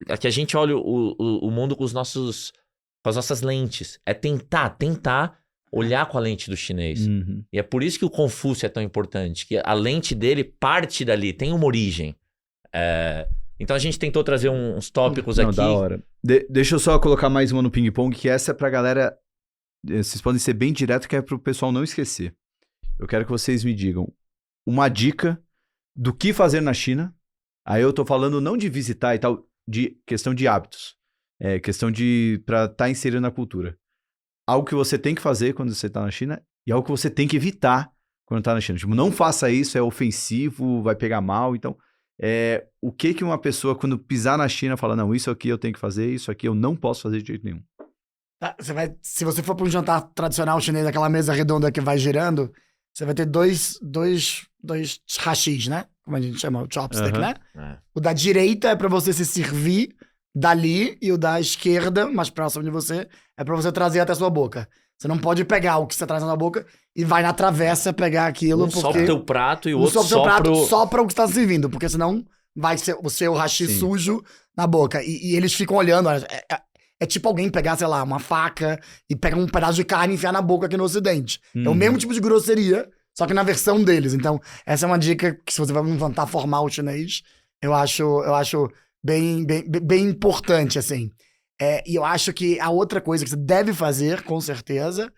É que a gente olha o mundo com as nossas lentes. É tentar olhar com a lente do chinês. Uhum. E é por isso que o Confúcio é tão importante, que a lente dele parte dali, tem uma origem. Então a gente tentou trazer uns tópicos aqui. Da hora. Deixa eu só colocar mais uma no ping-pong, que essa é pra galera... Vocês podem ser bem direto, que é pro pessoal não esquecer. Eu quero que vocês me digam uma dica do que fazer na China. Aí eu tô falando não de visitar e tal, de questão de hábitos. Questão de... pra estar inserido na cultura. Algo que você tem que fazer quando você tá na China e algo que você tem que evitar quando tá na China. Tipo, não faça isso, é ofensivo, vai pegar mal. Então, o que uma pessoa, quando pisar na China, fala, não, isso aqui eu tenho que fazer, isso aqui eu não posso fazer de jeito nenhum. Se você for para um jantar tradicional chinês, aquela mesa redonda que vai girando, você vai ter dois hashis, né? Como a gente chama, o chopstick, né? O da direita é para você se servir dali, e o da esquerda, mais próximo de você, é pra você trazer até a sua boca. Você não pode pegar o que você traz na boca e vai na travessa pegar aquilo. Só pro teu prato e o outro só pra o que está servindo, porque senão vai ser o seu hashi sujo na boca. E eles ficam olhando. É tipo alguém pegar, sei lá, uma faca e pegar um pedaço de carne e enfiar na boca aqui no Ocidente. É o mesmo tipo de grosseria, só que na versão deles. Então, essa é uma dica que, se você vai tentar formar o chinês, eu acho bem importante, assim. E eu acho que a outra coisa que você deve fazer, com certeza,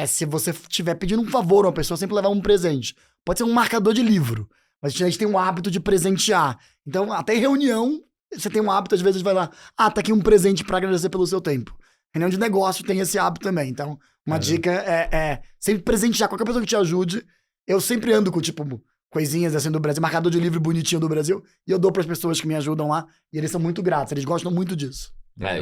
se você estiver pedindo um favor a uma pessoa, sempre levar um presente. Pode ser um marcador de livro, Mas os chineses têm um hábito de presentear. Então, até em reunião, você tem um hábito, às vezes vai lá, tá aqui um presente pra agradecer pelo seu tempo. Reunião de negócio tem esse hábito também. Então, uma dica é sempre presentear qualquer pessoa que te ajude. Eu sempre ando com, tipo, coisinhas assim do Brasil, marcador de livro bonitinho do Brasil, e eu dou pras pessoas que me ajudam lá, e eles são muito gratos, eles gostam muito disso.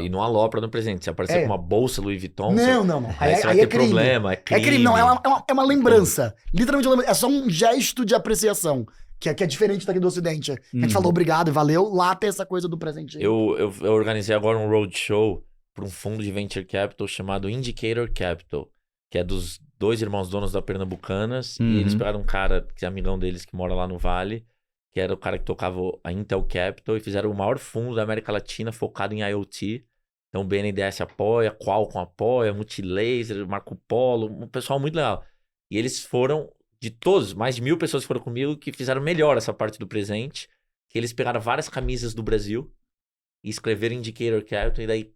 E não alopra no presente. Se aparecer com uma bolsa Louis Vuitton... Não. Aí você vai ter problema, é crime. É crime, não, é uma lembrança. Literalmente, é só um gesto de apreciação. Que é diferente daqui do Ocidente. A gente falou obrigado e valeu, lá tem essa coisa do presente. Eu organizei agora um roadshow para um fundo de venture capital chamado Indicator Capital, que é dos 2 irmãos donos da Pernambucanas, e eles pegaram um cara, que é amigão deles, que mora lá no Vale, que era o cara que tocava a Intel Capital, e fizeram o maior fundo da América Latina focado em IoT. Então o BNDES apoia, Qualcomm apoia, Multilaser, Marco Polo, um pessoal muito legal. E eles foram, de todos, mais de 1.000 pessoas foram comigo, que fizeram melhor essa parte do presente, que eles pegaram várias camisas do Brasil e escreveram Indicator Capital, e daí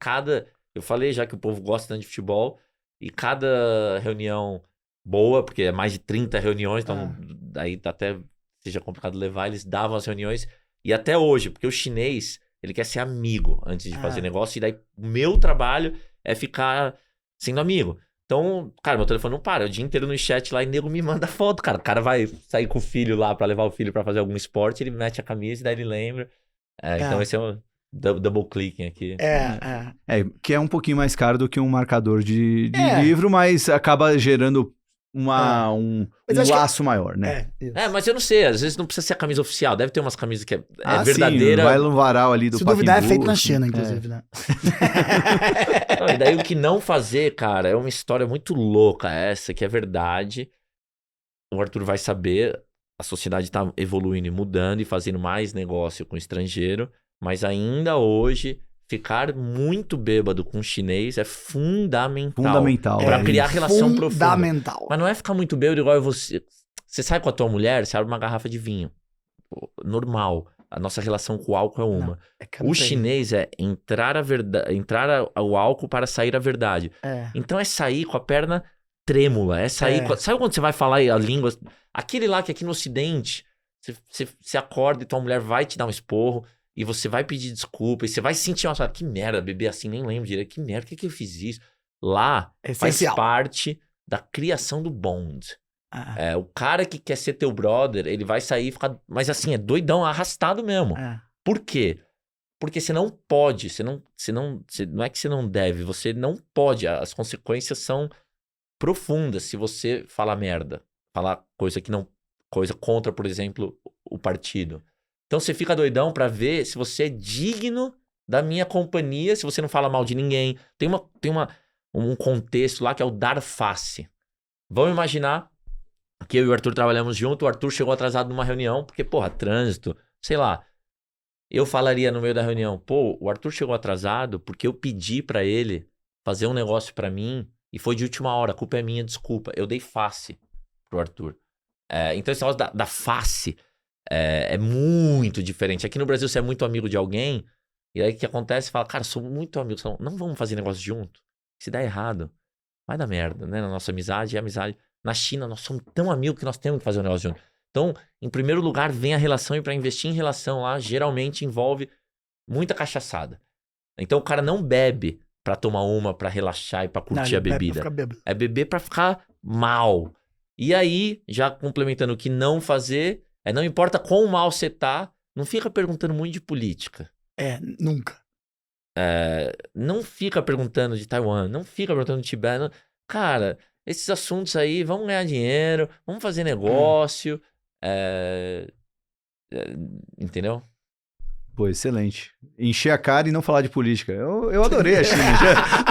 eu falei já que o povo gosta tanto de futebol, e cada reunião boa, porque é mais de 30 reuniões, então daí até seja complicado levar, eles davam as reuniões, e até hoje, porque o chinês, ele quer ser amigo antes de fazer negócio, e daí o meu trabalho é ficar sendo amigo. Então, cara, meu telefone não para, o dia inteiro no chat lá, e nego me manda foto, cara. O cara vai sair com o filho lá pra levar o filho pra fazer algum esporte, ele mete a camisa e daí ele lembra. Então esse é um double clicking aqui. Que é um pouquinho mais caro do que um marcador de livro, mas acaba gerando um laço maior, né? Mas eu não sei, às vezes não precisa ser a camisa oficial, deve ter umas camisas que é verdadeira. Sim, vai no varal ali do Se duvidar, é feito na assim. China, inclusive, né? Não, e daí o que não fazer, cara, é uma história muito louca essa, que é verdade. O Arthur vai saber, a sociedade tá evoluindo e mudando e fazendo mais negócio com o estrangeiro, mas ainda hoje ficar muito bêbado com o chinês é fundamental. Pra criar relação profunda. Mas não é ficar muito bêbado igual você. Você sai com a tua mulher, você abre uma garrafa de vinho. Normal. A nossa relação com o álcool é uma. O chinês é entrar o álcool para sair a verdade. Então é sair com a perna trêmula. É sair sabe quando você vai falar a língua? Aquele lá que aqui no Ocidente, você acorda e tua mulher vai te dar um esporro. E você vai pedir desculpa, e você vai sentir uma... Que merda, beber assim, nem lembro direito. Que merda, por que eu fiz isso? Lá, faz parte da criação do bond. O cara que quer ser teu brother, ele vai sair e ficar... Mas assim, é doidão, arrastado mesmo. Por quê? Porque você não pode, não é que você não deve, você não pode. As consequências são profundas se você falar merda. Falar coisa contra, por exemplo, o partido. Então você fica doidão pra ver se você é digno da minha companhia, se você não fala mal de ninguém. Tem um contexto lá que é o dar face. Vamos imaginar que eu e o Arthur trabalhamos junto, o Arthur chegou atrasado numa reunião, porque, trânsito, sei lá. Eu falaria no meio da reunião, o Arthur chegou atrasado porque eu pedi pra ele fazer um negócio pra mim e foi de última hora, a culpa é minha, desculpa. Eu dei face pro Arthur. Então esse negócio da face... É muito diferente. Aqui no Brasil, você é muito amigo de alguém, e aí o que acontece? Você fala, cara, sou muito amigo, não vamos fazer negócio junto. Se der errado, vai dar merda, né? Na nossa amizade, Na China, nós somos tão amigos que nós temos que fazer um negócio junto. Então, em primeiro lugar, vem a relação, e para investir em relação lá, geralmente envolve muita cachaçada. Então, o cara não bebe pra tomar uma, pra relaxar e pra curtir a bebida. É beber pra ficar mal. E aí, já complementando o que não fazer... não importa quão mal você tá, não fica perguntando muito de política. Nunca. Não fica perguntando de Taiwan, não fica perguntando de Tibete. Cara, esses assuntos aí, vamos ganhar dinheiro, vamos fazer negócio. Entendeu? Pô, excelente. Encher a cara e não falar de política. Eu adorei a China.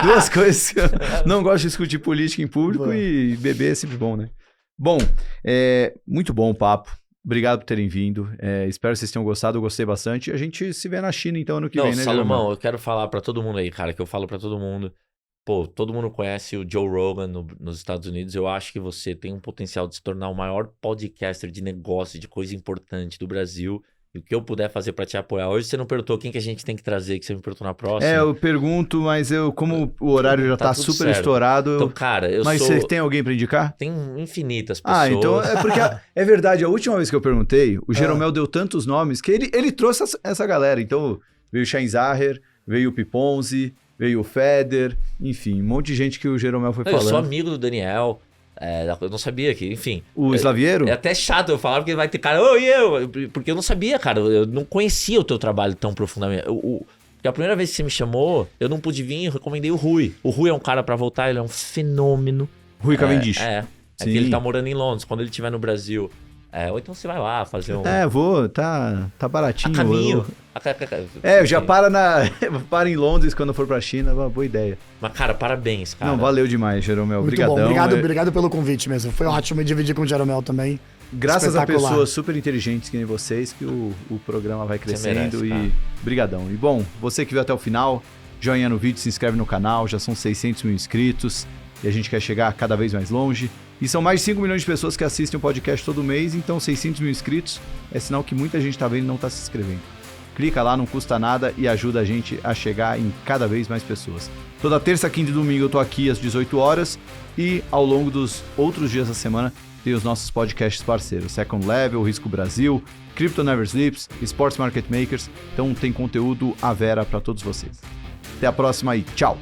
Duas coisas que eu não gosto de discutir política em público e beber é sempre bom, né? Bom, muito bom o papo. Obrigado por terem vindo. Espero que vocês tenham gostado. Eu gostei bastante. A gente se vê na China, então, ano que vem, né, Salomão, eu quero falar pra todo mundo aí, cara, que eu falo pra todo mundo. Todo mundo conhece o Joe Rogan nos Estados Unidos. Eu acho que você tem um potencial de se tornar o maior podcaster de negócio, de coisa importante do Brasil. E o que eu puder fazer pra te apoiar. Hoje você não perguntou quem que a gente tem que trazer, que você me perguntou na próxima. Eu pergunto, mas como o horário já tá super certo. estourado... Então, cara, Mas você tem alguém pra indicar? Tem infinitas pessoas. Então é porque... É verdade, a última vez que eu perguntei, o Jeromel deu tantos nomes que ele trouxe essa galera. Então, veio o Scheinzacher, veio o Piponzi, veio o Feder, enfim, um monte de gente que o Jeromel foi falando. Eu sou amigo do Daniel... eu não sabia que, enfim... O Slaviero? É até chato eu falar, porque vai ter cara... Porque eu não sabia, cara. Eu não conhecia o teu trabalho tão profundamente. Porque a primeira vez que você me chamou, eu não pude vir, eu recomendei o Rui. O Rui é um cara pra voltar, ele é um fenômeno. Rui Cavendish. É que ele tá morando em Londres. Quando ele estiver no Brasil... ou então você vai lá fazer um... vou, tá baratinho. A caminho. Já para em Londres quando for pra China, uma boa ideia. Mas, cara, parabéns, cara. Não, valeu demais, Jeromel. Muito Obrigadão. bom, obrigado pelo convite mesmo. Foi ótimo dividir com o Jeromel também. Graças a pessoas super inteligentes que nem vocês, que o programa vai crescendo e brigadão. E bom, você que viu até o final, joinha no vídeo, se inscreve no canal, já são 600 mil inscritos e a gente quer chegar cada vez mais longe. E são mais de 5 milhões de pessoas que assistem o podcast todo mês, então 600 mil inscritos é sinal que muita gente tá vendo e não tá se inscrevendo. Clica lá, não custa nada e ajuda a gente a chegar em cada vez mais pessoas. Toda terça, quinta e domingo eu tô aqui às 18 horas e ao longo dos outros dias da semana tem os nossos podcasts parceiros, Second Level, Risco Brasil, Crypto Never Sleeps, Sports Market Makers, então tem conteúdo à vera para todos vocês. Até a próxima e tchau!